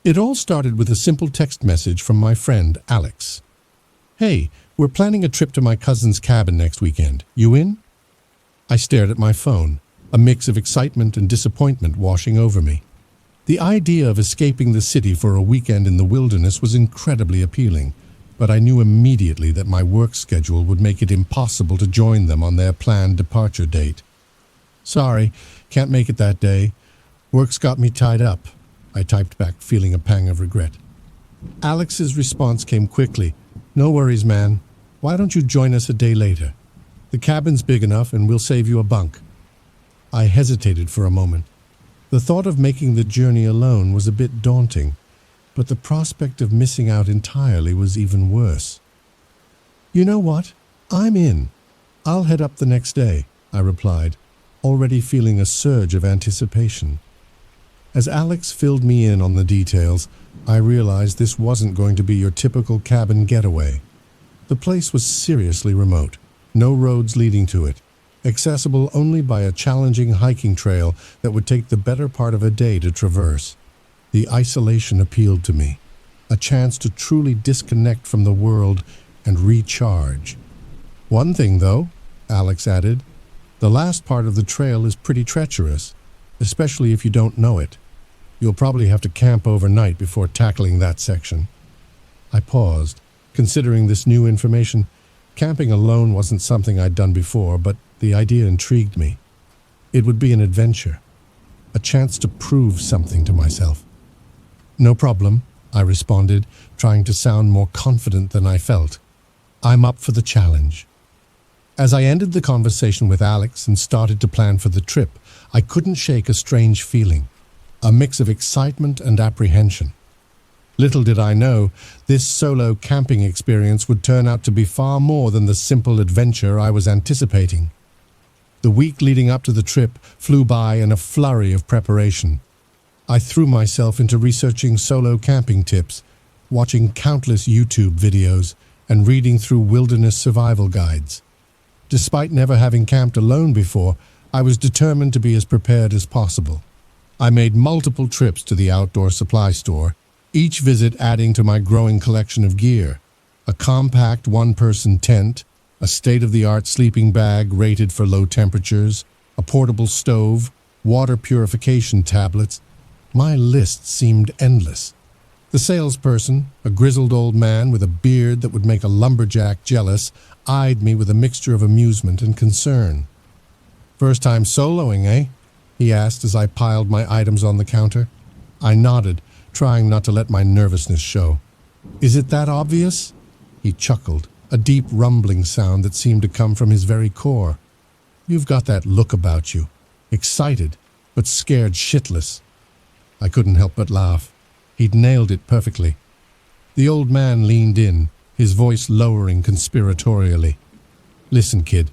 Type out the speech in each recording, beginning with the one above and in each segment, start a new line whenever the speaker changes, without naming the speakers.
It all started with a simple text message from my friend, Alex. "Hey, we're planning a trip to my cousin's cabin next weekend. You in?" I stared at my phone, a mix of excitement and disappointment washing over me. The idea of escaping the city for a weekend in the wilderness was incredibly appealing, but I knew immediately that my work schedule would make it impossible to join them on their planned departure date. "Sorry, can't make it that day. Work's got me tied up," I typed back, feeling a pang of regret. Alex's response came quickly. "No worries, man. Why don't you join us a day later? The cabin's big enough and we'll save you a bunk." I hesitated for a moment. The thought of making the journey alone was a bit daunting, but the prospect of missing out entirely was even worse. "You know what? I'm in. I'll head up the next day," I replied, already feeling a surge of anticipation. As Alex filled me in on the details, I realized this wasn't going to be your typical cabin getaway. The place was seriously remote, no roads leading to it, accessible only by a challenging hiking trail that would take the better part of a day to traverse. The isolation appealed to me, a chance to truly disconnect from the world and recharge. "One thing, though," Alex added, "the last part of the trail is pretty treacherous, especially if you don't know it. You'll probably have to camp overnight before tackling that section." I paused, considering this new information. Camping alone wasn't something I'd done before, but the idea intrigued me. It would be an adventure, a chance to prove something to myself. "No problem," I responded, trying to sound more confident than I felt. "I'm up for the challenge." As I ended the conversation with Alex and started to plan for the trip, I couldn't shake a strange feeling, a mix of excitement and apprehension. Little did I know, this solo camping experience would turn out to be far more than the simple adventure I was anticipating. The week leading up to the trip flew by in a flurry of preparation. I threw myself into researching solo camping tips, watching countless YouTube videos, and reading through wilderness survival guides. Despite never having camped alone before, I was determined to be as prepared as possible. I made multiple trips to the outdoor supply store, each visit adding to my growing collection of gear: a compact one-person tent, a state-of-the-art sleeping bag rated for low temperatures, a portable stove, water purification tablets. My list seemed endless. The salesperson, a grizzled old man with a beard that would make a lumberjack jealous, eyed me with a mixture of amusement and concern. "First time soloing, eh?" he asked as I piled my items on the counter. I nodded, trying not to let my nervousness show. "Is it that obvious?" He chuckled, a deep rumbling sound that seemed to come from his very core. "You've got that look about you, excited, but scared shitless." I couldn't help but laugh. He'd nailed it perfectly. The old man leaned in, his voice lowering conspiratorially. "Listen, kid,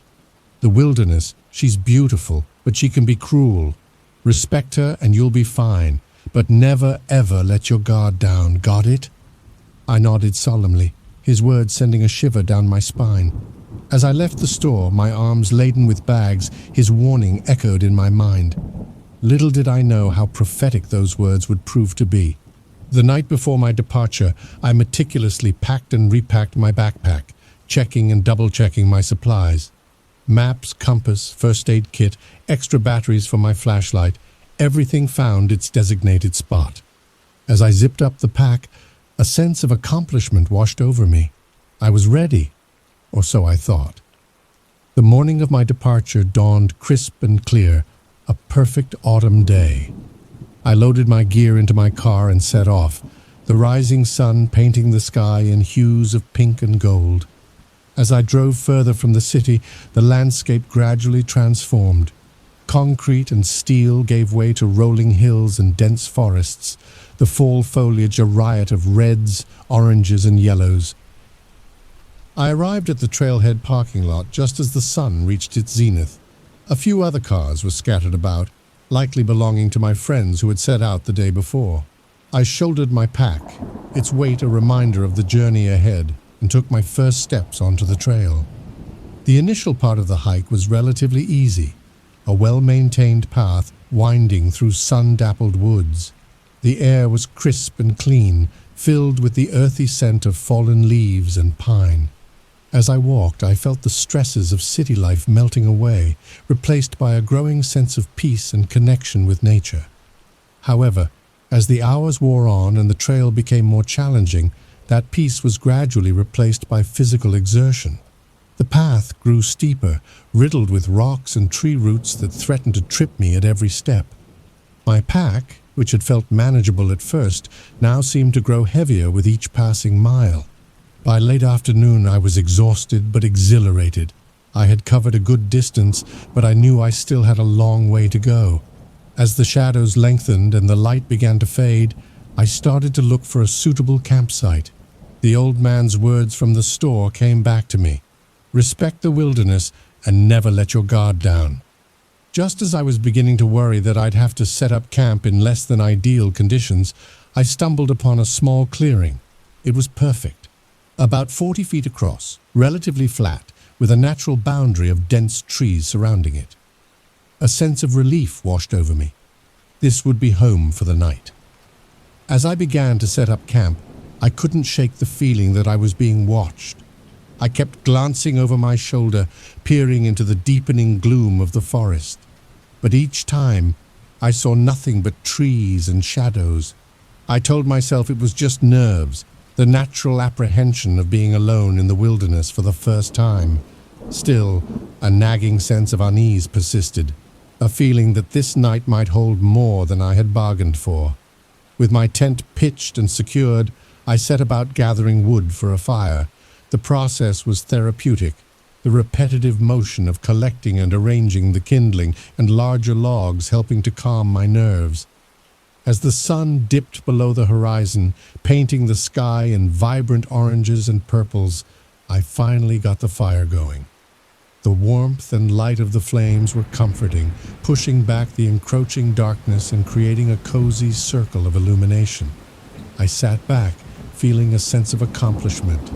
the wilderness, she's beautiful, but she can be cruel. Respect her and you'll be fine, but never ever let your guard down, got it?" I nodded solemnly, his words sending a shiver down my spine. As I left the store, my arms laden with bags, his warning echoed in my mind. Little did I know how prophetic those words would prove to be. The night before my departure, I meticulously packed and repacked my backpack, checking and double-checking my supplies. Maps, compass, first aid kit, extra batteries for my flashlight, everything found its designated spot. As I zipped up the pack, a sense of accomplishment washed over me. I was ready, or so I thought. The morning of my departure dawned crisp and clear, a perfect autumn day. I loaded my gear into my car and set off, the rising sun painting the sky in hues of pink and gold. As I drove further from the city, the landscape gradually transformed. Concrete and steel gave way to rolling hills and dense forests, the fall foliage a riot of reds, oranges, and yellows. I arrived at the trailhead parking lot just as the sun reached its zenith. A few other cars were scattered about, likely belonging to my friends who had set out the day before. I shouldered my pack, its weight a reminder of the journey ahead, and took my first steps onto the trail. The initial part of the hike was relatively easy, a well-maintained path winding through sun-dappled woods. The air was crisp and clean, filled with the earthy scent of fallen leaves and pine. As I walked, I felt the stresses of city life melting away, replaced by a growing sense of peace and connection with nature. However, as the hours wore on and the trail became more challenging, that peace was gradually replaced by physical exertion. The path grew steeper, riddled with rocks and tree roots that threatened to trip me at every step. My pack, which had felt manageable at first, now seemed to grow heavier with each passing mile. By late afternoon I was exhausted but exhilarated. I had covered a good distance, but I knew I still had a long way to go. As the shadows lengthened and the light began to fade, I started to look for a suitable campsite. The old man's words from the store came back to me. Respect the wilderness and never let your guard down. Just as I was beginning to worry that I'd have to set up camp in less than ideal conditions, I stumbled upon a small clearing. It was perfect. About 40 feet across, relatively flat, with a natural boundary of dense trees surrounding it. A sense of relief washed over me. This would be home for the night. As I began to set up camp, I couldn't shake the feeling that I was being watched. I kept glancing over my shoulder, peering into the deepening gloom of the forest. But each time, I saw nothing but trees and shadows. I told myself it was just nerves, the natural apprehension of being alone in the wilderness for the first time. Still, a nagging sense of unease persisted, a feeling that this night might hold more than I had bargained for. With my tent pitched and secured, I set about gathering wood for a fire. The process was therapeutic, the repetitive motion of collecting and arranging the kindling and larger logs helping to calm my nerves. As the sun dipped below the horizon, painting the sky in vibrant oranges and purples, I finally got the fire going. The warmth and light of the flames were comforting, pushing back the encroaching darkness and creating a cozy circle of illumination. I sat back, feeling a sense of accomplishment.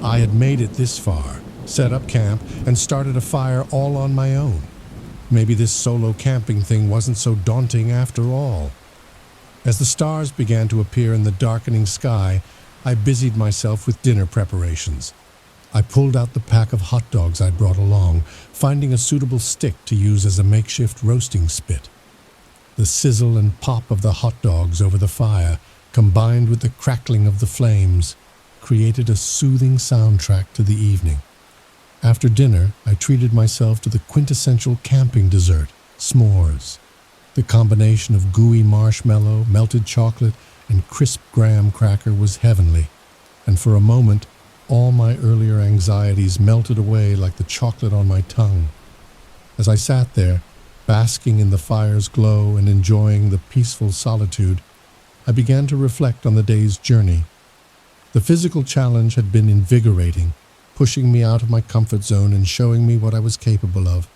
I had made it this far, set up camp, and started a fire all on my own. Maybe this solo camping thing wasn't so daunting after all. As the stars began to appear in the darkening sky, I busied myself with dinner preparations. I pulled out the pack of hot dogs I'd brought along, finding a suitable stick to use as a makeshift roasting spit. The sizzle and pop of the hot dogs over the fire, combined with the crackling of the flames, created a soothing soundtrack to the evening. After dinner, I treated myself to the quintessential camping dessert, s'mores. The combination of gooey marshmallow, melted chocolate, and crisp graham cracker was heavenly, and for a moment, all my earlier anxieties melted away like the chocolate on my tongue. As I sat there, basking in the fire's glow and enjoying the peaceful solitude, I began to reflect on the day's journey. The physical challenge had been invigorating, pushing me out of my comfort zone and showing me what I was capable of.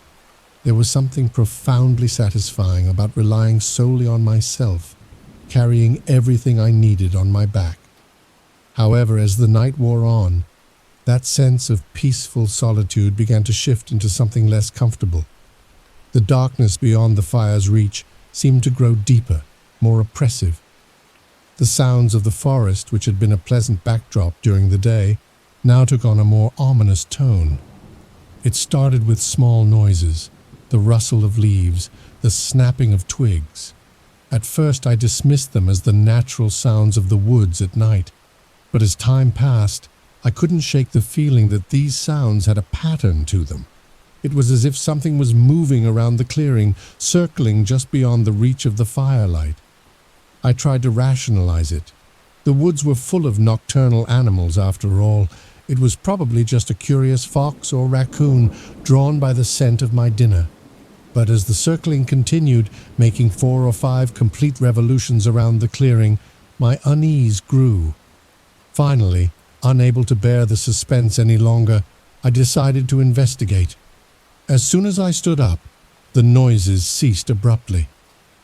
There was something profoundly satisfying about relying solely on myself, carrying everything I needed on my back. However, as the night wore on, that sense of peaceful solitude began to shift into something less comfortable. The darkness beyond the fire's reach seemed to grow deeper, more oppressive. The sounds of the forest, which had been a pleasant backdrop during the day, now took on a more ominous tone. It started with small noises, the rustle of leaves, the snapping of twigs. At first I dismissed them as the natural sounds of the woods at night, but as time passed, I couldn't shake the feeling that these sounds had a pattern to them. It was as if something was moving around the clearing, circling just beyond the reach of the firelight. I tried to rationalize it. The woods were full of nocturnal animals after all. It was probably just a curious fox or raccoon drawn by the scent of my dinner. But as the circling continued, making 4 or 5 complete revolutions around the clearing, my unease grew. Finally, unable to bear the suspense any longer, I decided to investigate. As soon as I stood up, the noises ceased abruptly.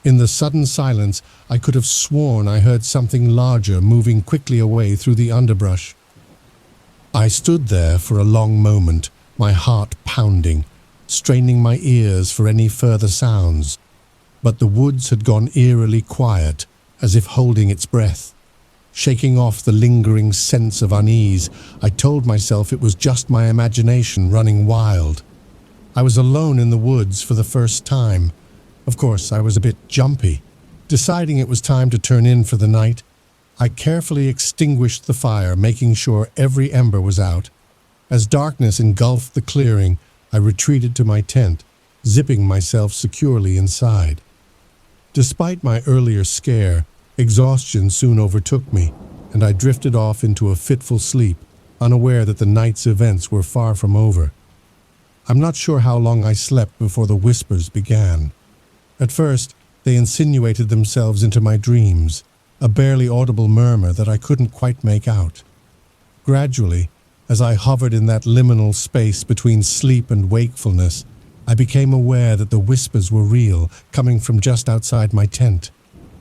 In the sudden silence, I could have sworn I heard something larger moving quickly away through the underbrush. I stood there for a long moment, my heart pounding, straining my ears for any further sounds. But the woods had gone eerily quiet, as if holding its breath. Shaking off the lingering sense of unease, I told myself it was just my imagination running wild. I was alone in the woods for the first time. Of course, I was a bit jumpy. Deciding it was time to turn in for the night, I carefully extinguished the fire, making sure every ember was out. As darkness engulfed the clearing, I retreated to my tent, zipping myself securely inside. Despite my earlier scare, exhaustion soon overtook me, and I drifted off into a fitful sleep, unaware that the night's events were far from over. I'm not sure how long I slept before the whispers began. At first, they insinuated themselves into my dreams, a barely audible murmur that I couldn't quite make out. Gradually, as I hovered in that liminal space between sleep and wakefulness, I became aware that the whispers were real, coming from just outside my tent.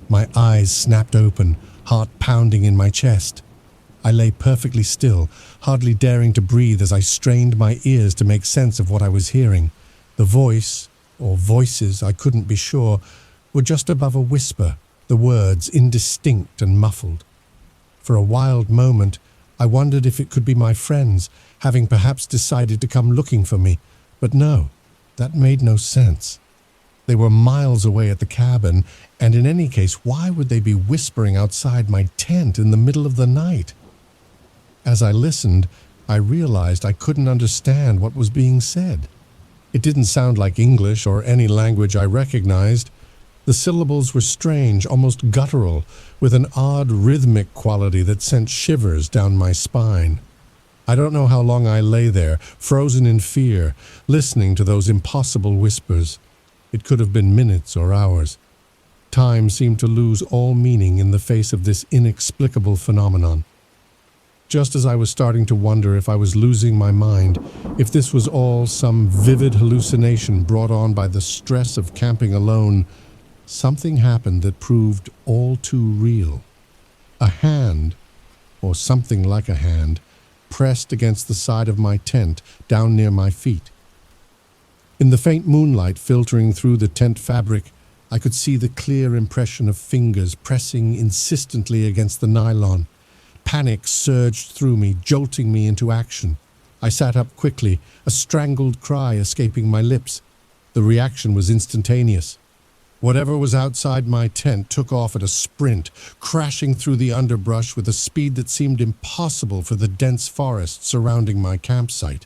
My eyes snapped open, heart pounding in my chest. I lay perfectly still, hardly daring to breathe as I strained my ears to make sense of what I was hearing. The voice, or voices, I couldn't be sure, were just above a whisper, the words indistinct and muffled. For a wild moment, I wondered if it could be my friends, having perhaps decided to come looking for me, but no, that made no sense. They were miles away at the cabin, and in any case, why would they be whispering outside my tent in the middle of the night? As I listened, I realized I couldn't understand what was being said. It didn't sound like English or any language I recognized. The syllables were strange, almost guttural, with an odd rhythmic quality that sent shivers down my spine. I don't know how long I lay there, frozen in fear, listening to those impossible whispers. It could have been minutes or hours. Time seemed to lose all meaning in the face of this inexplicable phenomenon. Just as I was starting to wonder if I was losing my mind, if this was all some vivid hallucination brought on by the stress of camping alone, something happened that proved all too real. A hand, or something like a hand, pressed against the side of my tent down near my feet. In the faint moonlight filtering through the tent fabric, I could see the clear impression of fingers pressing insistently against the nylon. Panic surged through me, jolting me into action. I sat up quickly, a strangled cry escaping my lips. The reaction was instantaneous. Whatever was outside my tent took off at a sprint, crashing through the underbrush with a speed that seemed impossible for the dense forest surrounding my campsite.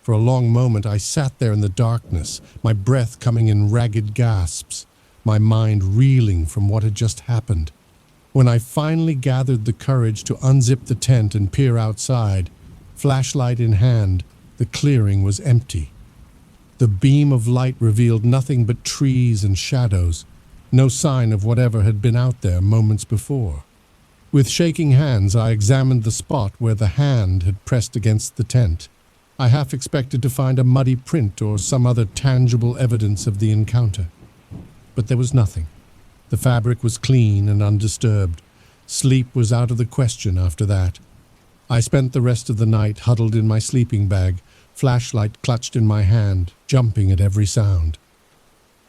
For a long moment I sat there in the darkness, my breath coming in ragged gasps, my mind reeling from what had just happened. When I finally gathered the courage to unzip the tent and peer outside, flashlight in hand, the clearing was empty. The beam of light revealed nothing but trees and shadows, no sign of whatever had been out there moments before. With shaking hands, I examined the spot where the hand had pressed against the tent. I half expected to find a muddy print or some other tangible evidence of the encounter. But there was nothing. The fabric was clean and undisturbed. Sleep was out of the question after that. I spent the rest of the night huddled in my sleeping bag, flashlight clutched in my hand, jumping at every sound.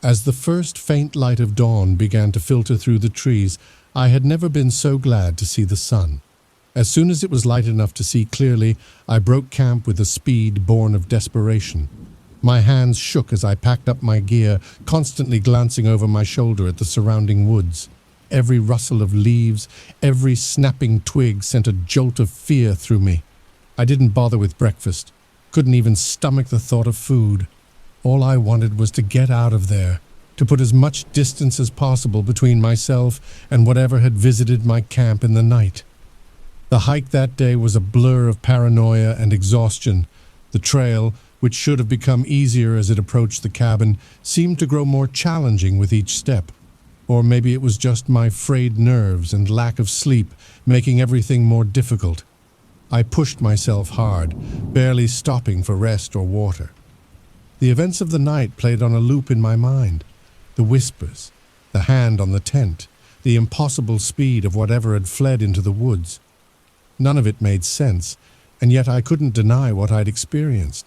As the first faint light of dawn began to filter through the trees, I had never been so glad to see the sun. As soon as it was light enough to see clearly, I broke camp with a speed born of desperation. My hands shook as I packed up my gear, constantly glancing over my shoulder at the surrounding woods. Every rustle of leaves, every snapping twig sent a jolt of fear through me. I didn't bother with breakfast, couldn't even stomach the thought of food. All I wanted was to get out of there, to put as much distance as possible between myself and whatever had visited my camp in the night. The hike that day was a blur of paranoia and exhaustion. The trail, which should have become easier as it approached the cabin, seemed to grow more challenging with each step. Or maybe it was just my frayed nerves and lack of sleep making everything more difficult. I pushed myself hard, barely stopping for rest or water. The events of the night played on a loop in my mind. The whispers, the hand on the tent, the impossible speed of whatever had fled into the woods. None of it made sense, and yet I couldn't deny what I'd experienced.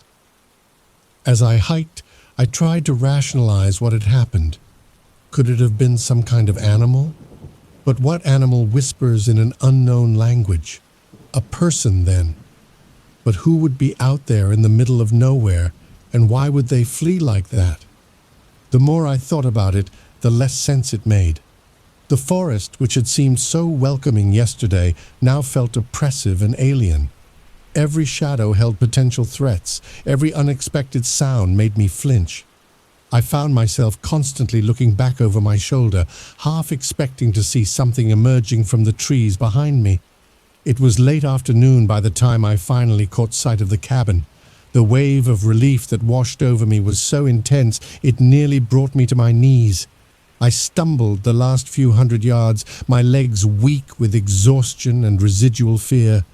As I hiked, I tried to rationalize what had happened. Could it have been some kind of animal? But what animal whispers in an unknown language? A person, then. But who would be out there in the middle of nowhere, and why would they flee like that? The more I thought about it, the less sense it made. The forest, which had seemed so welcoming yesterday, now felt oppressive and alien. Every shadow held potential threats. Every unexpected sound made me flinch. I found myself constantly looking back over my shoulder, half expecting to see something emerging from the trees behind me. It was late afternoon by the time I finally caught sight of the cabin. The wave of relief that washed over me was so intense it nearly brought me to my knees. I stumbled the last few hundred yards, my legs weak with exhaustion and residual fear.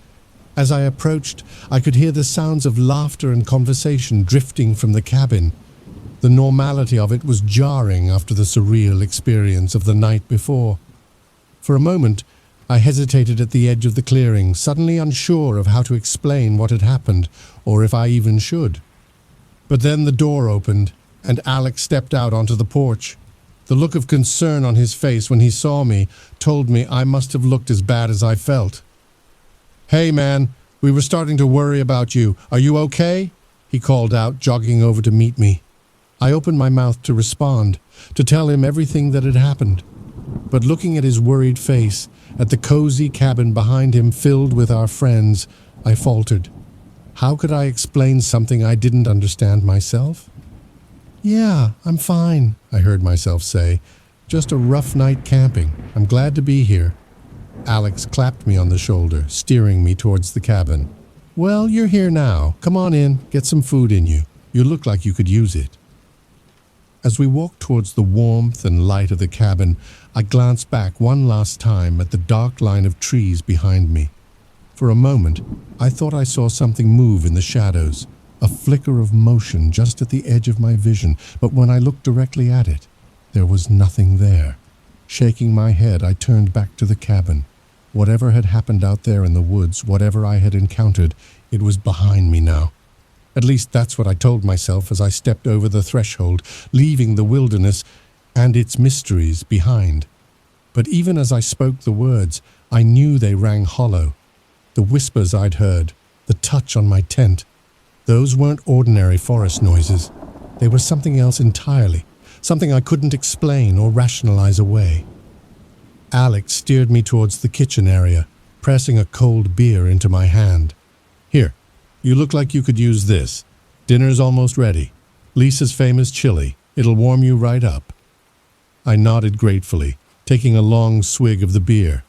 As I approached, I could hear the sounds of laughter and conversation drifting from the cabin. The normality of it was jarring after the surreal experience of the night before. For a moment, I hesitated at the edge of the clearing, suddenly unsure of how to explain what had happened, or if I even should. But then the door opened, and Alex stepped out onto the porch. The look of concern on his face when he saw me told me I must have looked as bad as I felt. "Hey, man, we were starting to worry about you. Are you okay?" he called out, jogging over to meet me. I opened my mouth to respond, to tell him everything that had happened. But looking at his worried face, at the cozy cabin behind him filled with our friends, I faltered. How could I explain something I didn't understand myself? "Yeah, I'm fine," I heard myself say. "Just a rough night camping. I'm glad to be here." Alex clapped me on the shoulder, steering me towards the cabin. "Well, you're here now. Come on in, get some food in you. You look like you could use it." As we walked towards the warmth and light of the cabin, I glanced back one last time at the dark line of trees behind me. For a moment, I thought I saw something move in the shadows, a flicker of motion just at the edge of my vision, but when I looked directly at it, there was nothing there. Shaking my head, I turned back to the cabin. Whatever had happened out there in the woods, whatever I had encountered, it was behind me now. At least that's what I told myself as I stepped over the threshold, leaving the wilderness and its mysteries behind. But even as I spoke the words, I knew they rang hollow. The whispers I'd heard, the touch on my tent, those weren't ordinary forest noises. They were something else entirely, something I couldn't explain or rationalize away. Alex steered me towards the kitchen area, pressing a cold beer into my hand. "Here. You look like you could use this. Dinner's almost ready. Lisa's famous chili. It'll warm you right up." I nodded gratefully, taking a long swig of the beer.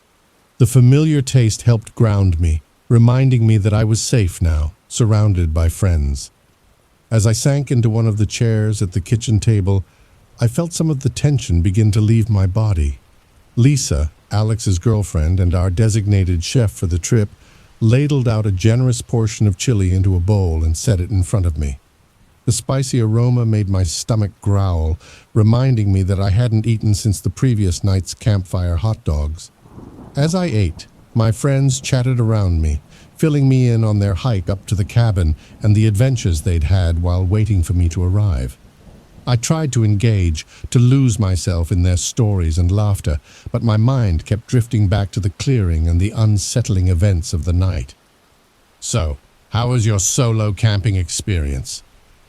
The familiar taste helped ground me, reminding me that I was safe now, surrounded by friends. As I sank into one of the chairs at the kitchen table, I felt some of the tension begin to leave my body. Lisa, Alex's girlfriend and our designated chef for the trip, ladled out a generous portion of chili into a bowl and set it in front of me. The spicy aroma made my stomach growl, reminding me that I hadn't eaten since the previous night's campfire hot dogs. As I ate, my friends chatted around me, filling me in on their hike up to the cabin and the adventures they'd had while waiting for me to arrive. I tried to engage, to lose myself in their stories and laughter, but my mind kept drifting back to the clearing and the unsettling events of the night. "So, how was your solo camping experience?"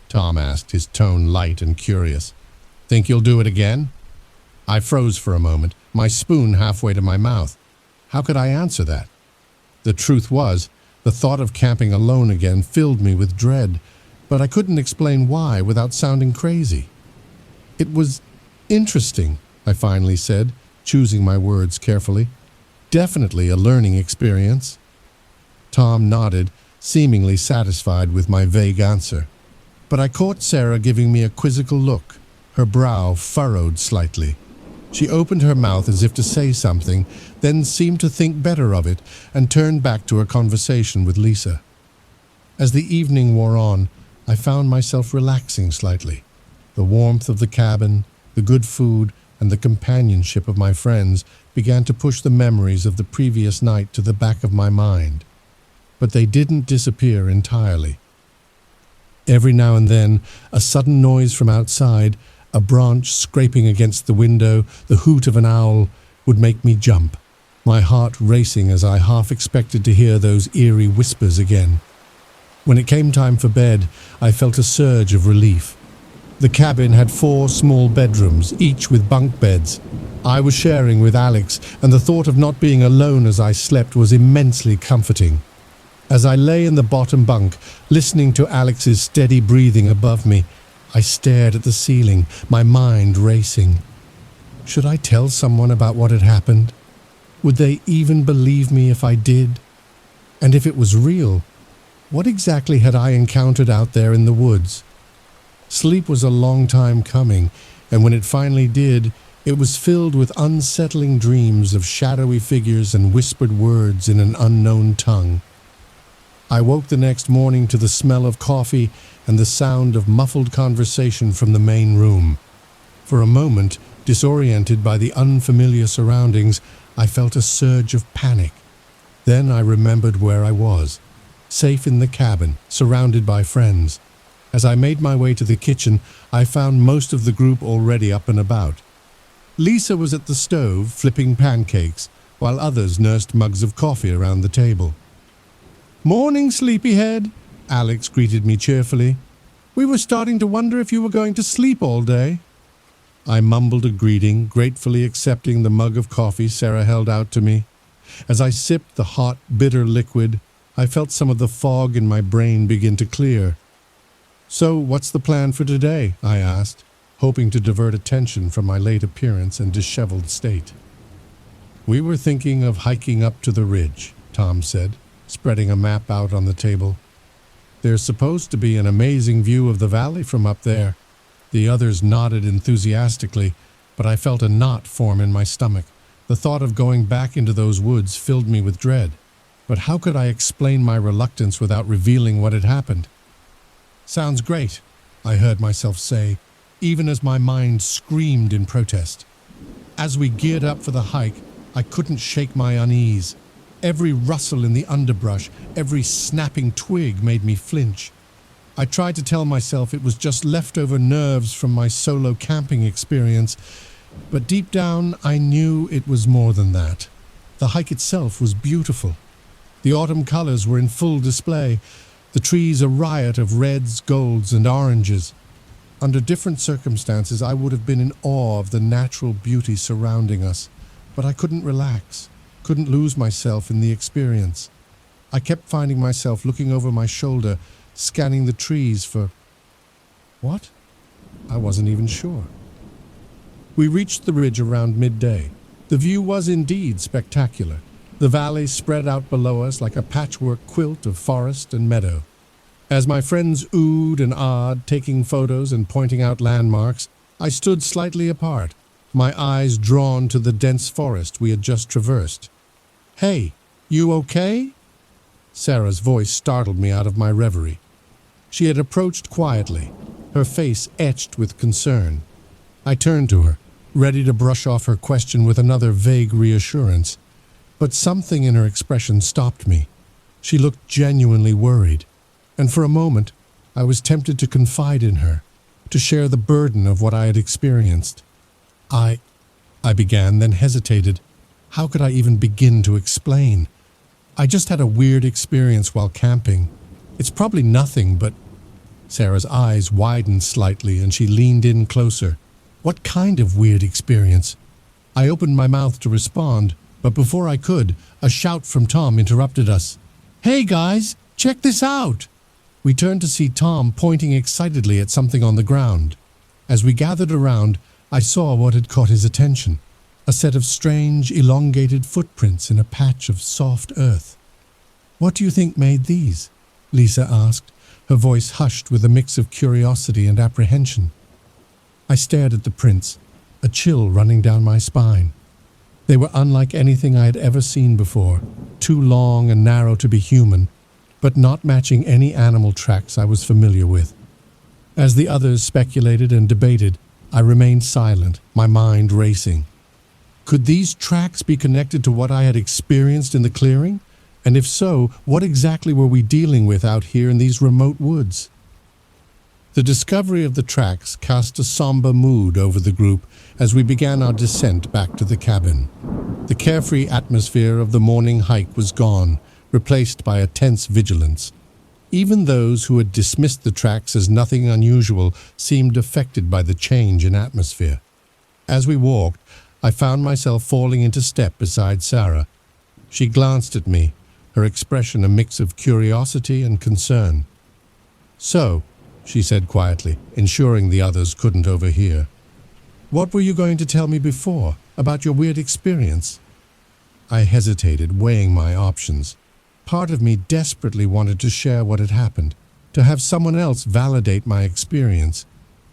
Tom asked, his tone light and curious. "Think you'll do it again?" I froze for a moment, my spoon halfway to my mouth. How could I answer that? The truth was, the thought of camping alone again filled me with dread, but I couldn't explain why without sounding crazy. "It was interesting," I finally said, choosing my words carefully. "Definitely a learning experience." Tom nodded, seemingly satisfied with my vague answer. But I caught Sarah giving me a quizzical look, her brow furrowed slightly. She opened her mouth as if to say something, then seemed to think better of it and turned back to her conversation with Lisa. As the evening wore on, I found myself relaxing slightly. The warmth of the cabin, the good food, and the companionship of my friends began to push the memories of the previous night to the back of my mind. But they didn't disappear entirely. Every now and then, a sudden noise from outside, a branch scraping against the window, the hoot of an owl, would make me jump, my heart racing as I half expected to hear those eerie whispers again. When it came time for bed, I felt a surge of relief. The cabin had 4 small bedrooms, each with bunk beds. I was sharing with Alex, and the thought of not being alone as I slept was immensely comforting. As I lay in the bottom bunk, listening to Alex's steady breathing above me, I stared at the ceiling, my mind racing. Should I tell someone about what had happened? Would they even believe me if I did? And if it was real, what exactly had I encountered out there in the woods? Sleep was a long time coming, and when it finally did, it was filled with unsettling dreams of shadowy figures and whispered words in an unknown tongue. I woke the next morning to the smell of coffee and the sound of muffled conversation from the main room. For a moment, disoriented by the unfamiliar surroundings, I felt a surge of panic. Then I remembered where I was, safe in the cabin, surrounded by friends. As I made my way to the kitchen, I found most of the group already up and about. Lisa was at the stove, flipping pancakes, while others nursed mugs of coffee around the table. "Morning, sleepyhead," Alex greeted me cheerfully. "We were starting to wonder if you were going to sleep all day." I mumbled a greeting, gratefully accepting the mug of coffee Sarah held out to me. As I sipped the hot, bitter liquid, I felt some of the fog in my brain begin to clear. "So, what's the plan for today?" I asked, hoping to divert attention from my late appearance and disheveled state. "We were thinking of hiking up to the ridge," Tom said, spreading a map out on the table. "There's supposed to be an amazing view of the valley from up there." The others nodded enthusiastically, but I felt a knot form in my stomach. The thought of going back into those woods filled me with dread. But how could I explain my reluctance without revealing what had happened? "Sounds great," I heard myself say, even as my mind screamed in protest. As we geared up for the hike, I couldn't shake my unease. Every rustle in the underbrush, every snapping twig made me flinch. I tried to tell myself it was just leftover nerves from my solo camping experience, but deep down I knew it was more than that. The hike itself was beautiful. The autumn colors were in full display, the trees a riot of reds, golds, and oranges. Under different circumstances, I would have been in awe of the natural beauty surrounding us, but I couldn't relax, couldn't lose myself in the experience. I kept finding myself looking over my shoulder, scanning the trees for... what? I wasn't even sure. We reached the ridge around midday. The view was indeed spectacular. The valley spread out below us like a patchwork quilt of forest and meadow. As my friends oohed and ahed, taking photos and pointing out landmarks, I stood slightly apart, my eyes drawn to the dense forest we had just traversed. "Hey, you okay?" Sarah's voice startled me out of my reverie. She had approached quietly, her face etched with concern. I turned to her, ready to brush off her question with another vague reassurance. But something in her expression stopped me. She looked genuinely worried, and for a moment I was tempted to confide in her, to share the burden of what I had experienced. I began, then hesitated. How could I even begin to explain? I just had a weird experience while camping. It's probably nothing, but... Sarah's eyes widened slightly and she leaned in closer. What kind of weird experience? I opened my mouth to respond, but before I could, a shout from Tom interrupted us. "Hey guys, check this out!" We turned to see Tom pointing excitedly at something on the ground. As we gathered around, I saw what had caught his attention. A set of strange, elongated footprints in a patch of soft earth. "What do you think made these?" Lisa asked, her voice hushed with a mix of curiosity and apprehension. I stared at the prints, a chill running down my spine. They were unlike anything I had ever seen before, too long and narrow to be human, but not matching any animal tracks I was familiar with. As the others speculated and debated, I remained silent, my mind racing. Could these tracks be connected to what I had experienced in the clearing? And if so, what exactly were we dealing with out here in these remote woods? The discovery of the tracks cast a somber mood over the group as we began our descent back to the cabin. The carefree atmosphere of the morning hike was gone, replaced by a tense vigilance. Even those who had dismissed the tracks as nothing unusual seemed affected by the change in atmosphere. As we walked, I found myself falling into step beside Sarah. She glanced at me, her expression a mix of curiosity and concern. "So," she said quietly, ensuring the others couldn't overhear, "what were you going to tell me before, about your weird experience?" I hesitated, weighing my options. Part of me desperately wanted to share what had happened, to have someone else validate my experience,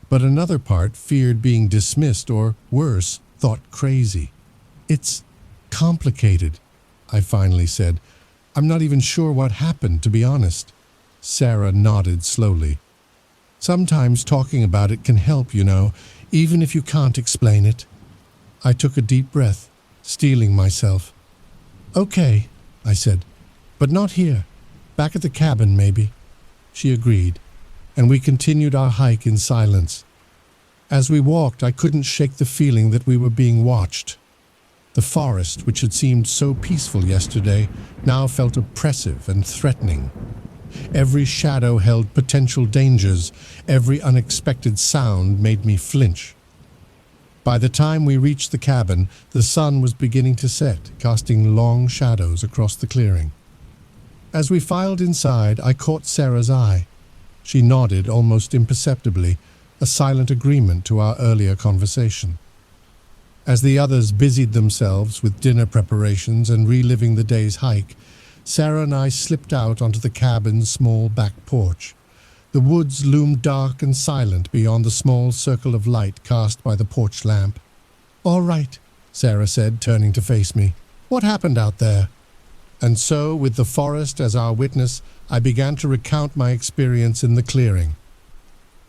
but another part feared being dismissed or, worse, thought crazy. "It's complicated," I finally said. "I'm not even sure what happened, to be honest." Sarah nodded slowly. "Sometimes talking about it can help, you know, even if you can't explain it." I took a deep breath, steeling myself. "Okay," I said, "but not here. Back at the cabin, maybe." She agreed, and we continued our hike in silence. As we walked, I couldn't shake the feeling that we were being watched. The forest, which had seemed so peaceful yesterday, now felt oppressive and threatening. Every shadow held potential dangers. Every unexpected sound made me flinch. By the time we reached the cabin, the sun was beginning to set, casting long shadows across the clearing. As we filed inside, I caught Sarah's eye. She nodded almost imperceptibly, a silent agreement to our earlier conversation. As the others busied themselves with dinner preparations and reliving the day's hike, Sarah and I slipped out onto the cabin's small back porch. The woods loomed dark and silent beyond the small circle of light cast by the porch lamp. "All right," Sarah said, turning to face me. "What happened out there?" And so, with the forest as our witness, I began to recount my experience in the clearing.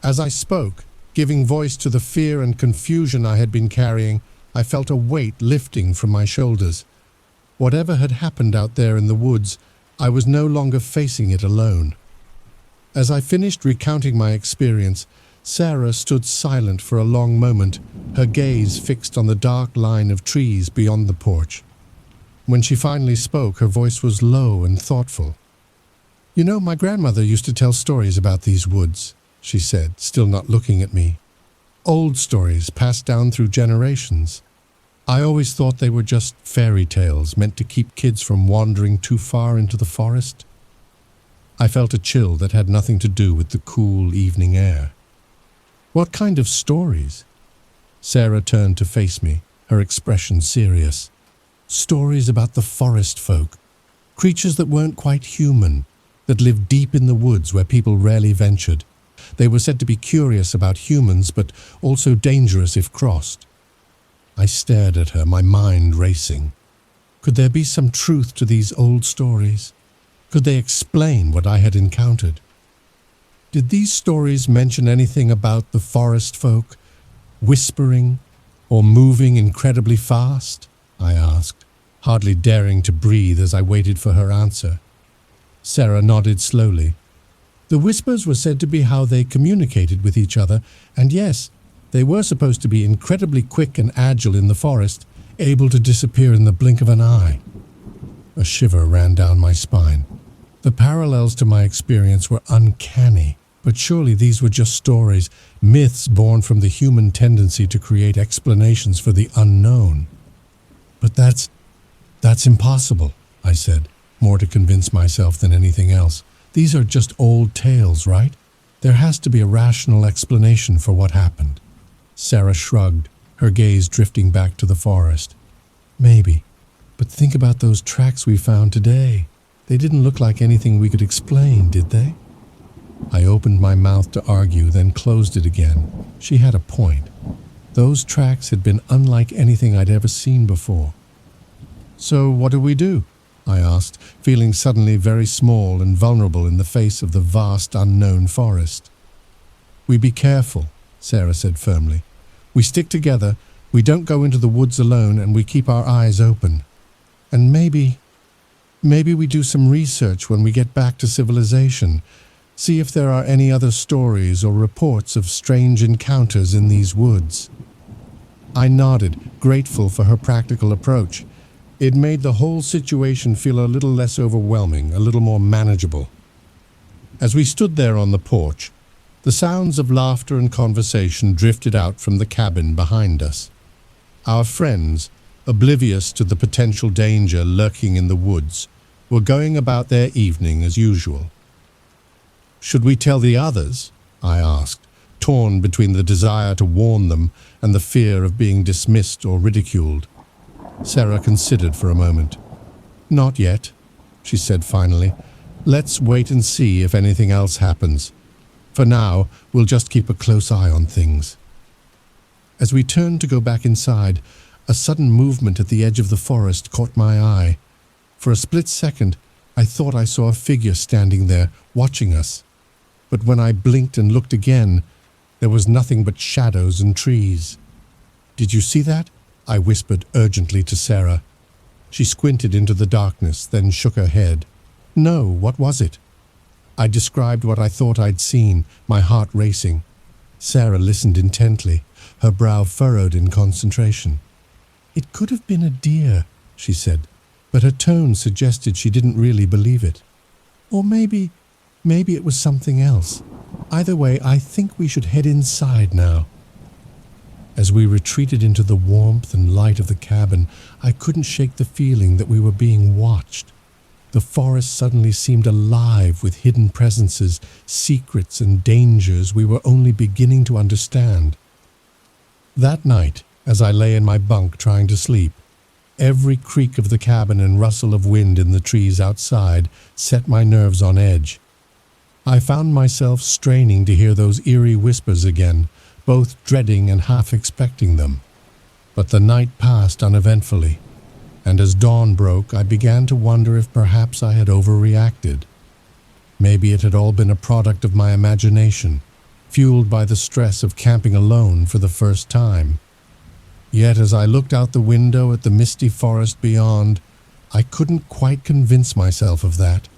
As I spoke, giving voice to the fear and confusion I had been carrying, I felt a weight lifting from my shoulders. Whatever had happened out there in the woods, I was no longer facing it alone. As I finished recounting my experience, Sarah stood silent for a long moment, her gaze fixed on the dark line of trees beyond the porch. When she finally spoke, her voice was low and thoughtful. "You know, my grandmother used to tell stories about these woods," she said, still not looking at me. "Old stories passed down through generations. I always thought they were just fairy tales meant to keep kids from wandering too far into the forest." I felt a chill that had nothing to do with the cool evening air. "What kind of stories?" Sarah turned to face me, her expression serious. "Stories about the forest folk, creatures that weren't quite human, that lived deep in the woods where people rarely ventured. They were said to be curious about humans, but also dangerous if crossed." I stared at her, my mind racing. Could there be some truth to these old stories? Could they explain what I had encountered? Did these stories mention anything about the forest folk, whispering or moving incredibly fast? I asked, hardly daring to breathe as I waited for her answer. Sarah nodded slowly. The whispers were said to be how they communicated with each other, and yes, they were supposed to be incredibly quick and agile in the forest, able to disappear in the blink of an eye. A shiver ran down my spine. The parallels to my experience were uncanny, but surely these were just stories, myths born from the human tendency to create explanations for the unknown. "But that's impossible," I said, more to convince myself than anything else. "These are just old tales, right? There has to be a rational explanation for what happened." Sarah shrugged, her gaze drifting back to the forest. "Maybe, but think about those tracks we found today. They didn't look like anything we could explain, did they?" I opened my mouth to argue, then closed it again. She had a point. Those tracks had been unlike anything I'd ever seen before. "So what do we do?" I asked, feeling suddenly very small and vulnerable in the face of the vast unknown forest. "We be careful," Sarah said firmly. "We stick together, we don't go into the woods alone, and we keep our eyes open. And maybe we do some research when we get back to civilization. See if there are any other stories or reports of strange encounters in these woods." I nodded, grateful for her practical approach. It made the whole situation feel a little less overwhelming, a little more manageable. As we stood there on the porch, the sounds of laughter and conversation drifted out from the cabin behind us. Our friends, oblivious to the potential danger lurking in the woods, were going about their evening as usual. "Should we tell the others?" I asked, torn between the desire to warn them and the fear of being dismissed or ridiculed. Sarah considered for a moment. "Not yet," she said finally. "Let's wait and see if anything else happens. For now, we'll just keep a close eye on things." As we turned to go back inside, a sudden movement at the edge of the forest caught my eye. For a split second, I thought I saw a figure standing there, watching us. But when I blinked and looked again, there was nothing but shadows and trees. "Did you see that?" I whispered urgently to Sarah. She squinted into the darkness, then shook her head. "No, what was it?" I described what I thought I'd seen, my heart racing. Sarah listened intently, her brow furrowed in concentration. "It could have been a deer," she said, but her tone suggested she didn't really believe it. "Or maybe it was something else. Either way, I think we should head inside now." As we retreated into the warmth and light of the cabin, I couldn't shake the feeling that we were being watched. The forest suddenly seemed alive with hidden presences, secrets and dangers we were only beginning to understand. That night, as I lay in my bunk trying to sleep, every creak of the cabin and rustle of wind in the trees outside set my nerves on edge. I found myself straining to hear those eerie whispers again, both dreading and half expecting them. But the night passed uneventfully, and as dawn broke, I began to wonder if perhaps I had overreacted. Maybe it had all been a product of my imagination, fueled by the stress of camping alone for the first time. Yet as I looked out the window at the misty forest beyond, I couldn't quite convince myself of that.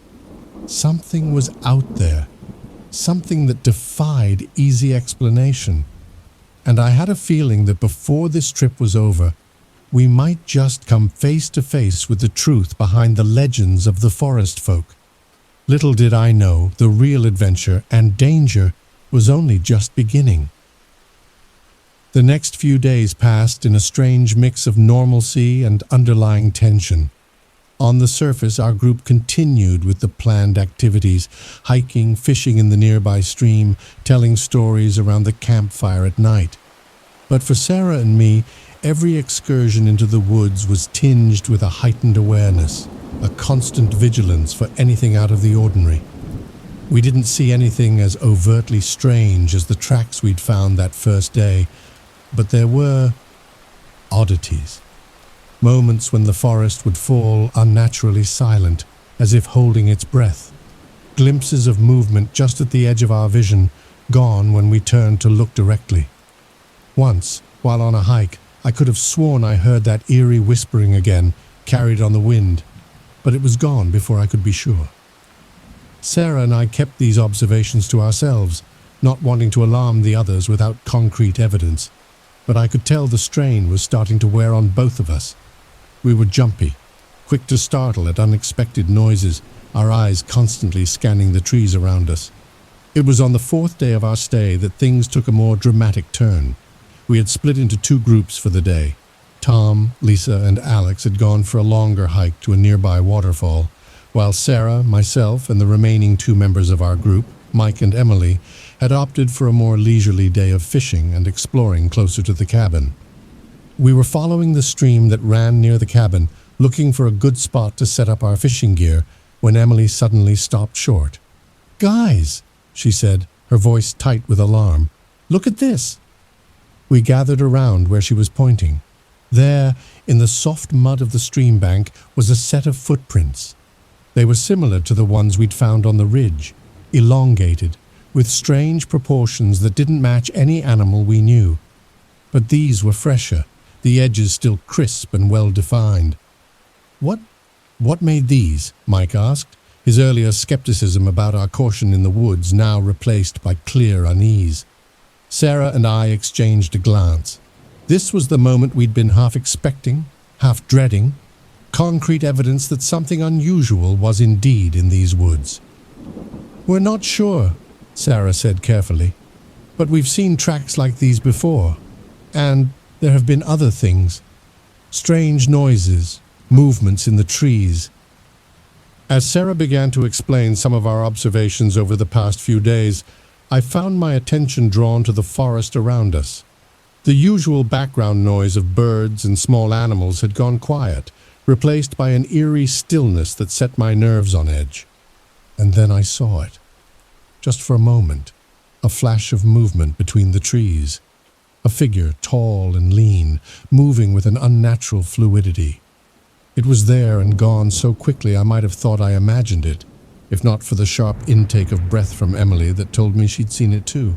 Something was out there, something that defied easy explanation. And I had a feeling that before this trip was over, we might just come face to face with the truth behind the legends of the forest folk. Little did I know the real adventure and danger was only just beginning. The next few days passed in a strange mix of normalcy and underlying tension. On the surface, our group continued with the planned activities, hiking, fishing in the nearby stream, telling stories around the campfire at night. But for Sarah and me, every excursion into the woods was tinged with a heightened awareness, a constant vigilance for anything out of the ordinary. We didn't see anything as overtly strange as the tracks we'd found that first day, but there were oddities. Moments when the forest would fall unnaturally silent, as if holding its breath. Glimpses of movement just at the edge of our vision, gone when we turned to look directly. Once, while on a hike, I could have sworn I heard that eerie whispering again, carried on the wind, but it was gone before I could be sure. Sarah and I kept these observations to ourselves, not wanting to alarm the others without concrete evidence, but I could tell the strain was starting to wear on both of us. We were jumpy, quick to startle at unexpected noises, our eyes constantly scanning the trees around us. It was on the fourth day of our stay that things took a more dramatic turn. We had split into two groups for the day. Tom, Lisa, and Alex had gone for a longer hike to a nearby waterfall, while Sarah, myself, and the remaining two members of our group, Mike and Emily, had opted for a more leisurely day of fishing and exploring closer to the cabin. We were following the stream that ran near the cabin, looking for a good spot to set up our fishing gear, when Emily suddenly stopped short. "Guys," she said, her voice tight with alarm, "look at this." We gathered around where she was pointing. There, in the soft mud of the stream bank, was a set of footprints. They were similar to the ones we'd found on the ridge, elongated, with strange proportions that didn't match any animal we knew. But these were fresher, the edges still crisp and well-defined. What made these?" Mike asked, his earlier skepticism about our caution in the woods now replaced by clear unease. Sarah and I exchanged a glance. This was the moment we'd been half expecting, half dreading, concrete evidence that something unusual was indeed in these woods. "We're not sure," Sarah said carefully, "but we've seen tracks like these before, and there have been other things. Strange noises, movements in the trees." As Sarah began to explain some of our observations over the past few days, I found my attention drawn to the forest around us. The usual background noise of birds and small animals had gone quiet, replaced by an eerie stillness that set my nerves on edge. And then I saw it. Just for a moment, a flash of movement between the trees. A figure, tall and lean, moving with an unnatural fluidity. It was there and gone so quickly I might have thought I imagined it, if not for the sharp intake of breath from Emily that told me she'd seen it too.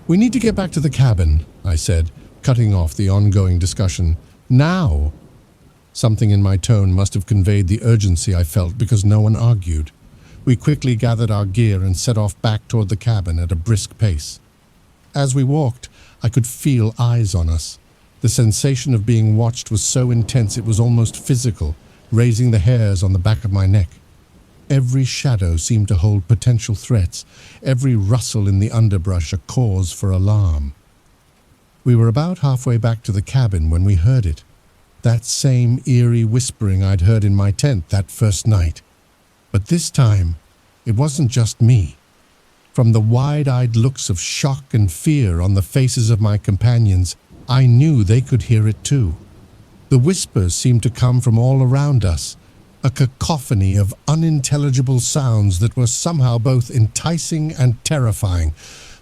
"We need to get back to the cabin," I said, cutting off the ongoing discussion. "Now!" Something in my tone must have conveyed the urgency I felt because no one argued. We quickly gathered our gear and set off back toward the cabin at a brisk pace. As we walked, I could feel eyes on us. The sensation of being watched was so intense it was almost physical, raising the hairs on the back of my neck. Every shadow seemed to hold potential threats, every rustle in the underbrush a cause for alarm. We were about halfway back to the cabin when we heard it. That same eerie whispering I'd heard in my tent that first night. But this time, it wasn't just me. From the wide-eyed looks of shock and fear on the faces of my companions, I knew they could hear it too. The whispers seemed to come from all around us, a cacophony of unintelligible sounds that were somehow both enticing and terrifying.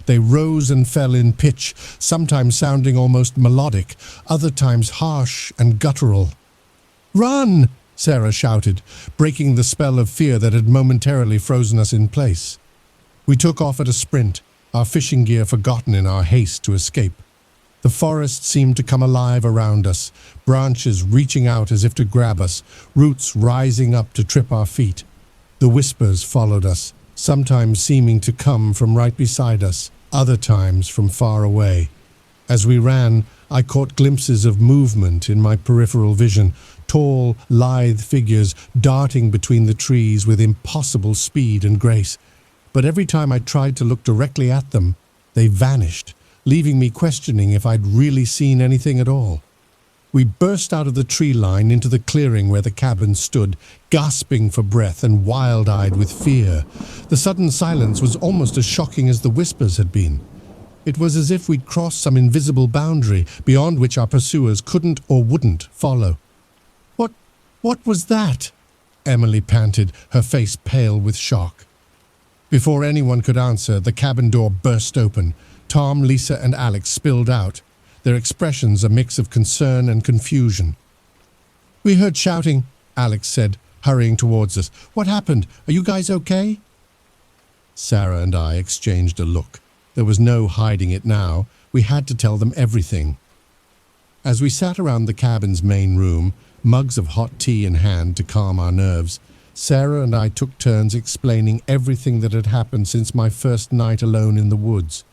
They rose and fell in pitch, sometimes sounding almost melodic, other times harsh and guttural. "Run!" Sarah shouted, breaking the spell of fear that had momentarily frozen us in place. We took off at a sprint, our fishing gear forgotten in our haste to escape. The forest seemed to come alive around us, branches reaching out as if to grab us, roots rising up to trip our feet. The whispers followed us, sometimes seeming to come from right beside us, other times from far away. As we ran, I caught glimpses of movement in my peripheral vision, tall, lithe figures darting between the trees with impossible speed and grace. But every time I tried to look directly at them, they vanished, leaving me questioning if I'd really seen anything at all. We burst out of the tree line into the clearing where the cabin stood, gasping for breath and wild-eyed with fear. The sudden silence was almost as shocking as the whispers had been. It was as if we'd crossed some invisible boundary beyond which our pursuers couldn't or wouldn't follow. What was that?" Emily panted, her face pale with shock. Before anyone could answer, the cabin door burst open. Tom, Lisa, and Alex spilled out, their expressions a mix of concern and confusion. "We heard shouting," Alex said, hurrying towards us. "What happened? Are you guys okay?" Sarah and I exchanged a look. There was no hiding it now. We had to tell them everything. As we sat around the cabin's main room, mugs of hot tea in hand to calm our nerves, Sarah and I took turns explaining everything that had happened since my first night alone in the woods.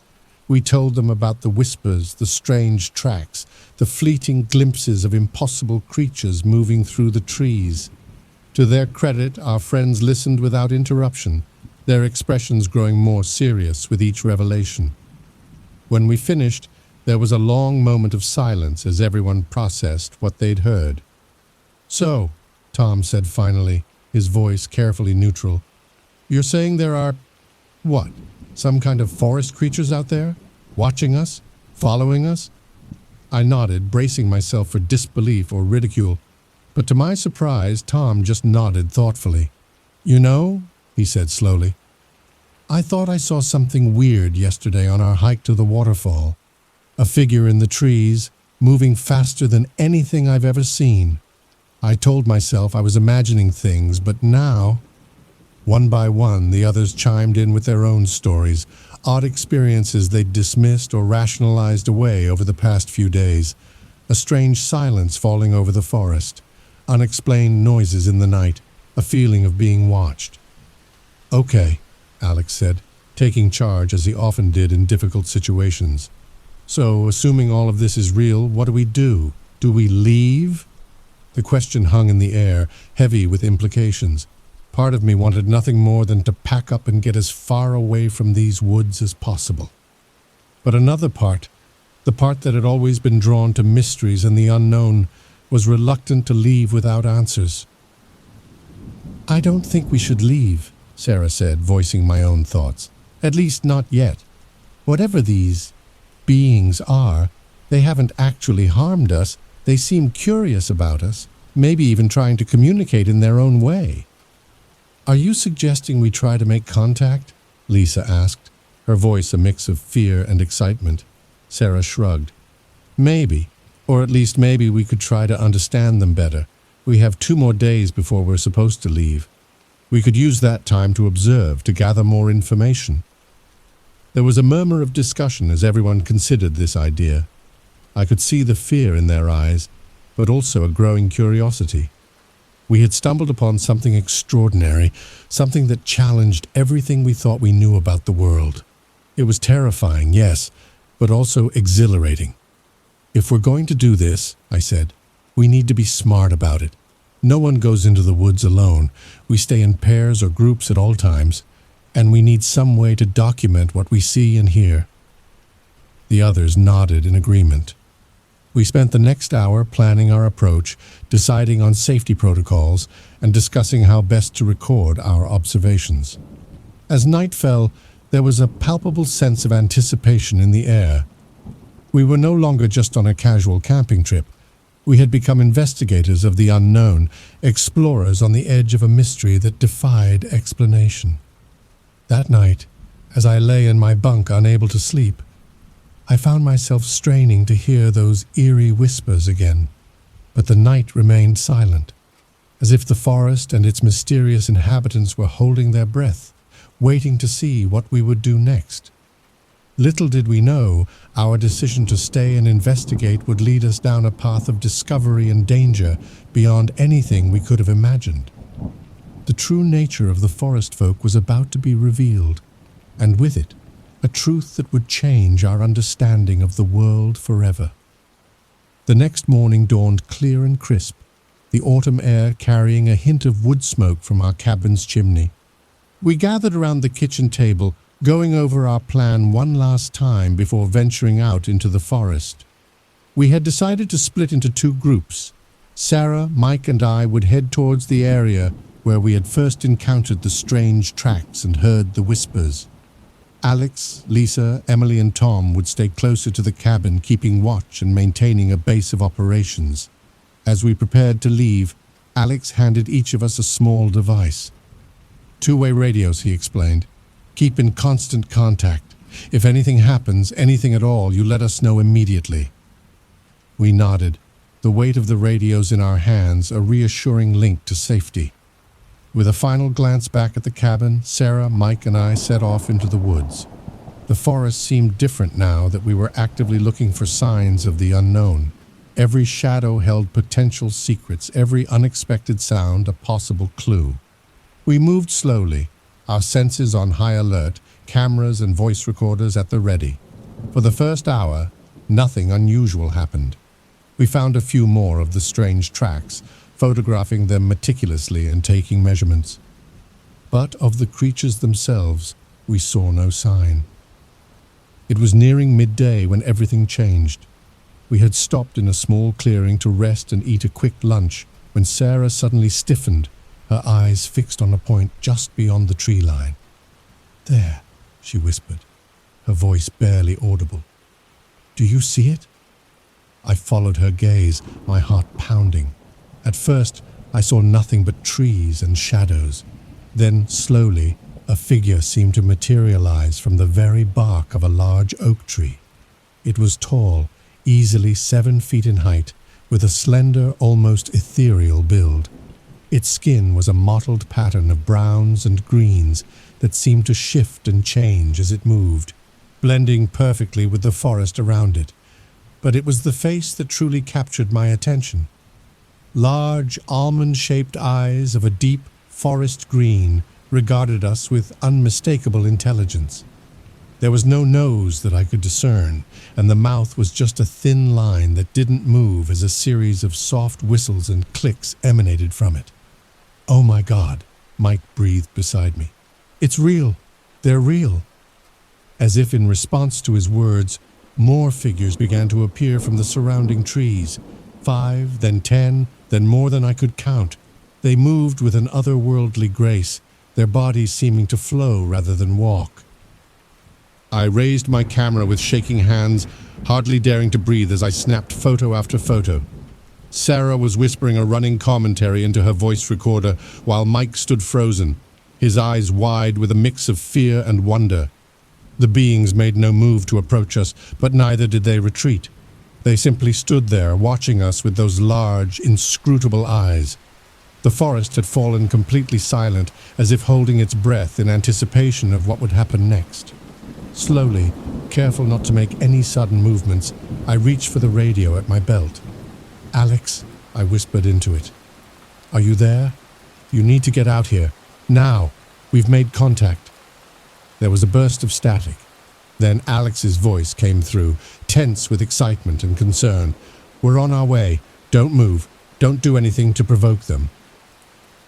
We told them about the whispers, the strange tracks, the fleeting glimpses of impossible creatures moving through the trees. To their credit, our friends listened without interruption, their expressions growing more serious with each revelation. When we finished, there was a long moment of silence as everyone processed what they'd heard. "So," Tom said finally, his voice carefully neutral, "you're saying there are, what, some kind of forest creatures out there? Watching us? Following us?" I nodded, bracing myself for disbelief or ridicule. But to my surprise, Tom just nodded thoughtfully. "You know," he said slowly, "I thought I saw something weird yesterday on our hike to the waterfall. A figure in the trees, moving faster than anything I've ever seen. I told myself I was imagining things, but now..." One by one, the others chimed in with their own stories, odd experiences they'd dismissed or rationalized away over the past few days. A strange silence falling over the forest, unexplained noises in the night, a feeling of being watched. Okay, Alex said, taking charge as he often did in difficult situations. So, assuming all of this is real, what do? Do we leave? The question hung in the air, heavy with implications. Part of me wanted nothing more than to pack up and get as far away from these woods as possible. But another part, the part that had always been drawn to mysteries and the unknown, was reluctant to leave without answers. I don't think we should leave, Sarah said, voicing my own thoughts. At least not yet. Whatever these beings are, they haven't actually harmed us. They seem curious about us, maybe even trying to communicate in their own way. Are you suggesting we try to make contact? Lisa asked, her voice a mix of fear and excitement. Sarah shrugged. Maybe, or at least maybe we could try to understand them better. We have 2 more days before we're supposed to leave. We could use that time to observe, to gather more information. There was a murmur of discussion as everyone considered this idea. I could see the fear in their eyes, but also a growing curiosity. We had stumbled upon something extraordinary, something that challenged everything we thought we knew about the world. It was terrifying, yes, but also exhilarating. If we're going to do this, I said, we need to be smart about it. No one goes into the woods alone. We stay in pairs or groups at all times, and we need some way to document what we see and hear. The others nodded in agreement. We spent the next hour planning our approach, deciding on safety protocols, and discussing how best to record our observations. As night fell, there was a palpable sense of anticipation in the air. We were no longer just on a casual camping trip. We had become investigators of the unknown, explorers on the edge of a mystery that defied explanation. That night, as I lay in my bunk unable to sleep, I found myself straining to hear those eerie whispers again, but the night remained silent, as if the forest and its mysterious inhabitants were holding their breath, waiting to see what we would do next. Little did we know, our decision to stay and investigate would lead us down a path of discovery and danger beyond anything we could have imagined. The true nature of the forest folk was about to be revealed, and with it, a truth that would change our understanding of the world forever. The next morning dawned clear and crisp, the autumn air carrying a hint of wood smoke from our cabin's chimney. We gathered around the kitchen table, going over our plan one last time before venturing out into the forest. We had decided to split into 2 groups. Sarah, Mike, and I would head towards the area where we had first encountered the strange tracks and heard the whispers. Alex, Lisa, Emily, and Tom would stay closer to the cabin, keeping watch and maintaining a base of operations. As we prepared to leave, Alex handed each of us a small device. 2-way radios, he explained. Keep in constant contact. If anything happens, anything at all, you let us know immediately. We nodded, the weight of the radios in our hands a reassuring link to safety. With a final glance back at the cabin, Sarah, Mike, and I set off into the woods. The forest seemed different now that we were actively looking for signs of the unknown. Every shadow held potential secrets, every unexpected sound a possible clue. We moved slowly, our senses on high alert, cameras and voice recorders at the ready. For the first hour, nothing unusual happened. We found a few more of the strange tracks, photographing them meticulously and taking measurements. But of the creatures themselves, we saw no sign. It was nearing midday when everything changed. We had stopped in a small clearing to rest and eat a quick lunch when Sarah suddenly stiffened, her eyes fixed on a point just beyond the tree line. "There," she whispered, her voice barely audible. "Do you see it?" I followed her gaze, my heart pounding. At first, I saw nothing but trees and shadows. Then, slowly, a figure seemed to materialize from the very bark of a large oak tree. It was tall, easily 7 feet in height, with a slender, almost ethereal build. Its skin was a mottled pattern of browns and greens that seemed to shift and change as it moved, blending perfectly with the forest around it. But it was the face that truly captured my attention. Large, almond-shaped eyes of a deep forest green regarded us with unmistakable intelligence. There was no nose that I could discern, and the mouth was just a thin line that didn't move as a series of soft whistles and clicks emanated from it. "Oh my God," Mike breathed beside me. "It's real. They're real." As if in response to his words, more figures began to appear from the surrounding trees. 5, then 10, then more than I could count. They moved with an otherworldly grace, their bodies seeming to flow rather than walk. I raised my camera with shaking hands, hardly daring to breathe as I snapped photo after photo. Sarah was whispering a running commentary into her voice recorder while Mike stood frozen, his eyes wide with a mix of fear and wonder. The beings made no move to approach us, but neither did they retreat. They simply stood there, watching us with those large, inscrutable eyes. The forest had fallen completely silent, as if holding its breath in anticipation of what would happen next. Slowly, careful not to make any sudden movements, I reached for the radio at my belt. "Alex," I whispered into it. "Are you there? You need to get out here. Now. We've made contact." There was a burst of static. Then Alex's voice came through, tense with excitement and concern. "We're on our way. Don't move. Don't do anything to provoke them."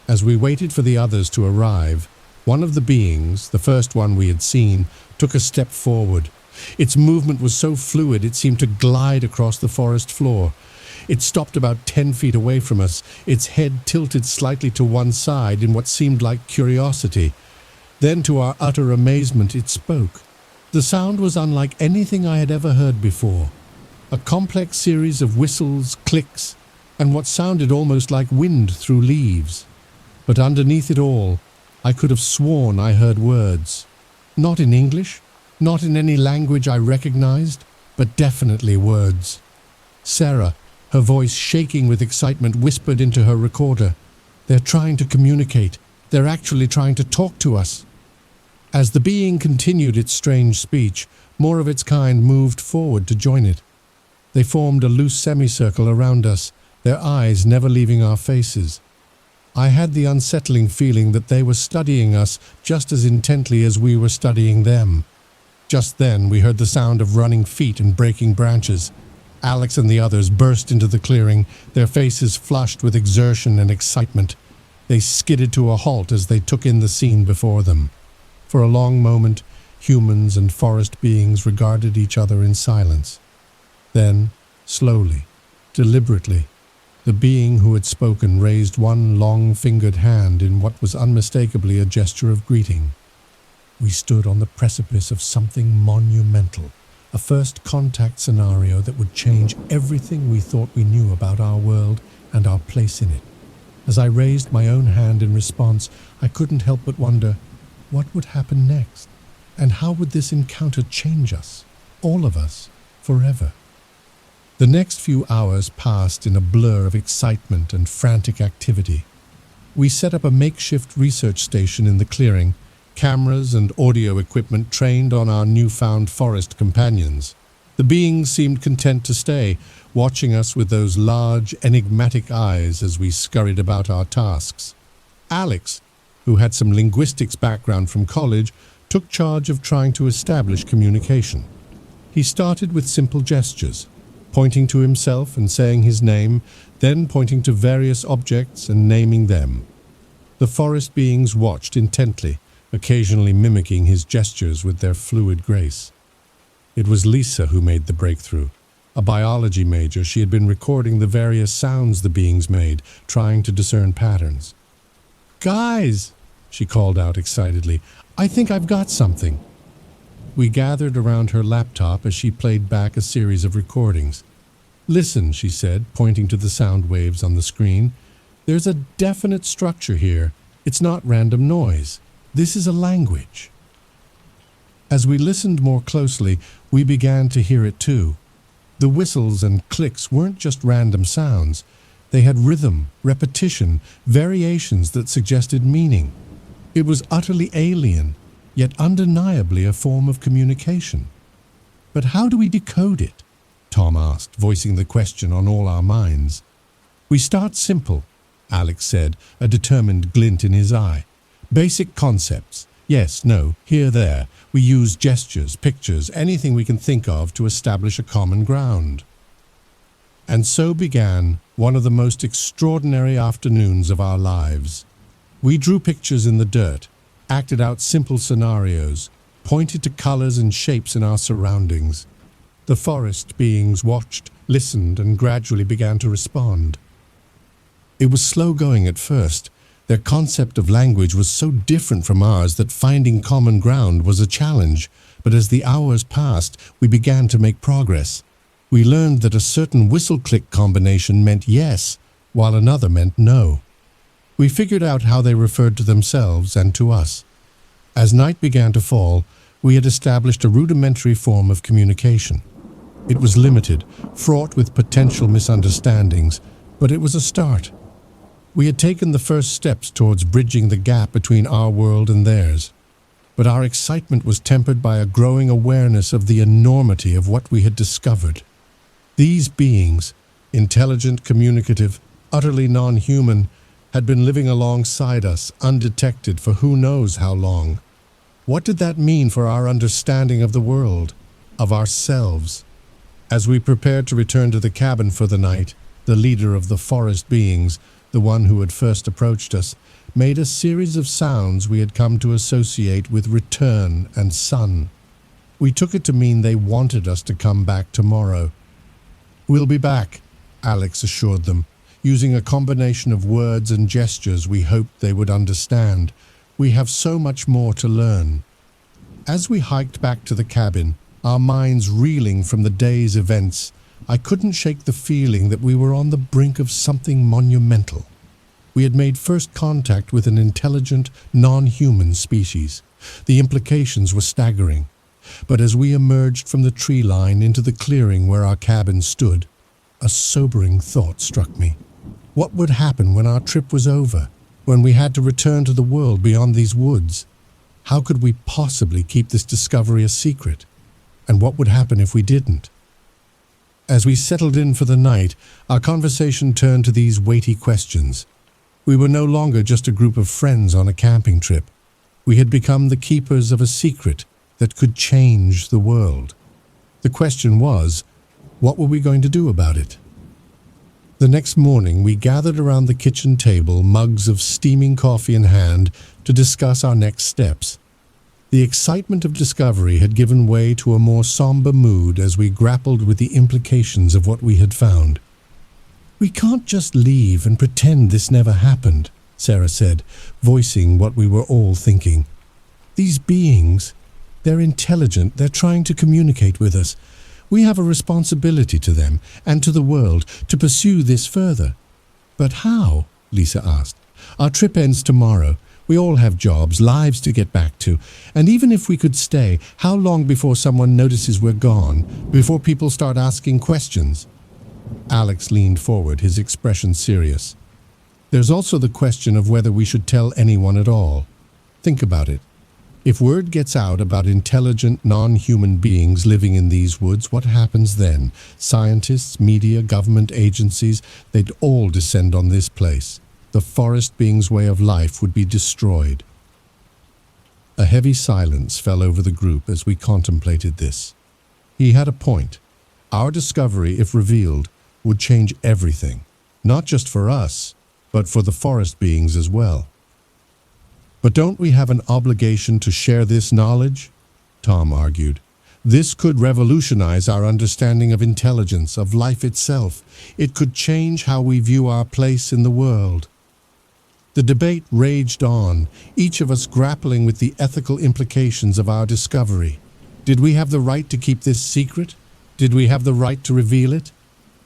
As we waited for the others to arrive, one of the beings, the first one we had seen, took a step forward. Its movement was so fluid it seemed to glide across the forest floor. It stopped about 10 feet away from us, its head tilted slightly to one side in what seemed like curiosity. Then, to our utter amazement, it spoke. The sound was unlike anything I had ever heard before. A complex series of whistles, clicks, and what sounded almost like wind through leaves. But underneath it all, I could have sworn I heard words. Not in English, not in any language I recognized, but definitely words. Sarah, her voice shaking with excitement, whispered into her recorder, "They're trying to communicate. They're actually trying to talk to us." As the being continued its strange speech, more of its kind moved forward to join it. They formed a loose semicircle around us, their eyes never leaving our faces. I had the unsettling feeling that they were studying us just as intently as we were studying them. Just then we heard the sound of running feet and breaking branches. Alex and the others burst into the clearing, their faces flushed with exertion and excitement. They skidded to a halt as they took in the scene before them. For a long moment, humans and forest beings regarded each other in silence. Then, slowly, deliberately, the being who had spoken raised one long-fingered hand in what was unmistakably a gesture of greeting. We stood on the precipice of something monumental, a first contact scenario that would change everything we thought we knew about our world and our place in it. As I raised my own hand in response, I couldn't help but wonder, what would happen next? And how would this encounter change us, all of us, forever? The next few hours passed in a blur of excitement and frantic activity. We set up a makeshift research station in the clearing, cameras and audio equipment trained on our newfound forest companions. The beings seemed content to stay, watching us with those large, enigmatic eyes as we scurried about our tasks. Alex, who had some linguistics background from college, took charge of trying to establish communication. He started with simple gestures, pointing to himself and saying his name, then pointing to various objects and naming them. The forest beings watched intently, occasionally mimicking his gestures with their fluid grace. It was Lisa who made the breakthrough. A biology major, she had been recording the various sounds the beings made, trying to discern patterns. "Guys," she called out excitedly, "I think I've got something." We gathered around her laptop as she played back a series of recordings. "Listen," she said, pointing to the sound waves on the screen. "There's a definite structure here. It's not random noise. This is a language." As we listened more closely, we began to hear it too. The whistles and clicks weren't just random sounds. They had rhythm, repetition, variations that suggested meaning. It was utterly alien, yet undeniably a form of communication. "But how do we decode it?" Tom asked, voicing the question on all our minds. "We start simple," Alex said, a determined glint in his eye. Basic concepts. Yes, no, here, there. We use gestures, pictures, anything we can think of to establish a common ground. And so began one of the most extraordinary afternoons of our lives. We drew pictures in the dirt, acted out simple scenarios, pointed to colors and shapes in our surroundings. The forest beings watched, listened, and gradually began to respond. It was slow going at first. Their concept of language was so different from ours that finding common ground was a challenge, but as the hours passed, we began to make progress. We learned that a certain whistle-click combination meant yes, while another meant no. We figured out how they referred to themselves and to us. As night began to fall, we had established a rudimentary form of communication. It was limited, fraught with potential misunderstandings, but it was a start. We had taken the first steps towards bridging the gap between our world and theirs. But our excitement was tempered by a growing awareness of the enormity of what we had discovered. These beings, intelligent, communicative, utterly non-human, had been living alongside us, undetected for who knows how long. What did that mean for our understanding of the world, of ourselves? As we prepared to return to the cabin for the night, the leader of the forest beings, the one who had first approached us, made a series of sounds we had come to associate with return and sun. We took it to mean they wanted us to come back tomorrow. "We'll be back," Alex assured them, using a combination of words and gestures we hoped they would understand. We have so much more to learn. As we hiked back to the cabin, our minds reeling from the day's events, I couldn't shake the feeling that we were on the brink of something monumental. We had made first contact with an intelligent, non-human species. The implications were staggering. But as we emerged from the tree line into the clearing where our cabin stood, a sobering thought struck me. What would happen when our trip was over, when we had to return to the world beyond these woods? How could we possibly keep this discovery a secret? And what would happen if we didn't? As we settled in for the night, our conversation turned to these weighty questions. We were no longer just a group of friends on a camping trip. We had become the keepers of a secret that could change the world. The question was, what were we going to do about it? The next morning, we gathered around the kitchen table, mugs of steaming coffee in hand, to discuss our next steps. The excitement of discovery had given way to a more somber mood as we grappled with the implications of what we had found. "We can't just leave and pretend this never happened," Sarah said, voicing what we were all thinking. "These beings, they're intelligent, they're trying to communicate with us. We have a responsibility to them and to the world to pursue this further." "But how?" Lisa asked. "Our trip ends tomorrow. We all have jobs, lives to get back to. And even if we could stay, how long before someone notices we're gone, before people start asking questions?" Alex leaned forward, his expression serious. "There's also the question of whether we should tell anyone at all. Think about it. If word gets out about intelligent, non-human beings living in these woods, what happens then? Scientists, media, government agencies, they'd all descend on this place. The forest being's way of life would be destroyed." A heavy silence fell over the group as we contemplated this. He had a point. Our discovery, if revealed, would change everything, not just for us, but for the forest beings as well. "But don't we have an obligation to share this knowledge?" Tom argued. "This could revolutionize our understanding of intelligence, of life itself. It could change how we view our place in the world." The debate raged on, each of us grappling with the ethical implications of our discovery. Did we have the right to keep this secret? Did we have the right to reveal it?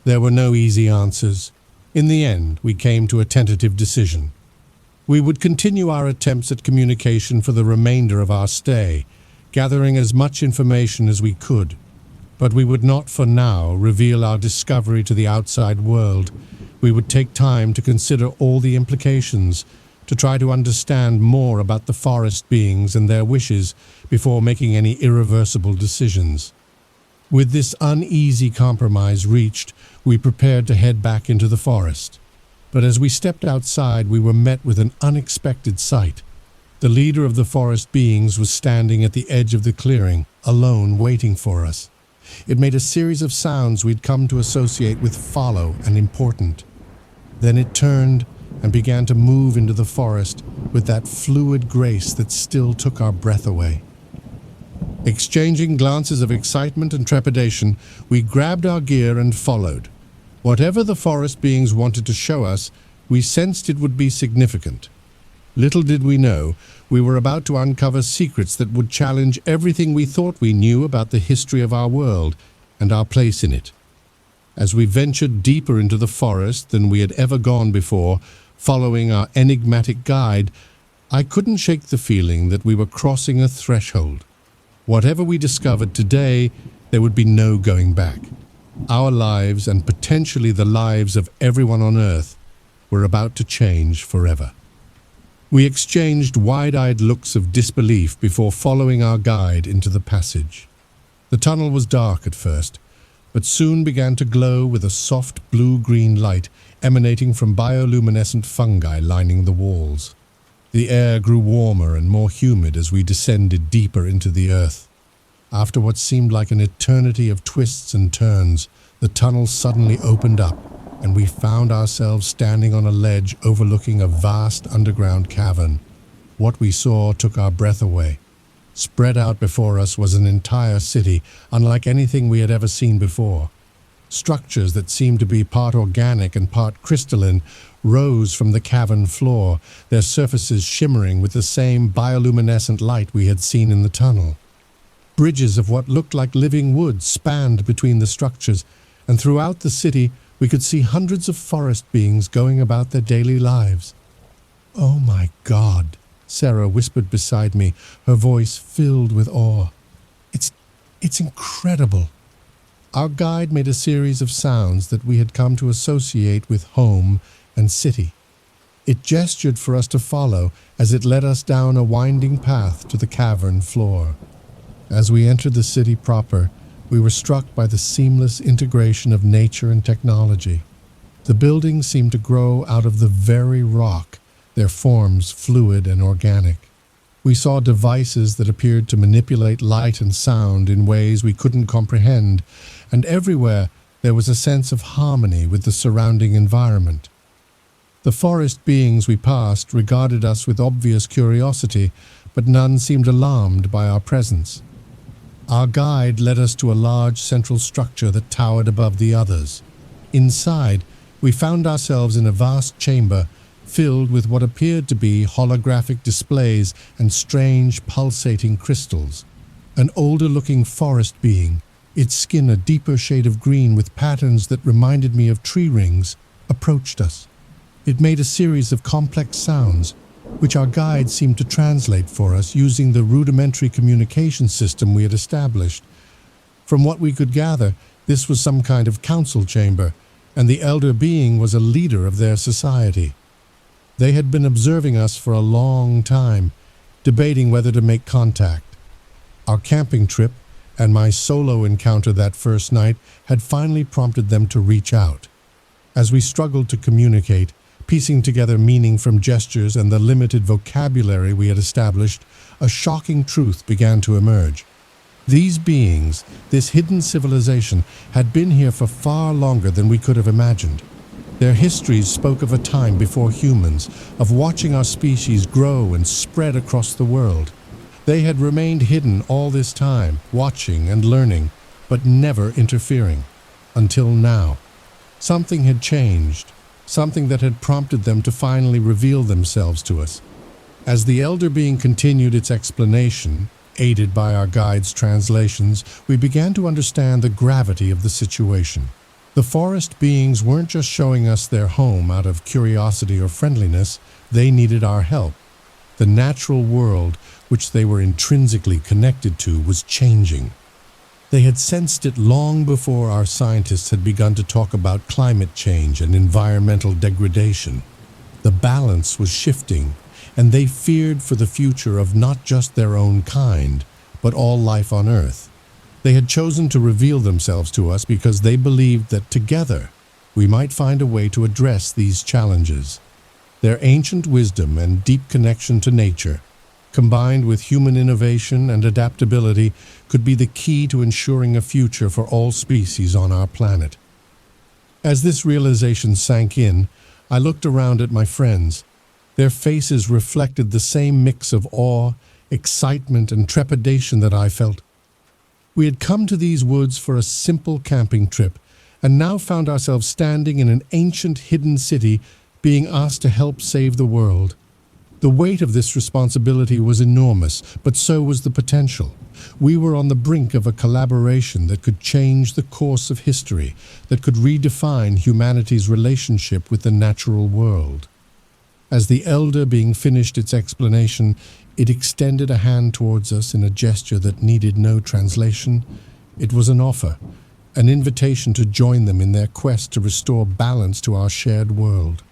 There were no easy answers. In the end, we came to a tentative decision. We would continue our attempts at communication for the remainder of our stay, gathering as much information as we could. But we would not for now reveal our discovery to the outside world. We would take time to consider all the implications, to try to understand more about the forest beings and their wishes before making any irreversible decisions. With this uneasy compromise reached, we prepared to head back into the forest. But as we stepped outside, we were met with an unexpected sight. The leader of the forest beings was standing at the edge of the clearing, alone, waiting for us. It made a series of sounds we'd come to associate with follow and important. Then it turned and began to move into the forest with that fluid grace that still took our breath away. Exchanging glances of excitement and trepidation, we grabbed our gear and followed. Whatever the forest beings wanted to show us, we sensed it would be significant. Little did we know, we were about to uncover secrets that would challenge everything we thought we knew about the history of our world and our place in it. As we ventured deeper into the forest than we had ever gone before, following our enigmatic guide, I couldn't shake the feeling that we were crossing a threshold. Whatever we discovered today, there would be no going back. Our lives, and potentially the lives of everyone on Earth, were about to change forever. We exchanged wide-eyed looks of disbelief before following our guide into the passage. The tunnel was dark at first, but soon began to glow with a soft blue-green light emanating from bioluminescent fungi lining the walls. The air grew warmer and more humid as we descended deeper into the earth. After what seemed like an eternity of twists and turns, the tunnel suddenly opened up, and we found ourselves standing on a ledge overlooking a vast underground cavern. What we saw took our breath away. Spread out before us was an entire city, unlike anything we had ever seen before. Structures that seemed to be part organic and part crystalline rose from the cavern floor, their surfaces shimmering with the same bioluminescent light we had seen in the tunnel. Bridges of what looked like living wood spanned between the structures, and throughout the city we could see hundreds of forest beings going about their daily lives. "Oh my God," Sarah whispered beside me, her voice filled with awe. It's incredible." Our guide made a series of sounds that we had come to associate with home and city. It gestured for us to follow as it led us down a winding path to the cavern floor. As we entered the city proper, we were struck by the seamless integration of nature and technology. The buildings seemed to grow out of the very rock, their forms fluid and organic. We saw devices that appeared to manipulate light and sound in ways we couldn't comprehend, and everywhere there was a sense of harmony with the surrounding environment. The forest beings we passed regarded us with obvious curiosity, but none seemed alarmed by our presence. Our guide led us to a large central structure that towered above the others. Inside, we found ourselves in a vast chamber filled with what appeared to be holographic displays and strange pulsating crystals. An older-looking forest being, its skin a deeper shade of green with patterns that reminded me of tree rings, approached us. It made a series of complex sounds, which our guide seemed to translate for us using the rudimentary communication system we had established. From what we could gather, this was some kind of council chamber, and the elder being was a leader of their society. They had been observing us for a long time, debating whether to make contact. Our camping trip and my solo encounter that first night had finally prompted them to reach out. As we struggled to communicate, piecing together meaning from gestures and the limited vocabulary we had established, a shocking truth began to emerge. These beings, this hidden civilization, had been here for far longer than we could have imagined. Their histories spoke of a time before humans, of watching our species grow and spread across the world. They had remained hidden all this time, watching and learning, but never interfering. Until now. Something had changed, something that had prompted them to finally reveal themselves to us. As the elder being continued its explanation, aided by our guide's translations, we began to understand the gravity of the situation. The forest beings weren't just showing us their home out of curiosity or friendliness, they needed our help. The natural world, which they were intrinsically connected to, was changing. They had sensed it long before our scientists had begun to talk about climate change and environmental degradation. The balance was shifting, and they feared for the future of not just their own kind, but all life on Earth. They had chosen to reveal themselves to us because they believed that together we might find a way to address these challenges. Their ancient wisdom and deep connection to nature, combined with human innovation and adaptability, could be the key to ensuring a future for all species on our planet. As this realization sank in, I looked around at my friends. Their faces reflected the same mix of awe, excitement, and trepidation that I felt. We had come to these woods for a simple camping trip, and now found ourselves standing in an ancient hidden city being asked to help save the world. The weight of this responsibility was enormous, but so was the potential. We were on the brink of a collaboration that could change the course of history, that could redefine humanity's relationship with the natural world. As the elder being finished its explanation, it extended a hand towards us in a gesture that needed no translation. It was an offer, an invitation to join them in their quest to restore balance to our shared world.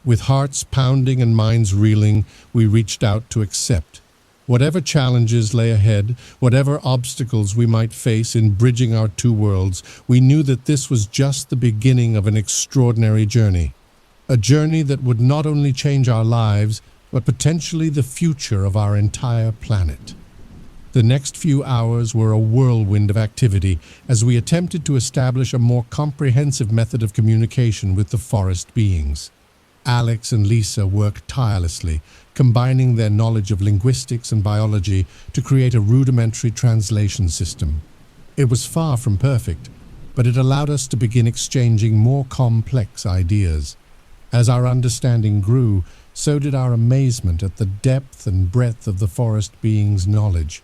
With hearts pounding and minds reeling, we reached out to accept. Whatever challenges lay ahead, whatever obstacles we might face in bridging our two worlds, we knew that this was just the beginning of an extraordinary journey. A journey that would not only change our lives, but potentially the future of our entire planet. The next few hours were a whirlwind of activity as we attempted to establish a more comprehensive method of communication with the forest beings. Alex and Lisa worked tirelessly, combining their knowledge of linguistics and biology to create a rudimentary translation system. It was far from perfect, but it allowed us to begin exchanging more complex ideas. As our understanding grew, so did our amazement at the depth and breadth of the forest beings' knowledge.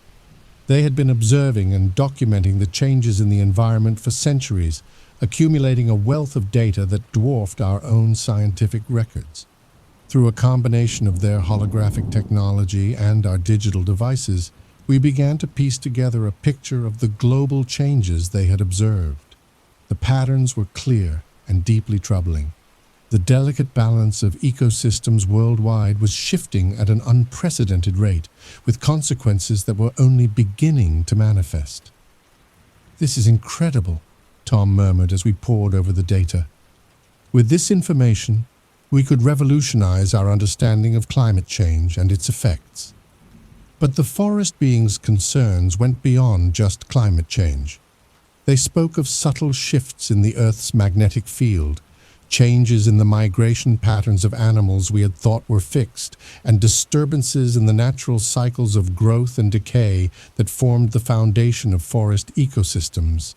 They had been observing and documenting the changes in the environment for centuries, accumulating a wealth of data that dwarfed our own scientific records. Through a combination of their holographic technology and our digital devices, we began to piece together a picture of the global changes they had observed. The patterns were clear and deeply troubling. The delicate balance of ecosystems worldwide was shifting at an unprecedented rate, with consequences that were only beginning to manifest. "This is incredible," Tom murmured as we pored over the data. With this information, we could revolutionize our understanding of climate change and its effects. But the forest beings' concerns went beyond just climate change. They spoke of subtle shifts in the Earth's magnetic field, changes in the migration patterns of animals we had thought were fixed, and disturbances in the natural cycles of growth and decay that formed the foundation of forest ecosystems.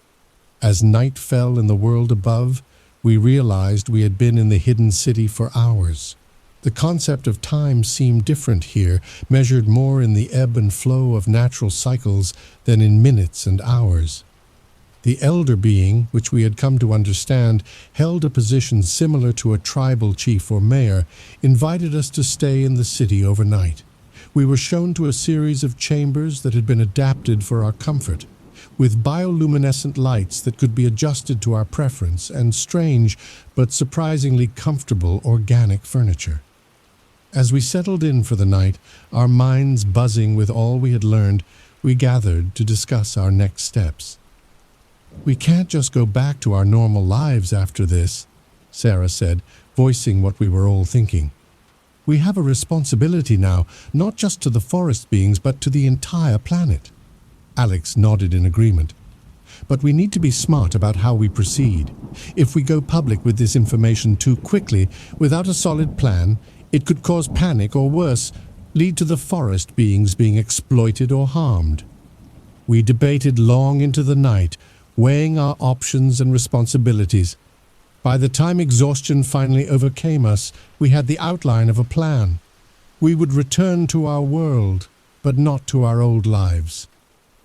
As night fell in the world above, we realized we had been in the hidden city for hours. The concept of time seemed different here, measured more in the ebb and flow of natural cycles than in minutes and hours. The elder being, which we had come to understand, held a position similar to a tribal chief or mayor, invited us to stay in the city overnight. We were shown to a series of chambers that had been adapted for our comfort, with bioluminescent lights that could be adjusted to our preference, and strange but surprisingly comfortable organic furniture. As we settled in for the night, our minds buzzing with all we had learned, we gathered to discuss our next steps. "We can't just go back to our normal lives after this," Sarah said, voicing what we were all thinking. "We have a responsibility now, not just to the forest beings, but to the entire planet." Alex nodded in agreement. "But we need to be smart about how we proceed. If we go public with this information too quickly, without a solid plan, it could cause panic or worse, lead to the forest beings being exploited or harmed." We debated long into the night, weighing our options and responsibilities. By the time exhaustion finally overcame us, we had the outline of a plan. We would return to our world, but not to our old lives.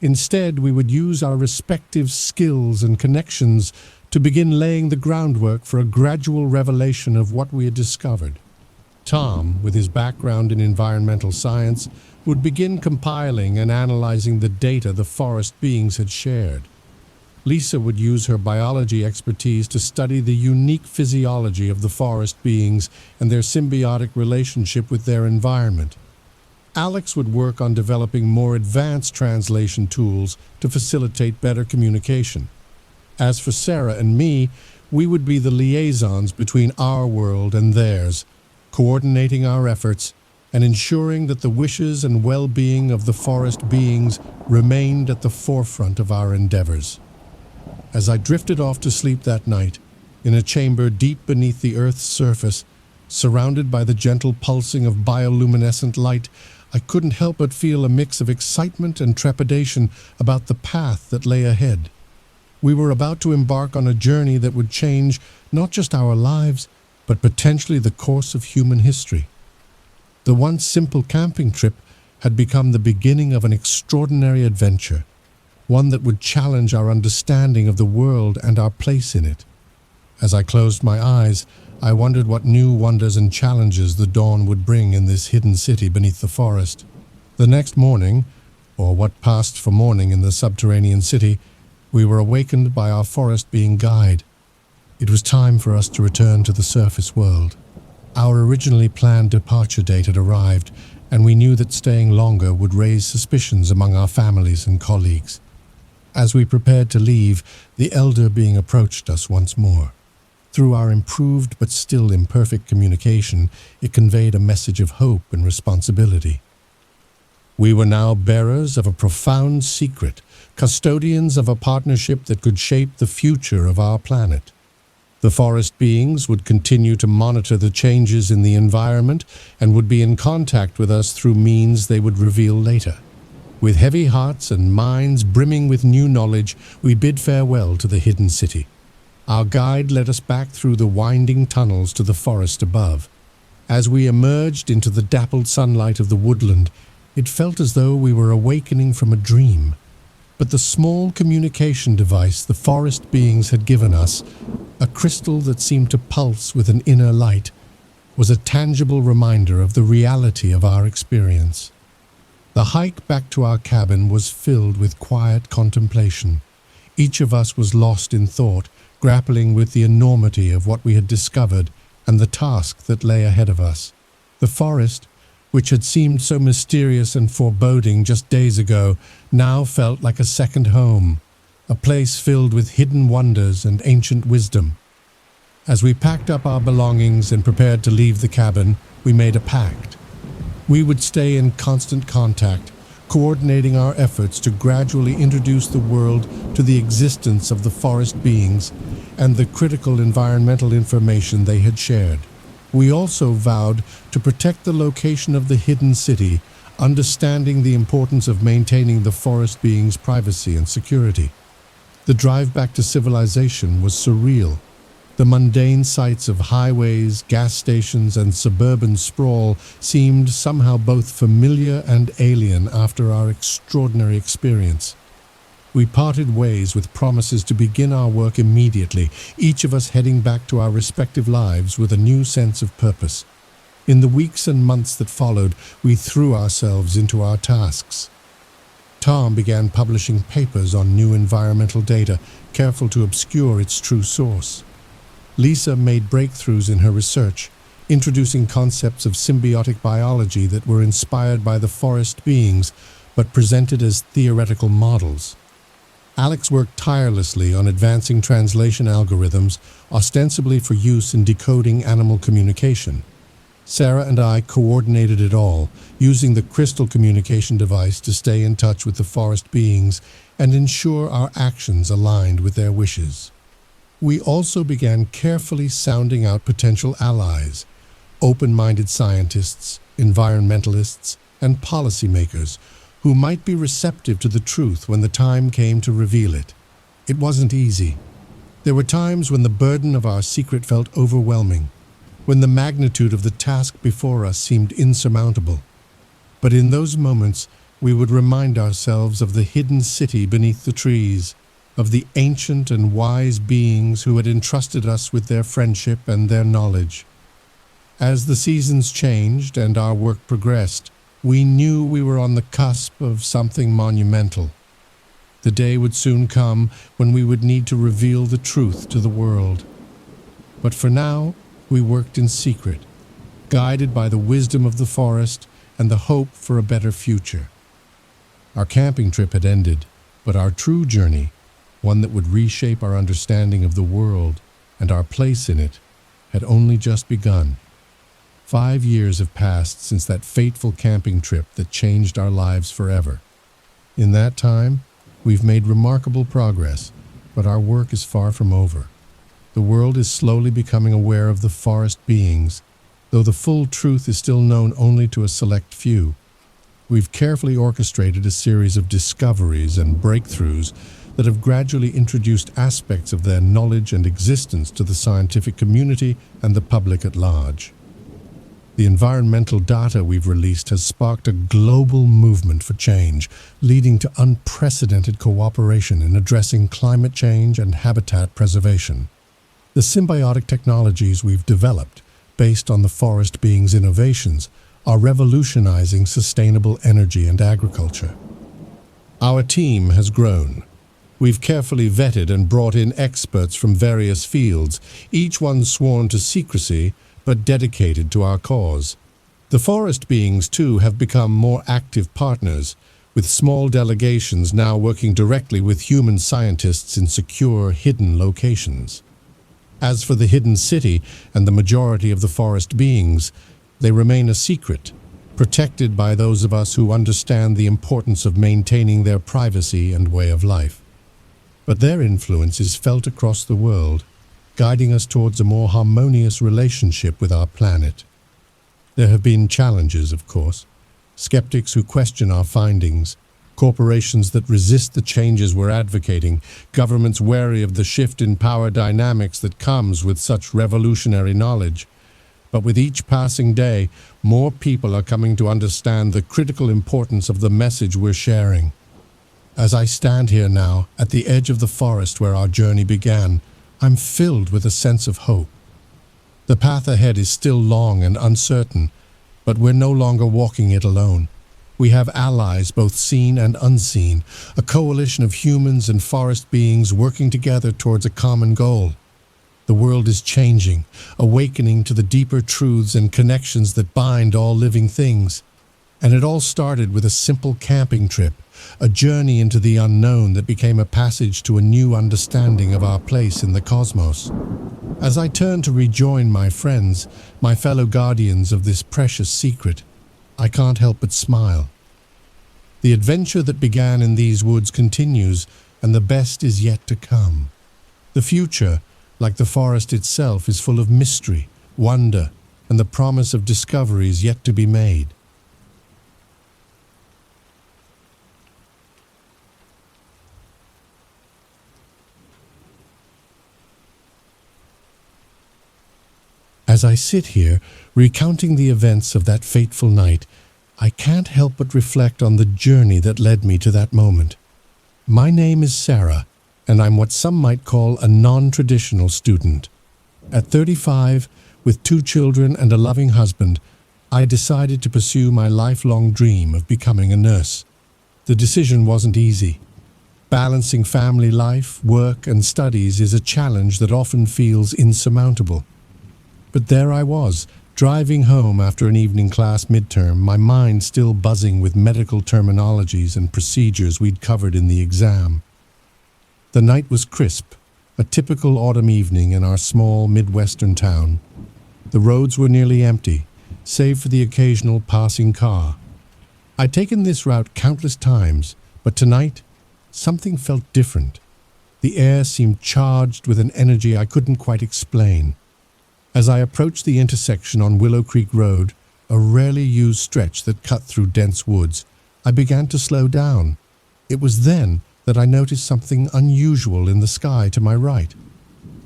Instead, we would use our respective skills and connections to begin laying the groundwork for a gradual revelation of what we had discovered. Tom, with his background in environmental science, would begin compiling and analyzing the data the forest beings had shared. Lisa would use her biology expertise to study the unique physiology of the forest beings and their symbiotic relationship with their environment. Alex would work on developing more advanced translation tools to facilitate better communication. As for Sarah and me, we would be the liaisons between our world and theirs, coordinating our efforts, and ensuring that the wishes and well-being of the forest beings remained at the forefront of our endeavors. As I drifted off to sleep that night, in a chamber deep beneath the Earth's surface, surrounded by the gentle pulsing of bioluminescent light, I couldn't help but feel a mix of excitement and trepidation about the path that lay ahead. We were about to embark on a journey that would change not just our lives, but potentially the course of human history. The once simple camping trip had become the beginning of an extraordinary adventure, one that would challenge our understanding of the world and our place in it. As I closed my eyes, I wondered what new wonders and challenges the dawn would bring in this hidden city beneath the forest. The next morning, or what passed for morning in the subterranean city, we were awakened by our forest being guide. It was time for us to return to the surface world. Our originally planned departure date had arrived, and we knew that staying longer would raise suspicions among our families and colleagues. As we prepared to leave, the elder being approached us once more. Through our improved but still imperfect communication, it conveyed a message of hope and responsibility. We were now bearers of a profound secret, custodians of a partnership that could shape the future of our planet. The forest beings would continue to monitor the changes in the environment and would be in contact with us through means they would reveal later. With heavy hearts and minds brimming with new knowledge, we bid farewell to the hidden city. Our guide led us back through the winding tunnels to the forest above. As we emerged into the dappled sunlight of the woodland, it felt as though we were awakening from a dream. But the small communication device the forest beings had given us, a crystal that seemed to pulse with an inner light, was a tangible reminder of the reality of our experience. The hike back to our cabin was filled with quiet contemplation. Each of us was lost in thought, grappling with the enormity of what we had discovered and the task that lay ahead of us. The forest, which had seemed so mysterious and foreboding just days ago, now felt like a second home, a place filled with hidden wonders and ancient wisdom. As we packed up our belongings and prepared to leave the cabin, we made a pact. We would stay in constant contact, coordinating our efforts to gradually introduce the world to the existence of the forest beings and the critical environmental information they had shared. We also vowed to protect the location of the hidden city, understanding the importance of maintaining the forest beings' privacy and security. The drive back to civilization was surreal. The mundane sights of highways, gas stations, and suburban sprawl seemed somehow both familiar and alien after our extraordinary experience. We parted ways with promises to begin our work immediately, each of us heading back to our respective lives with a new sense of purpose. In the weeks and months that followed, we threw ourselves into our tasks. Tom began publishing papers on new environmental data, careful to obscure its true source. Lisa made breakthroughs in her research, introducing concepts of symbiotic biology that were inspired by the forest beings, but presented as theoretical models. Alex worked tirelessly on advancing translation algorithms, ostensibly for use in decoding animal communication. Sarah and I coordinated it all, using the crystal communication device to stay in touch with the forest beings and ensure our actions aligned with their wishes. We also began carefully sounding out potential allies, open-minded scientists, environmentalists, and policymakers who might be receptive to the truth when the time came to reveal it. It wasn't easy. There were times when the burden of our secret felt overwhelming, when the magnitude of the task before us seemed insurmountable. But in those moments, we would remind ourselves of the hidden city beneath the trees, of the ancient and wise beings who had entrusted us with their friendship and their knowledge. As the seasons changed and our work progressed, we knew we were on the cusp of something monumental. The day would soon come when we would need to reveal the truth to the world. But for now, we worked in secret, guided by the wisdom of the forest and the hope for a better future. Our camping trip had ended, but our true journey, one that would reshape our understanding of the world and our place in it, had only just begun. 5 years have passed since that fateful camping trip that changed our lives forever. In that time, we've made remarkable progress, but our work is far from over. The world is slowly becoming aware of the forest beings, though the full truth is still known only to a select few. We've carefully orchestrated a series of discoveries and breakthroughs that have gradually introduced aspects of their knowledge and existence to the scientific community and the public at large. The environmental data we've released has sparked a global movement for change, leading to unprecedented cooperation in addressing climate change and habitat preservation. The symbiotic technologies we've developed, based on the forest beings' innovations, are revolutionizing sustainable energy and agriculture. Our team has grown. We've carefully vetted and brought in experts from various fields, each one sworn to secrecy, but dedicated to our cause. The forest beings, too, have become more active partners, with small delegations now working directly with human scientists in secure, hidden locations. As for the hidden city and the majority of the forest beings, they remain a secret, protected by those of us who understand the importance of maintaining their privacy and way of life. But their influence is felt across the world, guiding us towards a more harmonious relationship with our planet. There have been challenges, of course. Skeptics who question our findings, corporations that resist the changes we're advocating, governments wary of the shift in power dynamics that comes with such revolutionary knowledge. But with each passing day, more people are coming to understand the critical importance of the message we're sharing. As I stand here now, at the edge of the forest where our journey began, I'm filled with a sense of hope. The path ahead is still long and uncertain, but we're no longer walking it alone. We have allies, both seen and unseen, a coalition of humans and forest beings working together towards a common goal. The world is changing, awakening to the deeper truths and connections that bind all living things. And it all started with a simple camping trip, a journey into the unknown that became a passage to a new understanding of our place in the cosmos. As I turn to rejoin my friends, my fellow guardians of this precious secret, I can't help but smile. The adventure that began in these woods continues, and the best is yet to come. The future, like the forest itself, is full of mystery, wonder, and the promise of discoveries yet to be made. As I sit here, recounting the events of that fateful night, I can't help but reflect on the journey that led me to that moment. My name is Sarah, and I'm what some might call a non-traditional student. At 35, with 2 children and a loving husband, I decided to pursue my lifelong dream of becoming a nurse. The decision wasn't easy. Balancing family life, work, and studies is a challenge that often feels insurmountable. But there I was, driving home after an evening class midterm, my mind still buzzing with medical terminologies and procedures we'd covered in the exam. The night was crisp, a typical autumn evening in our small Midwestern town. The roads were nearly empty, save for the occasional passing car. I'd taken this route countless times, but tonight, something felt different. The air seemed charged with an energy I couldn't quite explain. As I approached the intersection on Willow Creek Road, a rarely used stretch that cut through dense woods, I began to slow down. It was then that I noticed something unusual in the sky to my right.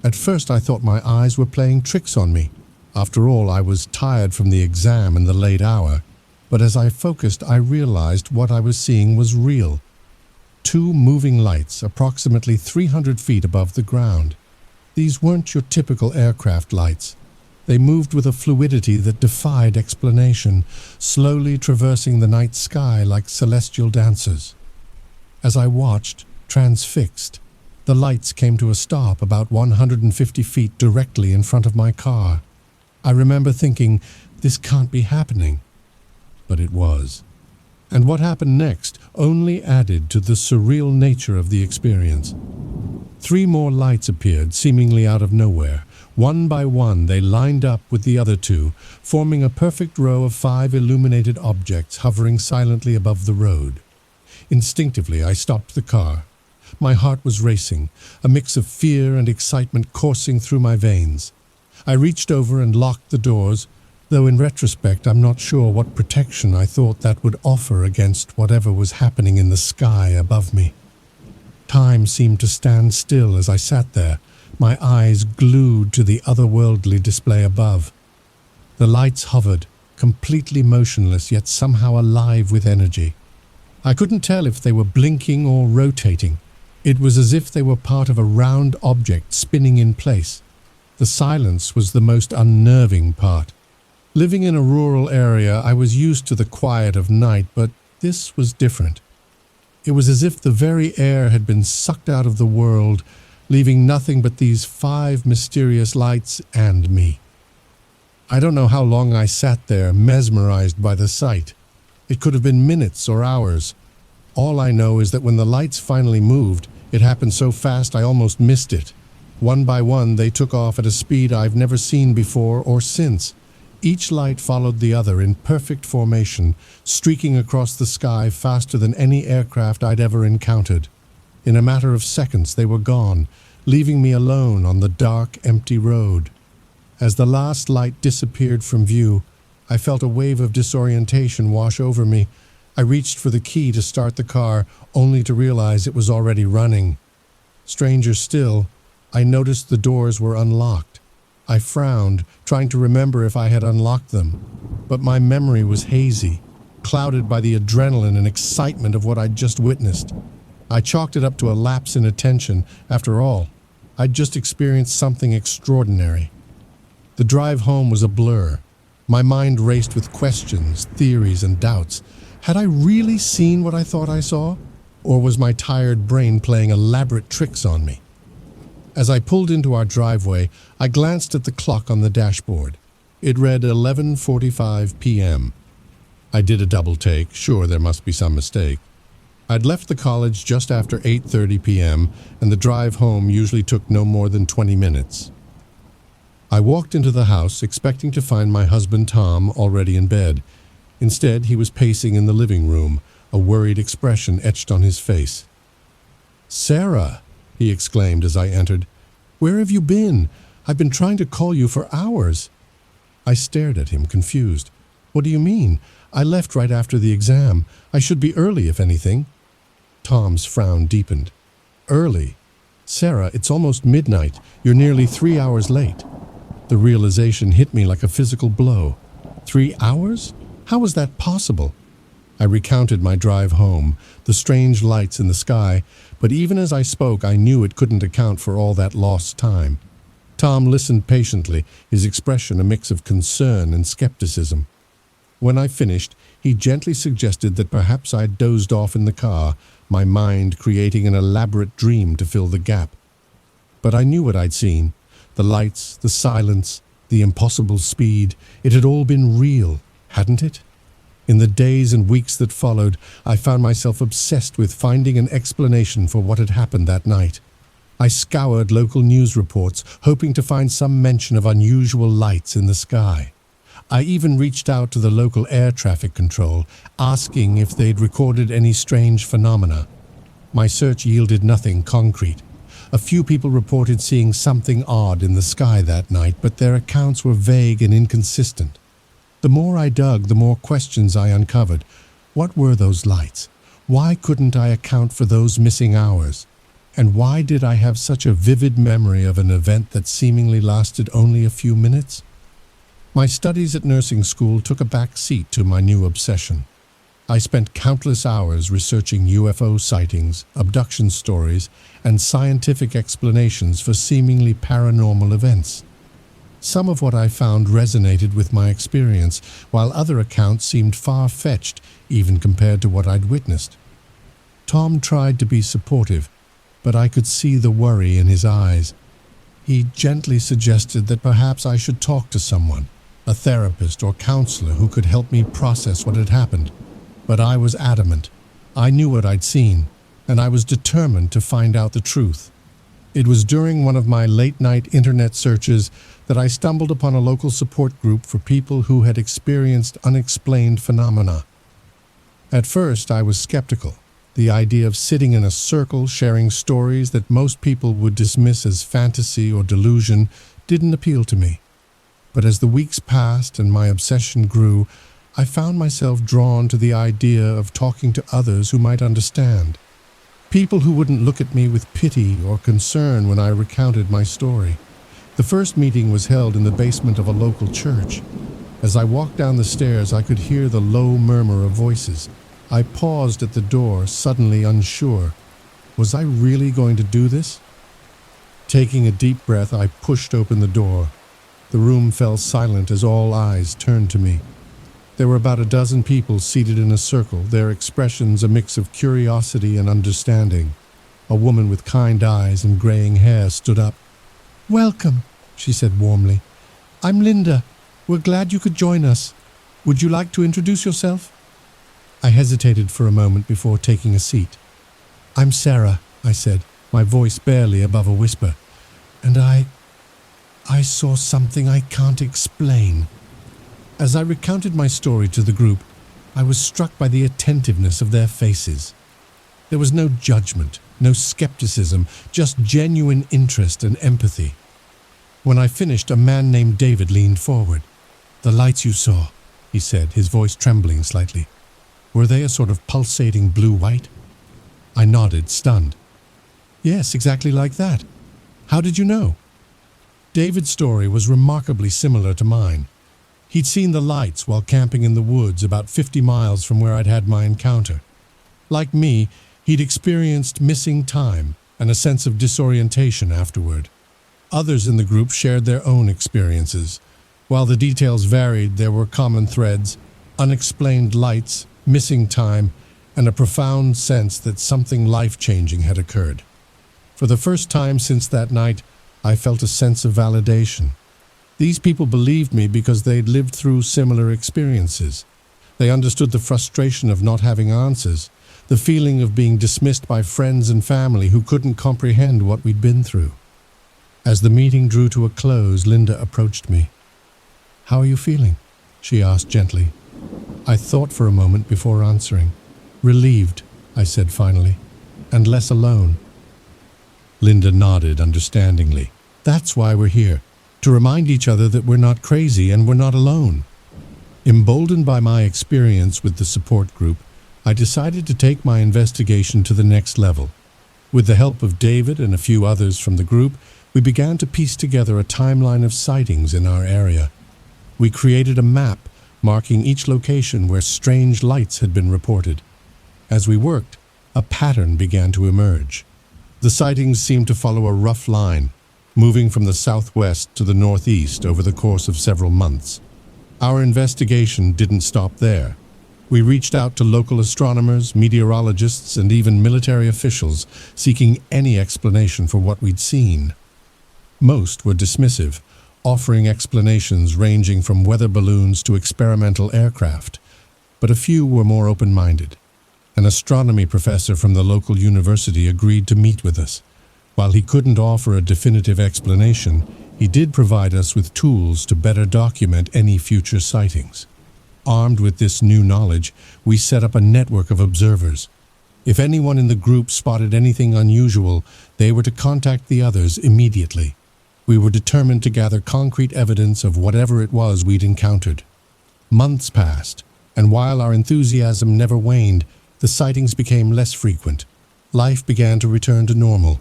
At first I thought my eyes were playing tricks on me. After all, I was tired from the exam and the late hour. But as I focused, I realized what I was seeing was real. 2 moving lights approximately 300 feet above the ground. These weren't your typical aircraft lights. They moved with a fluidity that defied explanation, slowly traversing the night sky like celestial dancers. As I watched, transfixed, the lights came to a stop about 150 feet directly in front of my car. I remember thinking, this can't be happening. But it was. And what happened next only added to the surreal nature of the experience. 3 more lights appeared, seemingly out of nowhere, One by one, they lined up with the other two, forming a perfect row of 5 illuminated objects hovering silently above the road. Instinctively, I stopped the car. My heart was racing, a mix of fear and excitement coursing through my veins. I reached over and locked the doors, though in retrospect I'm not sure what protection I thought that would offer against whatever was happening in the sky above me. Time seemed to stand still as I sat there, my eyes glued to the otherworldly display above. The lights hovered, completely motionless yet somehow alive with energy. I couldn't tell if they were blinking or rotating. It was as if they were part of a round object spinning in place. The silence was the most unnerving part. Living in a rural area, I was used to the quiet of night, but this was different. It was as if the very air had been sucked out of the world, leaving nothing but these 5 mysterious lights and me. I don't know how long I sat there, mesmerized by the sight. It could have been minutes or hours. All I know is that when the lights finally moved, it happened so fast I almost missed it. One by one, they took off at a speed I've never seen before or since. Each light followed the other in perfect formation, streaking across the sky faster than any aircraft I'd ever encountered. In a matter of seconds, they were gone, leaving me alone on the dark, empty road. As the last light disappeared from view, I felt a wave of disorientation wash over me. I reached for the key to start the car, only to realize it was already running. Stranger still, I noticed the doors were unlocked. I frowned, trying to remember if I had unlocked them, but my memory was hazy, clouded by the adrenaline and excitement of what I'd just witnessed. I chalked it up to a lapse in attention. After all, I'd just experienced something extraordinary. The drive home was a blur. My mind raced with questions, theories, and doubts. Had I really seen what I thought I saw? Or was my tired brain playing elaborate tricks on me? As I pulled into our driveway, I glanced at the clock on the dashboard. It read 11:45 p.m. I did a double take, sure there must be some mistake. I'd left the college just after 8:30 p.m., and the drive home usually took no more than 20 minutes. I walked into the house expecting to find my husband Tom already in bed. Instead, he was pacing in the living room, a worried expression etched on his face. "Sarah," he exclaimed as I entered, "where have you been? I've been trying to call you for hours." I stared at him, confused. "What do you mean? I left right after the exam. I should be early, if anything." Tom's frown deepened. "Early? Sarah, it's almost midnight. You're nearly 3 hours late." The realization hit me like a physical blow. 3 hours? How was that possible? I recounted my drive home, the strange lights in the sky, but even as I spoke, I knew it couldn't account for all that lost time. Tom listened patiently, his expression a mix of concern and skepticism. When I finished, he gently suggested that perhaps I'd dozed off in the car, my mind creating an elaborate dream to fill the gap. But I knew what I'd seen. The lights, the silence, the impossible speed. It had all been real, hadn't it? In the days and weeks that followed, I found myself obsessed with finding an explanation for what had happened that night. I scoured local news reports, hoping to find some mention of unusual lights in the sky. I even reached out to the local air traffic control, asking if they'd recorded any strange phenomena. My search yielded nothing concrete. A few people reported seeing something odd in the sky that night, but their accounts were vague and inconsistent. The more I dug, the more questions I uncovered. What were those lights? Why couldn't I account for those missing hours? And why did I have such a vivid memory of an event that seemingly lasted only a few minutes? My studies at nursing school took a back seat to my new obsession. I spent countless hours researching UFO sightings, abduction stories, and scientific explanations for seemingly paranormal events. Some of what I found resonated with my experience, while other accounts seemed far-fetched, even compared to what I'd witnessed. Tom tried to be supportive, but I could see the worry in his eyes. He gently suggested that perhaps I should talk to someone, a therapist or counselor who could help me process what had happened. But I was adamant. I knew what I'd seen, and I was determined to find out the truth. It was during one of my late-night internet searches that I stumbled upon a local support group for people who had experienced unexplained phenomena. At first, I was skeptical. The idea of sitting in a circle sharing stories that most people would dismiss as fantasy or delusion didn't appeal to me. But as the weeks passed and my obsession grew, I found myself drawn to the idea of talking to others who might understand. People who wouldn't look at me with pity or concern when I recounted my story. The first meeting was held in the basement of a local church. As I walked down the stairs, I could hear the low murmur of voices. I paused at the door, suddenly unsure. Was I really going to do this? Taking a deep breath, I pushed open the door. The room fell silent as all eyes turned to me. There were about a dozen people seated in a circle, their expressions a mix of curiosity and understanding. A woman with kind eyes and graying hair stood up. "Welcome," she said warmly. "I'm Linda. We're glad you could join us. Would you like to introduce yourself?" I hesitated for a moment before taking a seat. "I'm Sarah," I said, my voice barely above a whisper. "And I saw something I can't explain." As I recounted my story to the group, I was struck by the attentiveness of their faces. There was no judgment, no skepticism, just genuine interest and empathy. When I finished, a man named David leaned forward. "The lights you saw," he said, his voice trembling slightly. "Were they a sort of pulsating blue-white?" I nodded, stunned. "Yes, exactly like that. How did you know?" David's story was remarkably similar to mine. He'd seen the lights while camping in the woods about 50 miles from where I'd had my encounter. Like me, he'd experienced missing time and a sense of disorientation afterward. Others in the group shared their own experiences. While the details varied, there were common threads: unexplained lights, missing time, and a profound sense that something life-changing had occurred. For the first time since that night, I felt a sense of validation. These people believed me because they'd lived through similar experiences. They understood the frustration of not having answers, the feeling of being dismissed by friends and family who couldn't comprehend what we'd been through. As the meeting drew to a close, Linda approached me. "How are you feeling?" she asked gently. I thought for a moment before answering. "Relieved," I said finally, "and less alone." Linda nodded understandingly. "That's why we're here. To remind each other that we're not crazy and we're not alone." Emboldened by my experience with the support group, I decided to take my investigation to the next level. With the help of David and a few others from the group, we began to piece together a timeline of sightings in our area. We created a map marking each location where strange lights had been reported. As we worked, a pattern began to emerge. The sightings seemed to follow a rough line, moving from the southwest to the northeast over the course of several months. Our investigation didn't stop there. We reached out to local astronomers, meteorologists, and even military officials, seeking any explanation for what we'd seen. Most were dismissive, offering explanations ranging from weather balloons to experimental aircraft, but a few were more open-minded. An astronomy professor from the local university agreed to meet with us. While he couldn't offer a definitive explanation, he did provide us with tools to better document any future sightings. Armed with this new knowledge, we set up a network of observers. If anyone in the group spotted anything unusual, they were to contact the others immediately. We were determined to gather concrete evidence of whatever it was we'd encountered. Months passed, and while our enthusiasm never waned, the sightings became less frequent. Life began to return to normal.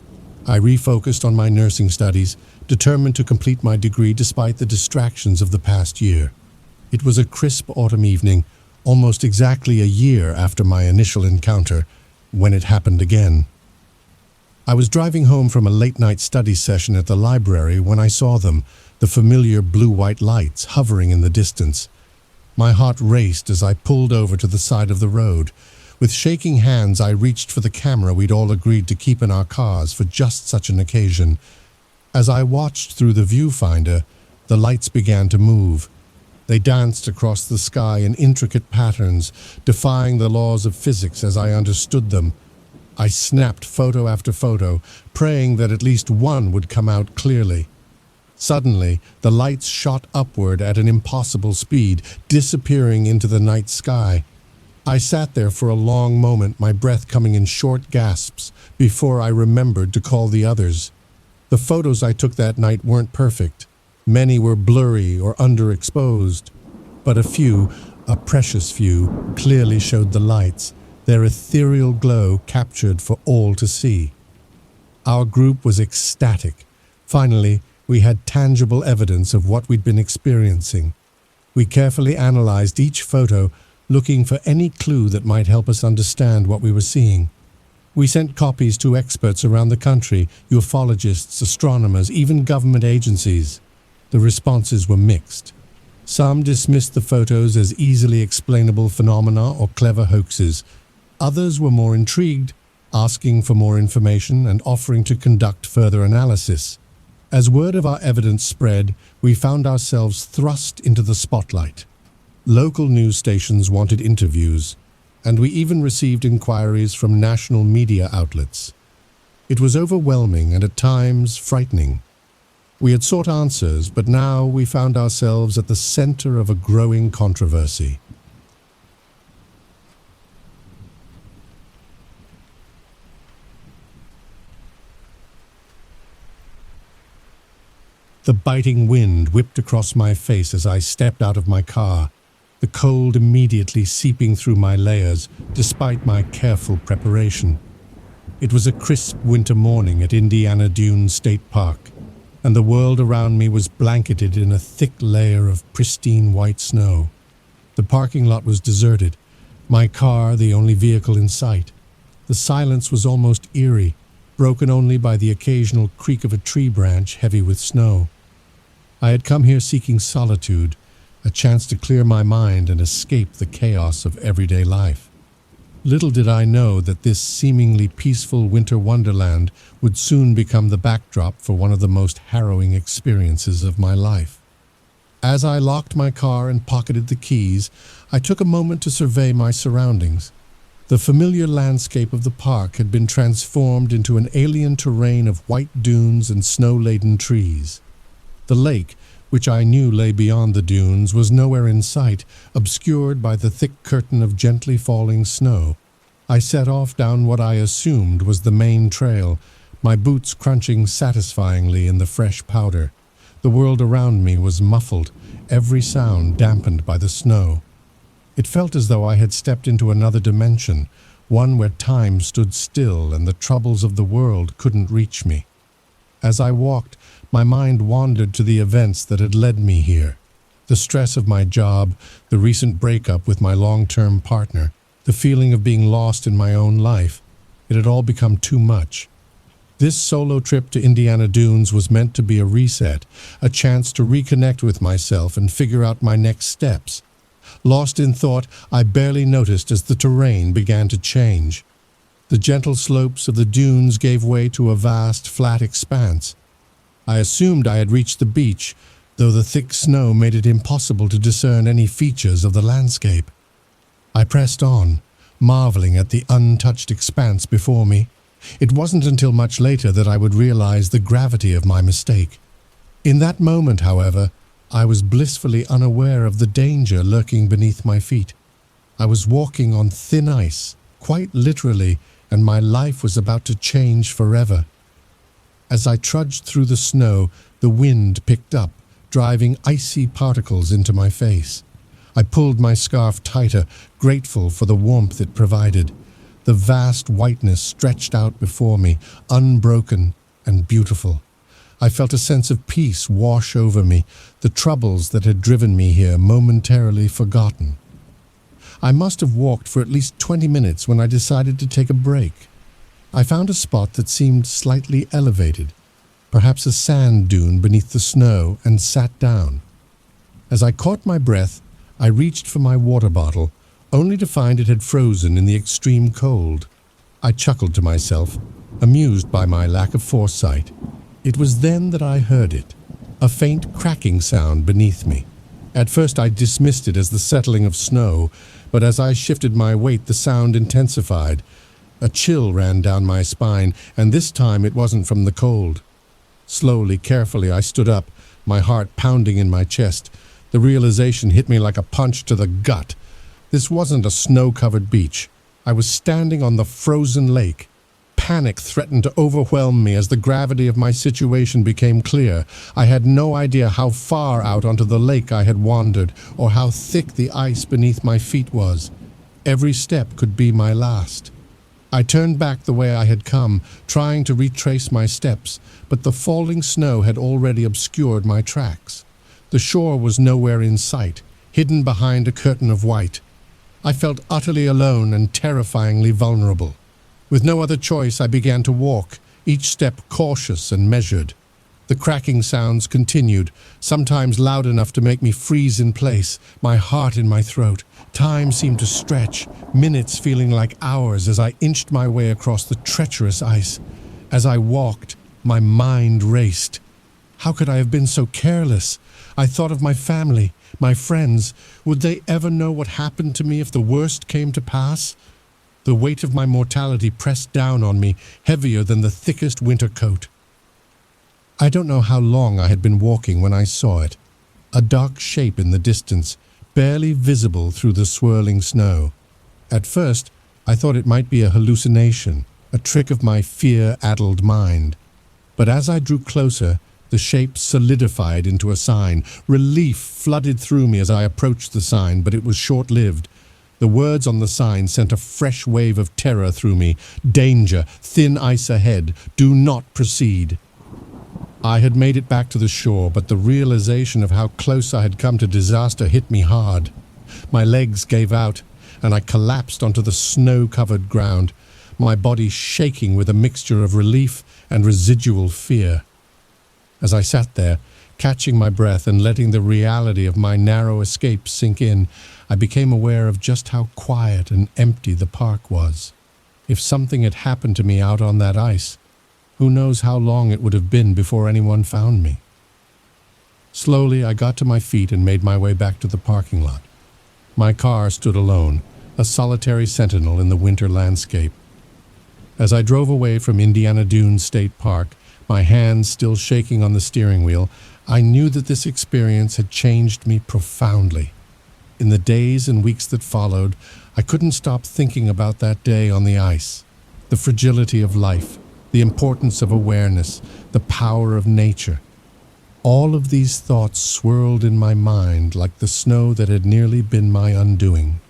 I refocused on my nursing studies, determined to complete my degree despite the distractions of the past year. It was a crisp autumn evening, almost exactly a year after my initial encounter, when it happened again. I was driving home from a late-night study session at the library when I saw them, the familiar blue-white lights hovering in the distance. My heart raced as I pulled over to the side of the road. With shaking hands, I reached for the camera we'd all agreed to keep in our cars for just such an occasion. As I watched through the viewfinder, the lights began to move. They danced across the sky in intricate patterns, defying the laws of physics as I understood them. I snapped photo after photo, praying that at least one would come out clearly. Suddenly, the lights shot upward at an impossible speed, disappearing into the night sky. I sat there for a long moment, my breath coming in short gasps, before I remembered to call the others. The photos I took that night weren't perfect. Many were blurry or underexposed, but a few, a precious few, clearly showed the lights, their ethereal glow captured for all to see. Our group was ecstatic. Finally, we had tangible evidence of what we'd been experiencing. We carefully analyzed each photo, looking for any clue that might help us understand what we were seeing. We sent copies to experts around the country, ufologists, astronomers, even government agencies. The responses were mixed. Some dismissed the photos as easily explainable phenomena or clever hoaxes. Others were more intrigued, asking for more information and offering to conduct further analysis. As word of our evidence spread, we found ourselves thrust into the spotlight. Local news stations wanted interviews, and we even received inquiries from national media outlets. It was overwhelming and at times frightening. We had sought answers, but now we found ourselves at the center of a growing controversy. The biting wind whipped across my face as I stepped out of my car, the cold immediately seeping through my layers despite my careful preparation. It was a crisp winter morning at Indiana Dunes State Park, and the world around me was blanketed in a thick layer of pristine white snow. The parking lot was deserted, my car the only vehicle in sight. The silence was almost eerie, broken only by the occasional creak of a tree branch heavy with snow. I had come here seeking solitude, a chance to clear my mind and escape the chaos of everyday life. Little did I know that this seemingly peaceful winter wonderland would soon become the backdrop for one of the most harrowing experiences of my life. As I locked my car and pocketed the keys, I took a moment to survey my surroundings. The familiar landscape of the park had been transformed into an alien terrain of white dunes and snow-laden trees. The lake, which I knew lay beyond the dunes, was nowhere in sight, obscured by the thick curtain of gently falling snow. I set off down what I assumed was the main trail, my boots crunching satisfyingly in the fresh powder. The world around me was muffled, every sound dampened by the snow. It felt as though I had stepped into another dimension, one where time stood still and the troubles of the world couldn't reach me. As I walked, my mind wandered to the events that had led me here. The stress of my job, the recent breakup with my long-term partner, the feeling of being lost in my own life. It had all become too much. This solo trip to Indiana Dunes was meant to be a reset, a chance to reconnect with myself and figure out my next steps. Lost in thought, I barely noticed as the terrain began to change. The gentle slopes of the dunes gave way to a vast, flat expanse. I assumed I had reached the beach, though the thick snow made it impossible to discern any features of the landscape. I pressed on, marveling at the untouched expanse before me. It wasn't until much later that I would realize the gravity of my mistake. In that moment, however, I was blissfully unaware of the danger lurking beneath my feet. I was walking on thin ice, quite literally, and my life was about to change forever. As I trudged through the snow, the wind picked up, driving icy particles into my face. I pulled my scarf tighter, grateful for the warmth it provided. The vast whiteness stretched out before me, unbroken and beautiful. I felt a sense of peace wash over me, the troubles that had driven me here momentarily forgotten. I must have walked for at least 20 minutes when I decided to take a break. I found a spot that seemed slightly elevated, perhaps a sand dune beneath the snow, and sat down. As I caught my breath, I reached for my water bottle, only to find it had frozen in the extreme cold. I chuckled to myself, amused by my lack of foresight. It was then that I heard it, a faint cracking sound beneath me. At first I dismissed it as the settling of snow, but as I shifted my weight the sound intensified. A chill ran down my spine, and this time it wasn't from the cold. Slowly, carefully, I stood up, my heart pounding in my chest. The realization hit me like a punch to the gut. This wasn't a snow-covered beach. I was standing on the frozen lake. Panic threatened to overwhelm me as the gravity of my situation became clear. I had no idea how far out onto the lake I had wandered, or how thick the ice beneath my feet was. Every step could be my last. I turned back the way I had come, trying to retrace my steps, but the falling snow had already obscured my tracks. The shore was nowhere in sight, hidden behind a curtain of white. I felt utterly alone and terrifyingly vulnerable. With no other choice, I began to walk, each step cautious and measured. The cracking sounds continued, sometimes loud enough to make me freeze in place, my heart in my throat. Time seemed to stretch, minutes feeling like hours as I inched my way across the treacherous ice. As I walked, my mind raced. How could I have been so careless? I thought of my family, my friends. Would they ever know what happened to me if the worst came to pass? The weight of my mortality pressed down on me, heavier than the thickest winter coat. I don't know how long I had been walking when I saw it. A dark shape in the distance, barely visible through the swirling snow. At first, I thought it might be a hallucination, a trick of my fear-addled mind. But as I drew closer, the shape solidified into a sign. Relief flooded through me as I approached the sign, but it was short-lived. The words on the sign sent a fresh wave of terror through me. Danger, thin ice ahead, do not proceed. I had made it back to the shore, but the realization of how close I had come to disaster hit me hard. My legs gave out, and I collapsed onto the snow-covered ground, my body shaking with a mixture of relief and residual fear. As I sat there, catching my breath and letting the reality of my narrow escape sink in, I became aware of just how quiet and empty the park was. If something had happened to me out on that ice, who knows how long it would have been before anyone found me. Slowly, I got to my feet and made my way back to the parking lot. My car stood alone, a solitary sentinel in the winter landscape. As I drove away from Indiana Dunes State Park, my hands still shaking on the steering wheel, I knew that this experience had changed me profoundly. In the days and weeks that followed, I couldn't stop thinking about that day on the ice, the fragility of life, the importance of awareness, the power of nature. All of these thoughts swirled in my mind like the snow that had nearly been my undoing.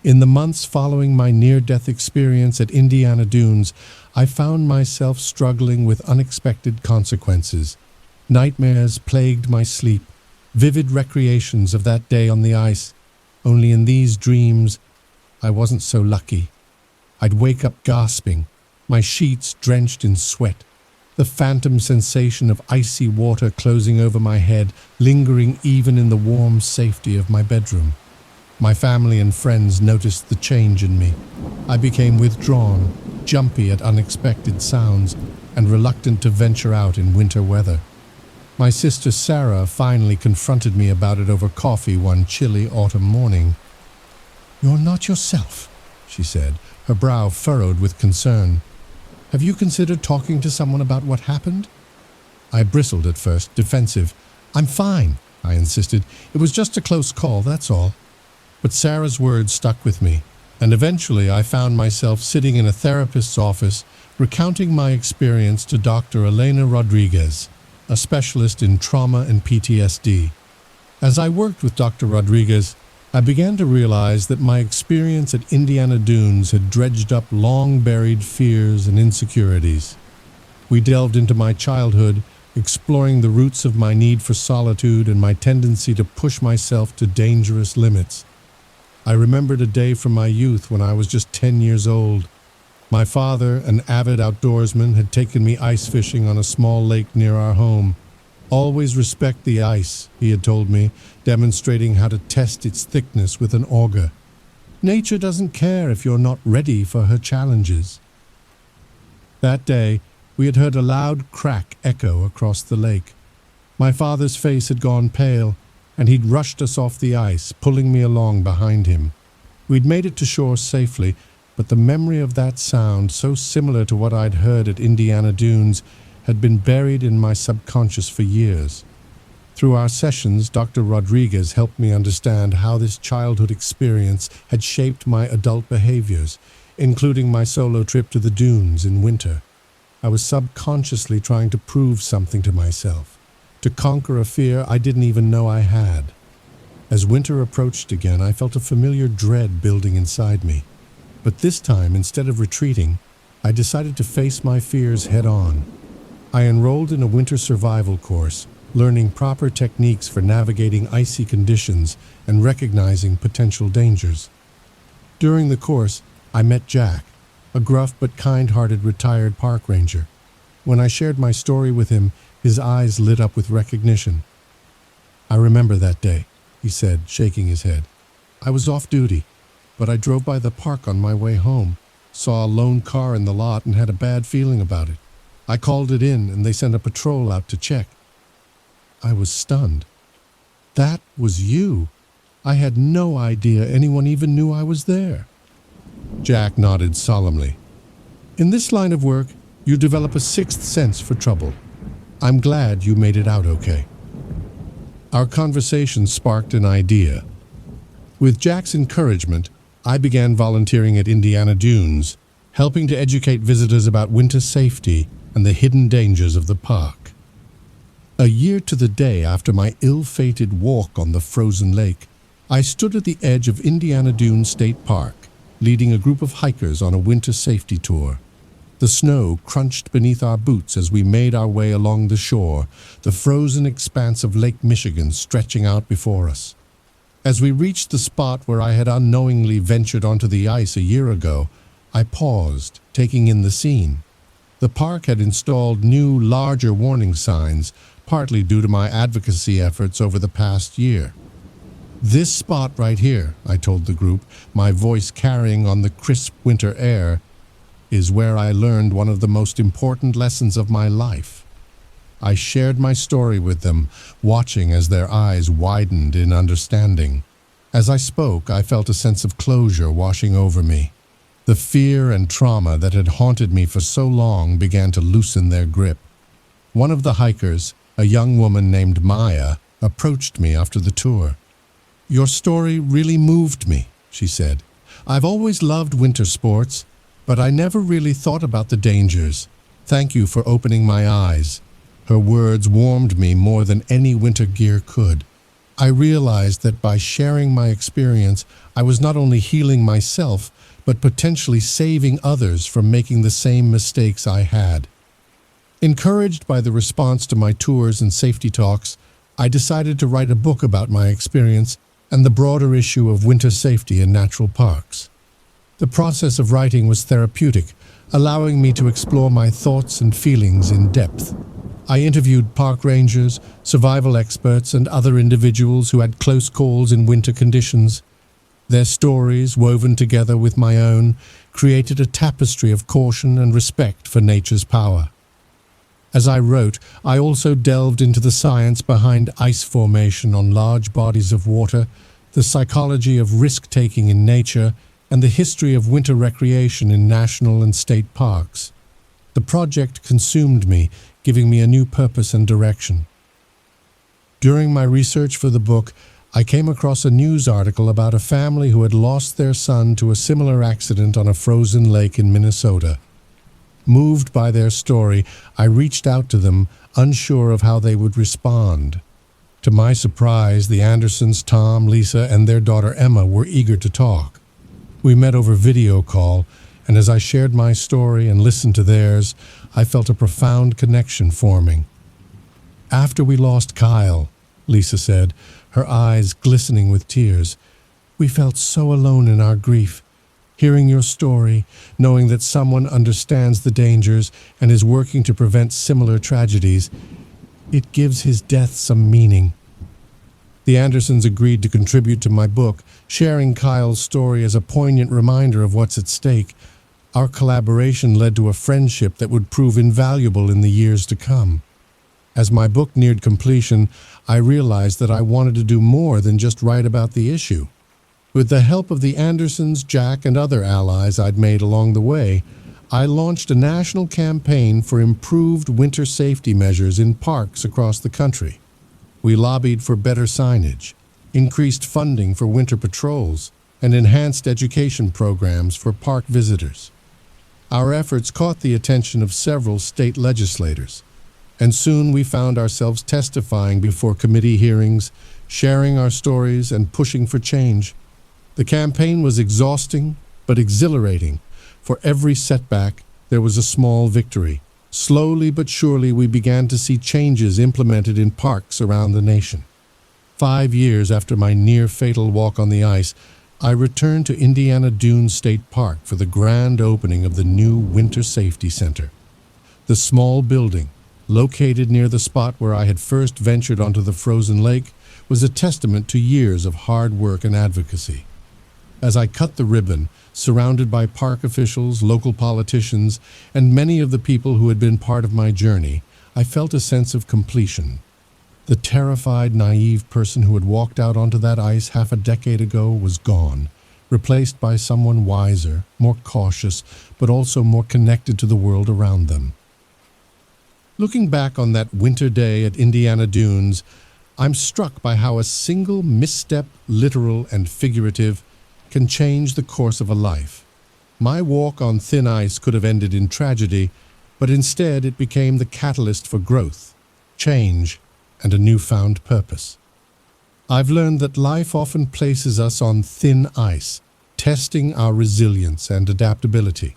In the months following my near-death experience at Indiana Dunes, I found myself struggling with unexpected consequences. Nightmares plagued my sleep, vivid recreations of that day on the ice. Only in these dreams, I wasn't so lucky. I'd wake up gasping, my sheets drenched in sweat, the phantom sensation of icy water closing over my head, lingering even in the warm safety of my bedroom. My family and friends noticed the change in me. I became withdrawn, jumpy at unexpected sounds, and reluctant to venture out in winter weather. My sister Sarah finally confronted me about it over coffee one chilly autumn morning. "You're not yourself," she said, her brow furrowed with concern. "Have you considered talking to someone about what happened?" I bristled at first, defensive. "I'm fine," I insisted. "It was just a close call, that's all." But Sarah's words stuck with me, and eventually I found myself sitting in a therapist's office, recounting my experience to Dr. Elena Rodriguez, a specialist in trauma and PTSD. As I worked with Dr. Rodriguez, I began to realize that my experience at Indiana Dunes had dredged up long-buried fears and insecurities. We delved into my childhood, exploring the roots of my need for solitude and my tendency to push myself to dangerous limits. I remembered a day from my youth when I was just 10 years old. My father, an avid outdoorsman, had taken me ice fishing on a small lake near our home. "Always respect the ice," he had told me, demonstrating how to test its thickness with an auger. "Nature doesn't care if you're not ready for her challenges." That day, we had heard a loud crack echo across the lake. My father's face had gone pale, and he'd rushed us off the ice, pulling me along behind him. We'd made it to shore safely, but the memory of that sound, so similar to what I'd heard at Indiana Dunes, had been buried in my subconscious for years. Through our sessions, Dr. Rodriguez helped me understand how this childhood experience had shaped my adult behaviors, including my solo trip to the dunes in winter. I was subconsciously trying to prove something to myself, to conquer a fear I didn't even know I had. As winter approached again, I felt a familiar dread building inside me. But this time, instead of retreating, I decided to face my fears head-on. I enrolled in a winter survival course, learning proper techniques for navigating icy conditions and recognizing potential dangers. During the course, I met Jack, a gruff but kind-hearted retired park ranger. When I shared my story with him, his eyes lit up with recognition. "I remember that day," he said, shaking his head. "I was off duty, but I drove by the park on my way home, saw a lone car in the lot and had a bad feeling about it. I called it in and they sent a patrol out to check." I was stunned. "That was you. I had no idea anyone even knew I was there." Jack nodded solemnly. "In this line of work, you develop a sixth sense for trouble. I'm glad you made it out okay." Our conversation sparked an idea. With Jack's encouragement, I began volunteering at Indiana Dunes, helping to educate visitors about winter safety and the hidden dangers of the park. A year to the day after my ill-fated walk on the frozen lake, I stood at the edge of Indiana Dunes State Park, leading a group of hikers on a winter safety tour. The snow crunched beneath our boots as we made our way along the shore, the frozen expanse of Lake Michigan stretching out before us. As we reached the spot where I had unknowingly ventured onto the ice a year ago, I paused, taking in the scene. The park had installed new, larger warning signs, partly due to my advocacy efforts over the past year. "This spot right here," I told the group, my voice carrying on the crisp winter air, "is where I learned one of the most important lessons of my life." I shared my story with them, watching as their eyes widened in understanding. As I spoke, I felt a sense of closure washing over me. The fear and trauma that had haunted me for so long began to loosen their grip. One of the hikers, a young woman named Maya, approached me after the tour. "Your story really moved me," she said. "I've always loved winter sports, but I never really thought about the dangers. Thank you for opening my eyes." Her words warmed me more than any winter gear could. I realized that by sharing my experience, I was not only healing myself, but potentially saving others from making the same mistakes I had. Encouraged by the response to my tours and safety talks, I decided to write a book about my experience and the broader issue of winter safety in natural parks. The process of writing was therapeutic, allowing me to explore my thoughts and feelings in depth. I interviewed park rangers, survival experts, and other individuals who had close calls in winter conditions. Their stories, woven together with my own, created a tapestry of caution and respect for nature's power. As I wrote, I also delved into the science behind ice formation on large bodies of water, the psychology of risk-taking in nature, and the history of winter recreation in national and state parks. The project consumed me, giving me a new purpose and direction. During my research for the book, I came across a news article about a family who had lost their son to a similar accident on a frozen lake in Minnesota. Moved by their story, I reached out to them, unsure of how they would respond. To my surprise, the Andersons, Tom, Lisa, and their daughter Emma were eager to talk. We met over video call, and as I shared my story and listened to theirs, I felt a profound connection forming. "After we lost Kyle," Lisa said, her eyes glistening with tears, "we felt so alone in our grief. Hearing your story, knowing that someone understands the dangers and is working to prevent similar tragedies, it gives his death some meaning." The Andersons agreed to contribute to my book, sharing Kyle's story as a poignant reminder of what's at stake. Our collaboration led to a friendship that would prove invaluable in the years to come. As my book neared completion, I realized that I wanted to do more than just write about the issue. With the help of the Andersons, Jack, and other allies I'd made along the way, I launched a national campaign for improved winter safety measures in parks across the country. We lobbied for better signage, increased funding for winter patrols, and enhanced education programs for park visitors. Our efforts caught the attention of several state legislators, and soon we found ourselves testifying before committee hearings, sharing our stories, and pushing for change. The campaign was exhausting but exhilarating. For every setback, there was a small victory. Slowly but surely, we began to see changes implemented in parks around the nation. 5 years after my near-fatal walk on the ice, I returned to Indiana Dunes State Park for the grand opening of the new Winter Safety Center. The small building, located near the spot where I had first ventured onto the frozen lake, was a testament to years of hard work and advocacy. As I cut the ribbon, surrounded by park officials, local politicians, and many of the people who had been part of my journey, I felt a sense of completion. The terrified, naive person who had walked out onto that ice half a decade ago was gone, replaced by someone wiser, more cautious, but also more connected to the world around them. Looking back on that winter day at Indiana Dunes, I'm struck by how a single misstep, literal and figurative, can change the course of a life. My walk on thin ice could have ended in tragedy, but instead it became the catalyst for growth, change, and a newfound purpose. I've learned that life often places us on thin ice, testing our resilience and adaptability.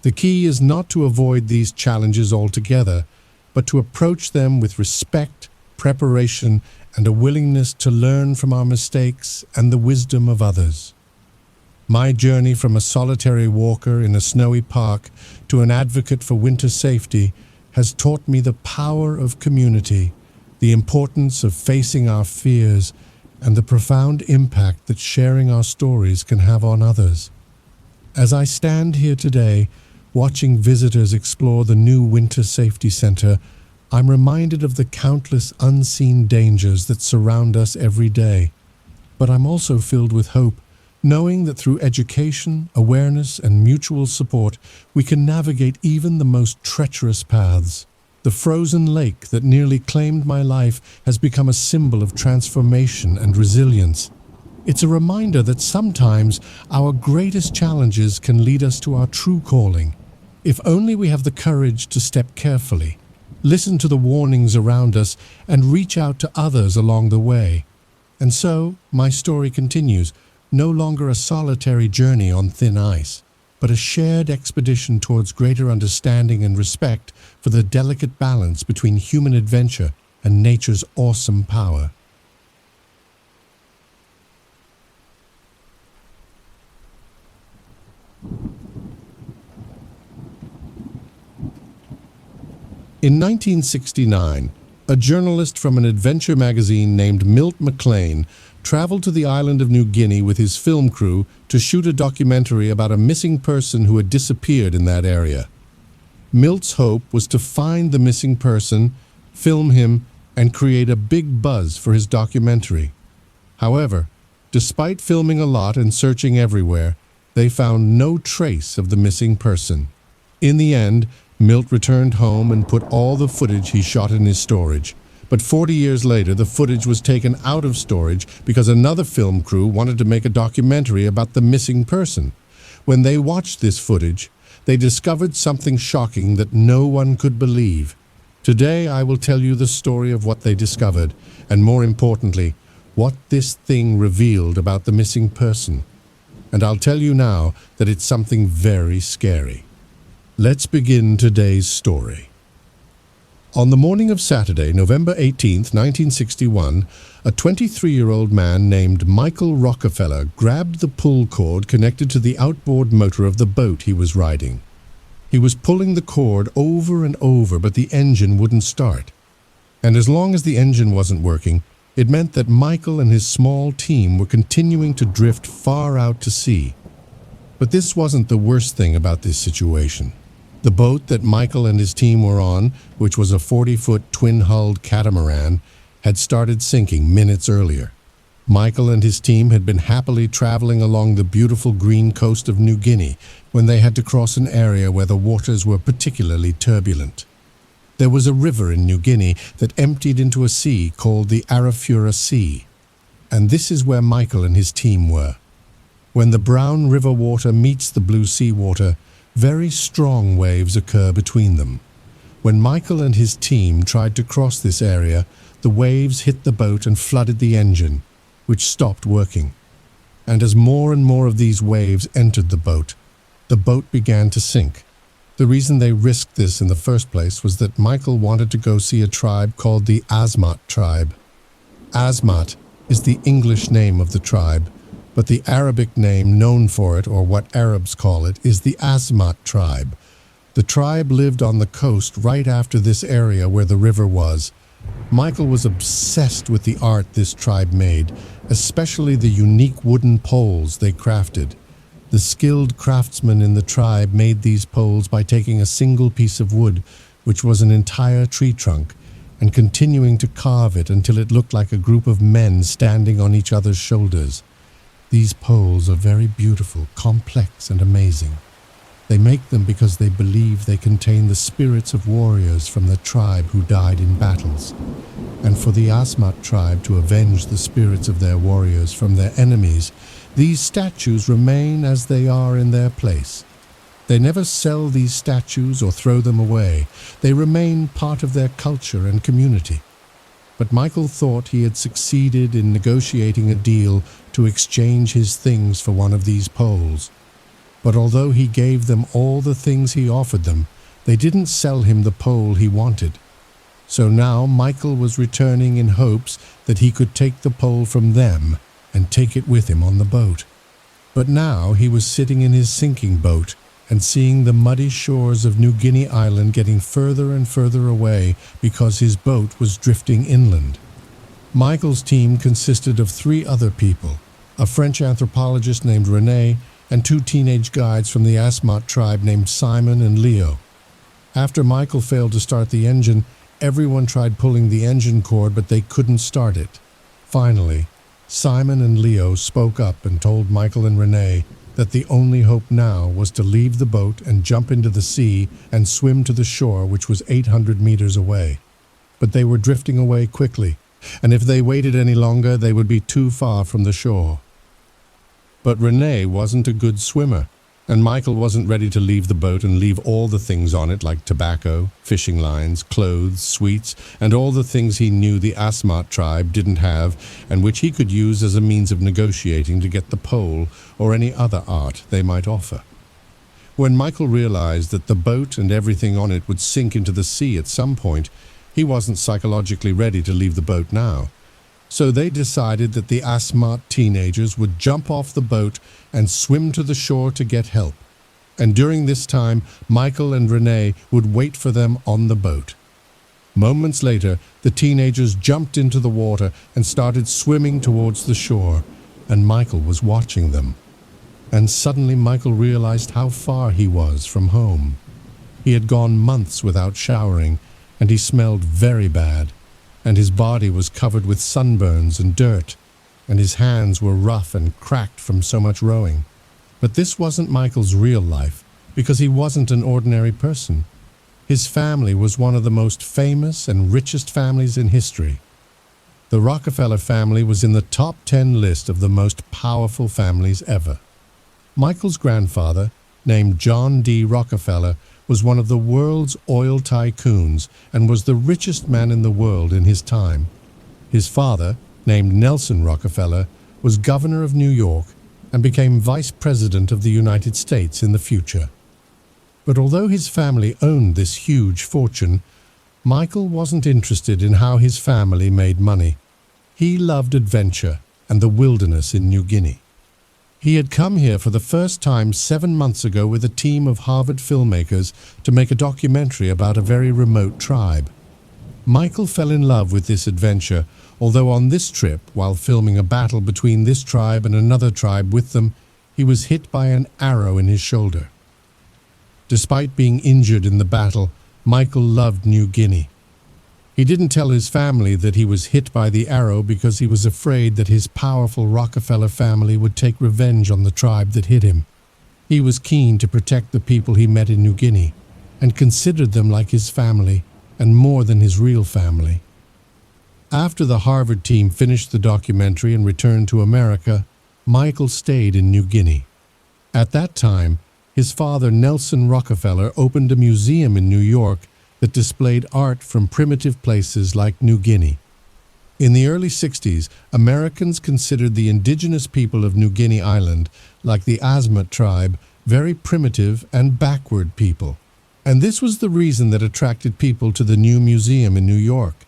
The key is not to avoid these challenges altogether, but to approach them with respect, preparation, and a willingness to learn from our mistakes and the wisdom of others. My journey from a solitary walker in a snowy park to an advocate for winter safety has taught me the power of community, the importance of facing our fears, and the profound impact that sharing our stories can have on others. As I stand here today, watching visitors explore the new Winter Safety Center, I'm reminded of the countless unseen dangers that surround us every day. But I'm also filled with hope, knowing that through education, awareness, and mutual support, we can navigate even the most treacherous paths. The frozen lake that nearly claimed my life has become a symbol of transformation and resilience. It's a reminder that sometimes our greatest challenges can lead us to our true calling, if only we have the courage to step carefully, listen to the warnings around us, and reach out to others along the way. And so, my story continues, no longer a solitary journey on thin ice, but a shared expedition towards greater understanding and respect for the delicate balance between human adventure and nature's awesome power. In 1969, a journalist from an adventure magazine named Milt McLean traveled to the island of New Guinea with his film crew to shoot a documentary about a missing person who had disappeared in that area. Milt's hope was to find the missing person, film him, and create a big buzz for his documentary. However, despite filming a lot and searching everywhere, they found no trace of the missing person. In the end, Milt returned home and put all the footage he shot in his storage. But 40 years later, the footage was taken out of storage because another film crew wanted to make a documentary about the missing person. When they watched this footage, they discovered something shocking that no one could believe. Today, I will tell you the story of what they discovered, and more importantly, what this thing revealed about the missing person. And I'll tell you now that it's something very scary. Let's begin today's story. On the morning of Saturday, November 18, 1961, a 23-year-old man named Michael Rockefeller grabbed the pull cord connected to the outboard motor of the boat he was riding. He was pulling the cord over and over, but the engine wouldn't start. And as long as the engine wasn't working, it meant that Michael and his small team were continuing to drift far out to sea. But this wasn't the worst thing about this situation. The boat that Michael and his team were on, which was a 40-foot twin-hulled catamaran, had started sinking minutes earlier. Michael and his team had been happily traveling along the beautiful green coast of New Guinea when they had to cross an area where the waters were particularly turbulent. There was a river in New Guinea that emptied into a sea called the Arafura Sea, and this is where Michael and his team were. When the brown river water meets the blue sea water, very strong waves occur between them. When Michael and his team tried to cross this area, the waves hit the boat and flooded the engine, which stopped working. And as more and more of these waves entered the boat began to sink. The reason they risked this in the first place was that Michael wanted to go see a tribe called the Asmat tribe. Asmat is the English name of the tribe, but the Arabic name known for it, or what Arabs call it, is the Asmat tribe. The tribe lived on the coast right after this area where the river was. Michael was obsessed with the art this tribe made, especially the unique wooden poles they crafted. The skilled craftsmen in the tribe made these poles by taking a single piece of wood, which was an entire tree trunk, and continuing to carve it until it looked like a group of men standing on each other's shoulders. These poles are very beautiful, complex, and amazing. They make them because they believe they contain the spirits of warriors from the tribe who died in battles, and for the Asmat tribe to avenge the spirits of their warriors from their enemies, these statues remain as they are in their place. They never sell these statues or throw them away. They remain part of their culture and community. But Michael thought he had succeeded in negotiating a deal to exchange his things for one of these poles. But although he gave them all the things he offered them, they didn't sell him the pole he wanted. So now Michael was returning in hopes that he could take the pole from them and take it with him on the boat. But now he was sitting in his sinking boat and seeing the muddy shores of New Guinea Island getting further and further away because his boat was drifting inland. Michael's team consisted of 3 other people, a French anthropologist named René, and 2 teenage guides from the Asmat tribe named Simon and Leo. After Michael failed to start the engine, everyone tried pulling the engine cord, but they couldn't start it. Finally, Simon and Leo spoke up and told Michael and René that the only hope now was to leave the boat and jump into the sea and swim to the shore, which was 800 meters away. But they were drifting away quickly, and if they waited any longer, they would be too far from the shore. But René wasn't a good swimmer, and Michael wasn't ready to leave the boat and leave all the things on it like tobacco, fishing lines, clothes, sweets, and all the things he knew the Asmat tribe didn't have and which he could use as a means of negotiating to get the pole or any other art they might offer. When Michael realized that the boat and everything on it would sink into the sea at some point, he wasn't psychologically ready to leave the boat now. So they decided that the Asmat teenagers would jump off the boat and swim to the shore to get help. And during this time, Michael and René would wait for them on the boat. Moments later, the teenagers jumped into the water and started swimming towards the shore, and Michael was watching them. And suddenly Michael realized how far he was from home. He had gone months without showering, and he smelled very bad. And his body was covered with sunburns and dirt, and his hands were rough and cracked from so much rowing. But this wasn't Michael's real life, because he wasn't an ordinary person. His family was one of the most famous and richest families in history. The Rockefeller family was in the top 10 list of the most powerful families ever. Michael's grandfather, named John D. Rockefeller, was one of the world's oil tycoons and was the richest man in the world in his time. His father, named Nelson Rockefeller, was governor of New York and became vice president of the United States in the future. But although his family owned this huge fortune, Michael wasn't interested in how his family made money. He loved adventure and the wilderness in New Guinea. He had come here for the first time 7 months ago with a team of Harvard filmmakers to make a documentary about a very remote tribe. Michael fell in love with this adventure, although on this trip, while filming a battle between this tribe and another tribe with them, he was hit by an arrow in his shoulder. Despite being injured in the battle, Michael loved New Guinea. He didn't tell his family that he was hit by the arrow because he was afraid that his powerful Rockefeller family would take revenge on the tribe that hit him. He was keen to protect the people he met in New Guinea and considered them like his family and more than his real family. After the Harvard team finished the documentary and returned to America, Michael stayed in New Guinea. At that time, his father Nelson Rockefeller opened a museum in New York that displayed art from primitive places like New Guinea. In the early 60s, Americans considered the indigenous people of New Guinea Island, like the Asmat tribe, very primitive and backward people. And this was the reason that attracted people to the new museum in New York.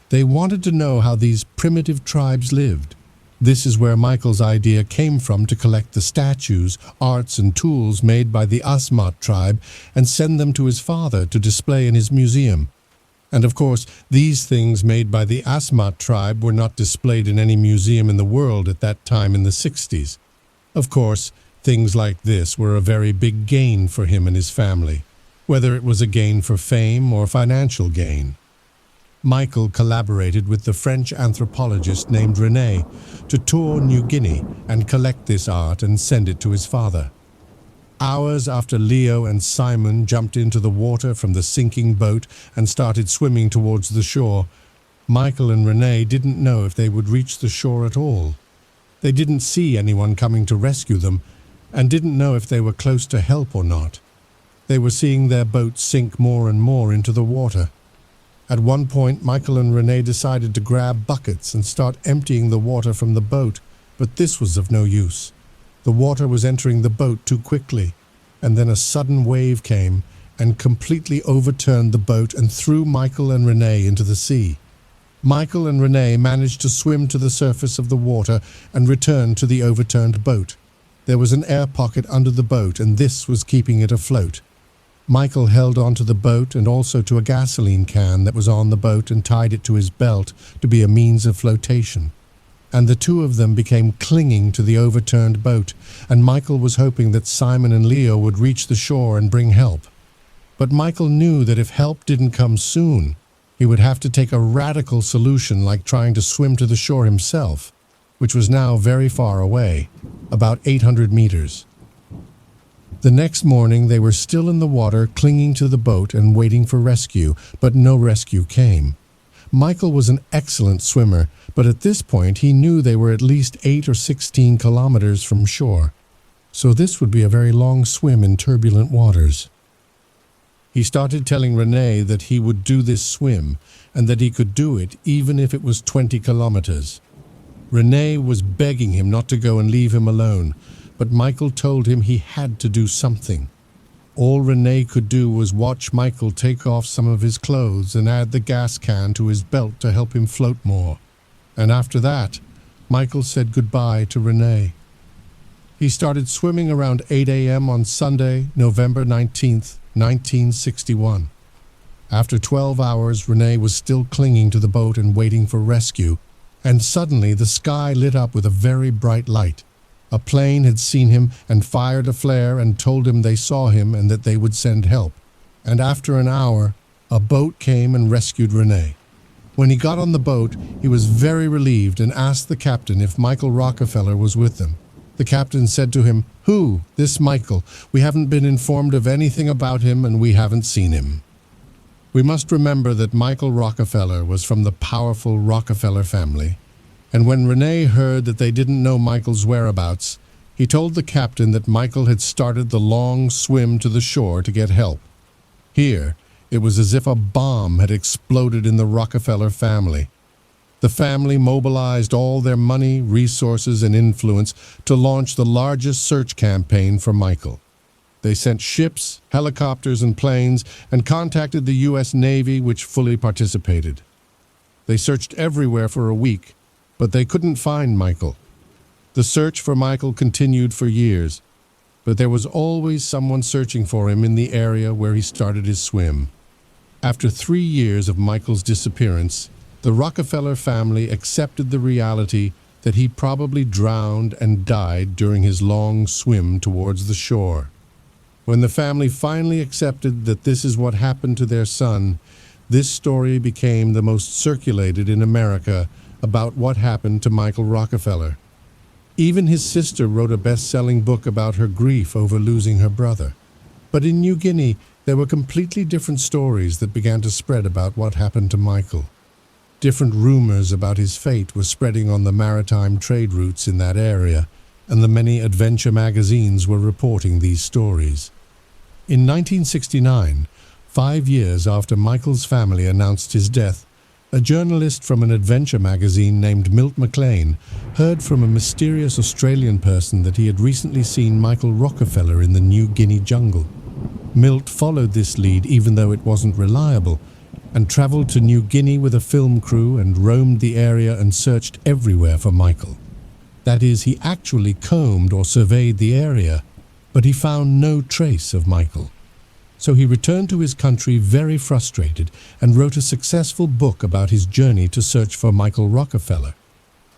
They wanted to know how these primitive tribes lived. This is where Michael's idea came from to collect the statues, arts, and tools made by the Asmat tribe and send them to his father to display in his museum. And of course, these things made by the Asmat tribe were not displayed in any museum in the world at that time in the 60s. Of course, things like this were a very big gain for him and his family, whether it was a gain for fame or financial gain. Michael collaborated with the French anthropologist named René to tour New Guinea and collect this art and send it to his father. Hours after Leo and Simon jumped into the water from the sinking boat and started swimming towards the shore, Michael and René didn't know if they would reach the shore at all. They didn't see anyone coming to rescue them and didn't know if they were close to help or not. They were seeing their boat sink more and more into the water. At one point, Michael and René decided to grab buckets and start emptying the water from the boat, but this was of no use. The water was entering the boat too quickly, and then a sudden wave came and completely overturned the boat and threw Michael and René into the sea. Michael and René managed to swim to the surface of the water and return to the overturned boat. There was an air pocket under the boat, and this was keeping it afloat. Michael held onto the boat and also to a gasoline can that was on the boat and tied it to his belt to be a means of flotation. And the two of them became clinging to the overturned boat, and Michael was hoping that Simon and Leo would reach the shore and bring help. But Michael knew that if help didn't come soon, he would have to take a radical solution like trying to swim to the shore himself, which was now very far away, about 800 meters. The next morning they were still in the water, clinging to the boat and waiting for rescue, but no rescue came. Michael was an excellent swimmer, but at this point he knew they were at least 8 or 16 kilometers from shore, so this would be a very long swim in turbulent waters. He started telling René that he would do this swim and that he could do it even if it was 20 kilometers. René was begging him not to go and leave him alone, but Michael told him he had to do something. All René could do was watch Michael take off some of his clothes and add the gas can to his belt to help him float more. And after that, Michael said goodbye to René. He started swimming around 8 a.m. on Sunday, November 19th, 1961. After 12 hours, René was still clinging to the boat and waiting for rescue, and suddenly the sky lit up with a very bright light. A plane had seen him and fired a flare and told him they saw him and that they would send help. And after an hour, a boat came and rescued René. When he got on the boat, he was very relieved and asked the captain if Michael Rockefeller was with them. The captain said to him, "Who? This Michael. We haven't been informed of anything about him and we haven't seen him." We must remember that Michael Rockefeller was from the powerful Rockefeller family. And when René heard that they didn't know Michael's whereabouts, he told the captain that Michael had started the long swim to the shore to get help. Here, it was as if a bomb had exploded in the Rockefeller family. The family mobilized all their money, resources, and influence to launch the largest search campaign for Michael. They sent ships, helicopters, and planes and contacted the U.S. Navy, which fully participated. They searched everywhere for a week, but they couldn't find Michael. The search for Michael continued for years, but there was always someone searching for him in the area where he started his swim. After 3 years of Michael's disappearance, the Rockefeller family accepted the reality that he probably drowned and died during his long swim towards the shore. When the family finally accepted that this is what happened to their son, This story became the most circulated in America about what happened to Michael Rockefeller. Even his sister wrote a best-selling book about her grief over losing her brother. But in New Guinea, there were completely different stories that began to spread about what happened to Michael. Different rumors about his fate were spreading on the maritime trade routes in that area, and the many adventure magazines were reporting these stories. In 1969, 5 years after Michael's family announced his death, a journalist from an adventure magazine named Milt McLean heard from a mysterious Australian person that he had recently seen Michael Rockefeller in the New Guinea jungle. Milt followed this lead even though it wasn't reliable, and traveled to New Guinea with a film crew and roamed the area and searched everywhere for Michael. That is, he actually combed or surveyed the area, but he found no trace of Michael. So he returned to his country very frustrated and wrote a successful book about his journey to search for Michael Rockefeller.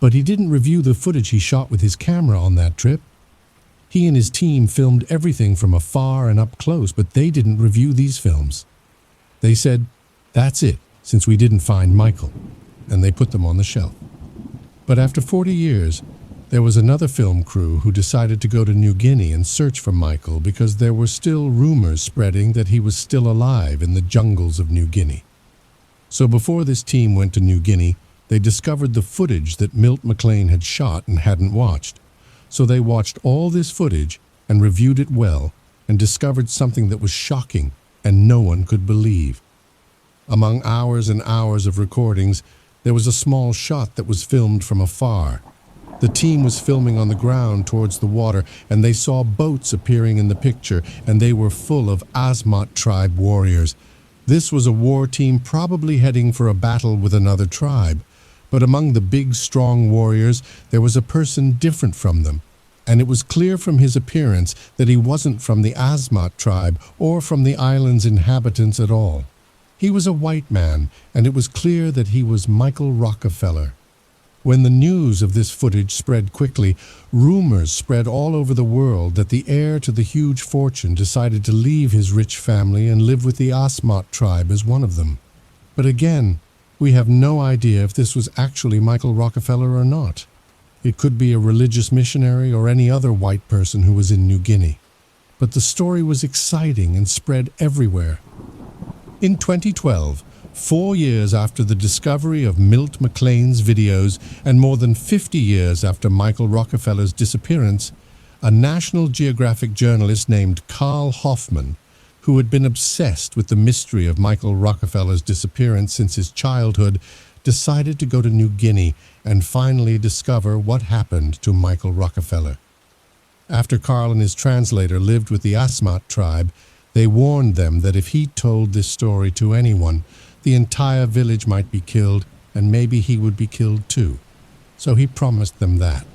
But he didn't review the footage he shot with his camera on that trip. He and his team filmed everything from afar and up close, but they didn't review these films. They said, "That's it, since we didn't find Michael," and they put them on the shelf. But after 40 years, there was another film crew who decided to go to New Guinea and search for Michael because there were still rumors spreading that he was still alive in the jungles of New Guinea. So before this team went to New Guinea, they discovered the footage that Milt McLean had shot and hadn't watched. So they watched all this footage and reviewed it well and discovered something that was shocking and no one could believe. Among hours and hours of recordings, there was a small shot that was filmed from afar. The team was filming on the ground towards the water, and they saw boats appearing in the picture, and they were full of Asmat tribe warriors. This was a war team probably heading for a battle with another tribe. But among the big, strong warriors, there was a person different from them, and it was clear from his appearance that he wasn't from the Asmat tribe or from the island's inhabitants at all. He was a white man, and it was clear that he was Michael Rockefeller. When the news of this footage spread quickly, rumors spread all over the world that the heir to the huge fortune decided to leave his rich family and live with the Asmat tribe as one of them. But again, we have no idea if this was actually Michael Rockefeller or not. It could be a religious missionary or any other white person who was in New Guinea. But the story was exciting and spread everywhere. In 2012, 4 years after the discovery of Milt McLean's videos and more than 50 years after Michael Rockefeller's disappearance, a National Geographic journalist named Carl Hoffman, who had been obsessed with the mystery of Michael Rockefeller's disappearance since his childhood, decided to go to New Guinea and finally discover what happened to Michael Rockefeller. After Carl and his translator lived with the Asmat tribe, they warned them that if he told this story to anyone, the entire village might be killed, and maybe he would be killed too. So he promised them that.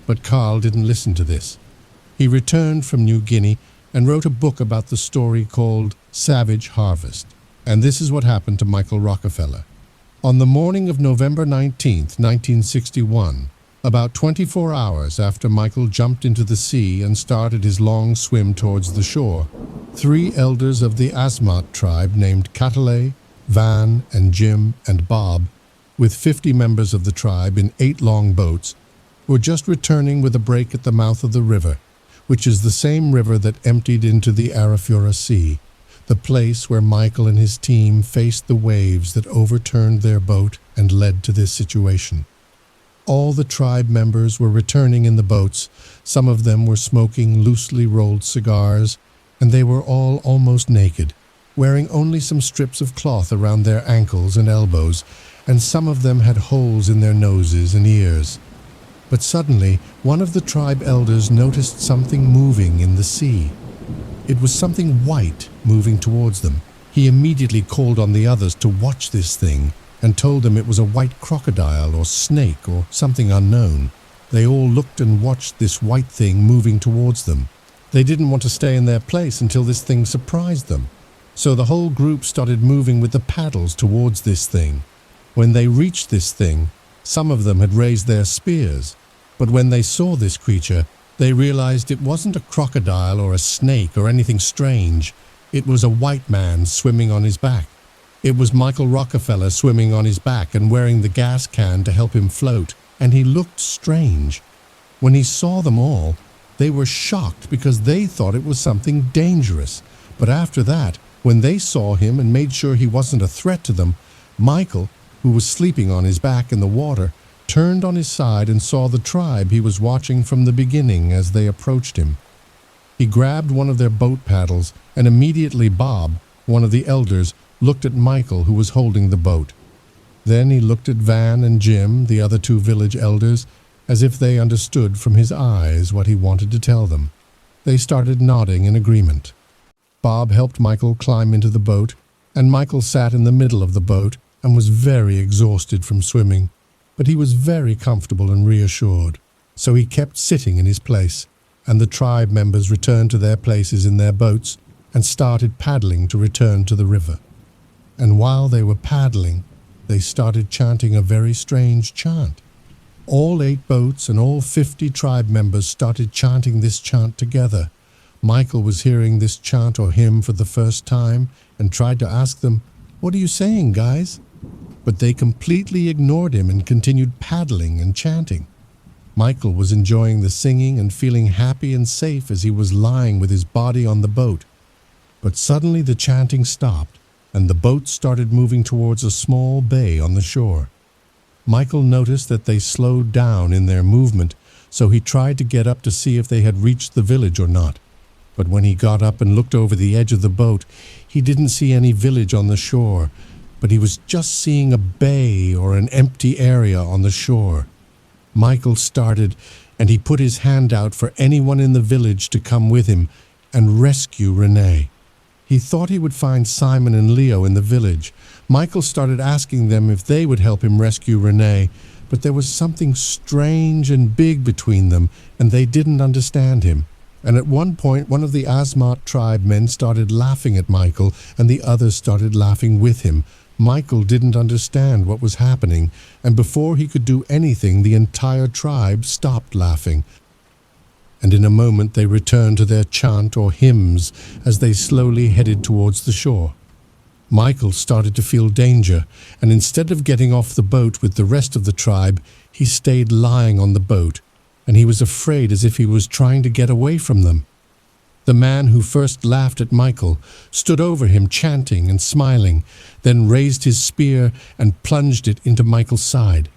But Carl didn't listen to this. He returned from New Guinea and wrote a book about the story called Savage Harvest. And this is what happened to Michael Rockefeller. On the morning of November 19th, 1961, about 24 hours after Michael jumped into the sea and started his long swim towards the shore, 3 elders of the Asmat tribe named Catalay, Van and Jim and Bob, with 50 members of the tribe in 8 long boats, were just returning with a break at the mouth of the river, which is the same river that emptied into the Arafura Sea, the place where Michael and his team faced the waves that overturned their boat and led to this situation. All the tribe members were returning in the boats. Some of them were smoking loosely rolled cigars, and they were all almost naked, wearing only some strips of cloth around their ankles and elbows, and some of them had holes in their noses and ears. But suddenly, one of the tribe elders noticed something moving in the sea. It was something white moving towards them. He immediately called on the others to watch this thing and told them it was a white crocodile or snake or something unknown. They all looked and watched this white thing moving towards them. They didn't want to stay in their place until this thing surprised them. So the whole group started moving with the paddles towards this thing. When they reached this thing, some of them had raised their spears. But when they saw this creature, they realized it wasn't a crocodile or a snake or anything strange. It was a white man swimming on his back. It was Michael Rockefeller swimming on his back and wearing the gas can to help him float, and he looked strange. When he saw them all, they were shocked because they thought it was something dangerous. But after that, when they saw him and made sure he wasn't a threat to them, Michael, who was sleeping on his back in the water, turned on his side and saw the tribe he was watching from the beginning as they approached him. He grabbed one of their boat paddles, and immediately Bob, one of the elders, looked at Michael, who was holding the boat. Then he looked at Van and Jim, the other two village elders, as if they understood from his eyes what he wanted to tell them. They started nodding in agreement. Bob helped Michael climb into the boat, and Michael sat in the middle of the boat and was very exhausted from swimming, but he was very comfortable and reassured, so he kept sitting in his place, and the tribe members returned to their places in their boats and started paddling to return to the river. And while they were paddling, they started chanting a very strange chant. All 8 boats and all 50 tribe members started chanting this chant together. Michael was hearing this chant or hymn for the first time and tried to ask them, "What are you saying, guys?" But they completely ignored him and continued paddling and chanting. Michael was enjoying the singing and feeling happy and safe as he was lying with his body on the boat. But suddenly the chanting stopped, and the boat started moving towards a small bay on the shore. Michael noticed that they slowed down in their movement, so he tried to get up to see if they had reached the village or not. But when he got up and looked over the edge of the boat, he didn't see any village on the shore, but he was just seeing a bay or an empty area on the shore. Michael started, and he put his hand out for anyone in the village to come with him and rescue Renee. He thought he would find Simon and Leo in the village. Michael started asking them if they would help him rescue Renee, but there was something strange and big between them, and they didn't understand him. And at one point, one of the Asmat tribe men started laughing at Michael, and the others started laughing with him. Michael didn't understand what was happening, and before he could do anything, the entire tribe stopped laughing. And in a moment they returned to their chant or hymns as they slowly headed towards the shore. Michael started to feel danger, and instead of getting off the boat with the rest of the tribe, he stayed lying on the boat, and he was afraid as if he was trying to get away from them. The man who first laughed at Michael stood over him chanting and smiling, then raised his spear and plunged it into Michael's side.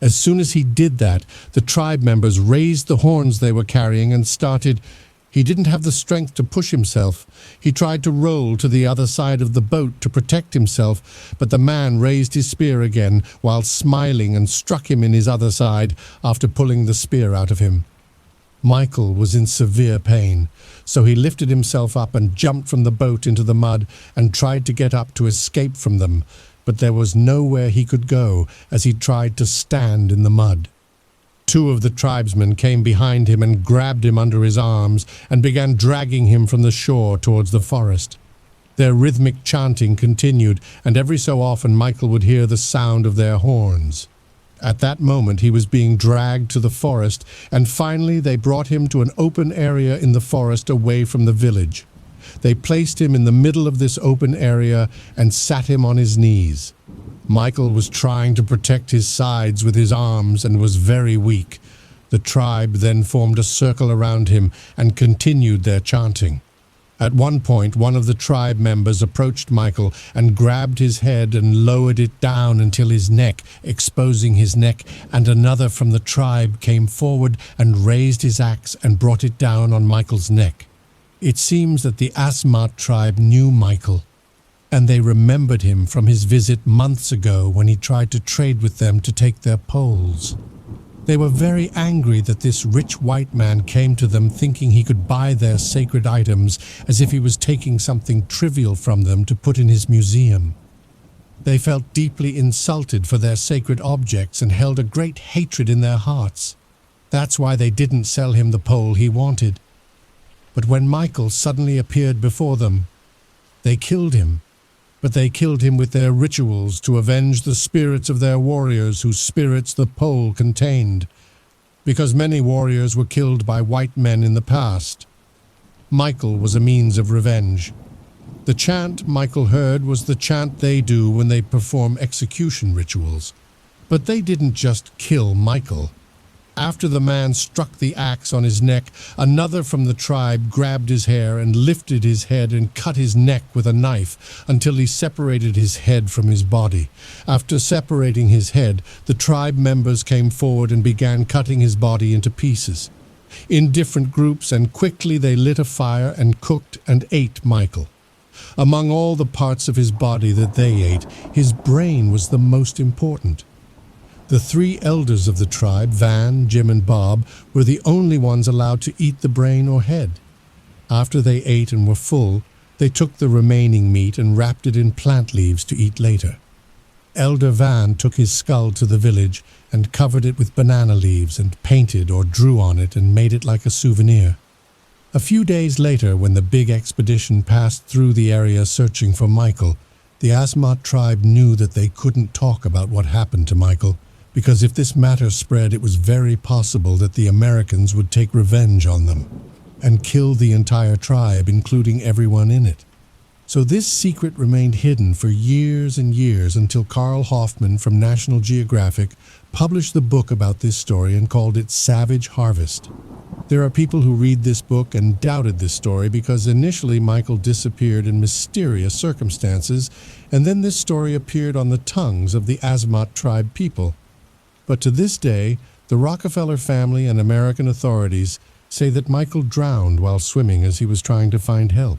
As soon as he did that, the tribe members raised the horns they were carrying and started. He didn't have the strength to push himself. He tried to roll to the other side of the boat to protect himself, but the man raised his spear again while smiling and struck him in his other side after pulling the spear out of him. Michael was in severe pain, so he lifted himself up and jumped from the boat into the mud and tried to get up to escape from them. But there was nowhere he could go as he tried to stand in the mud. 2 of the tribesmen came behind him and grabbed him under his arms and began dragging him from the shore towards the forest. Their rhythmic chanting continued, and every so often Michael would hear the sound of their horns. At that moment he was being dragged to the forest, and finally they brought him to an open area in the forest away from the village. They placed him in the middle of this open area and sat him on his knees. Michael was trying to protect his sides with his arms and was very weak. The tribe then formed a circle around him and continued their chanting. At one point, one of the tribe members approached Michael and grabbed his head and lowered it down until his neck, exposing his neck, and another from the tribe came forward and raised his axe and brought it down on Michael's neck. It seems that the Asmat tribe knew Michael, and they remembered him from his visit months ago when he tried to trade with them to take their poles. They were very angry that this rich white man came to them thinking he could buy their sacred items as if he was taking something trivial from them to put in his museum. They felt deeply insulted for their sacred objects and held a great hatred in their hearts. That's why they didn't sell him the pole he wanted. But when Michael suddenly appeared before them, they killed him. But they killed him with their rituals to avenge the spirits of their warriors whose spirits the pole contained, because many warriors were killed by white men in the past. Michael was a means of revenge. The chant Michael heard was the chant they do when they perform execution rituals. But they didn't just kill Michael. After the man struck the axe on his neck, another from the tribe grabbed his hair and lifted his head and cut his neck with a knife until he separated his head from his body. After separating his head, the tribe members came forward and began cutting his body into pieces, in different groups, and quickly they lit a fire and cooked and ate Michael. Among all the parts of his body that they ate, his brain was the most important. The 3 elders of the tribe, Van, Jim, and Bob, were the only ones allowed to eat the brain or head. After they ate and were full, they took the remaining meat and wrapped it in plant leaves to eat later. Elder Van took his skull to the village and covered it with banana leaves and painted or drew on it and made it like a souvenir. A few days later, when the big expedition passed through the area searching for Michael, the Asmat tribe knew that they couldn't talk about what happened to Michael, because if this matter spread, it was very possible that the Americans would take revenge on them and kill the entire tribe, including everyone in it. So this secret remained hidden for years and years until Carl Hoffman from National Geographic published the book about this story and called it Savage Harvest. There are people who read this book and doubted this story because initially Michael disappeared in mysterious circumstances, and then this story appeared on the tongues of the Asmat tribe people. But to this day, the Rockefeller family and American authorities say that Michael drowned while swimming as he was trying to find help.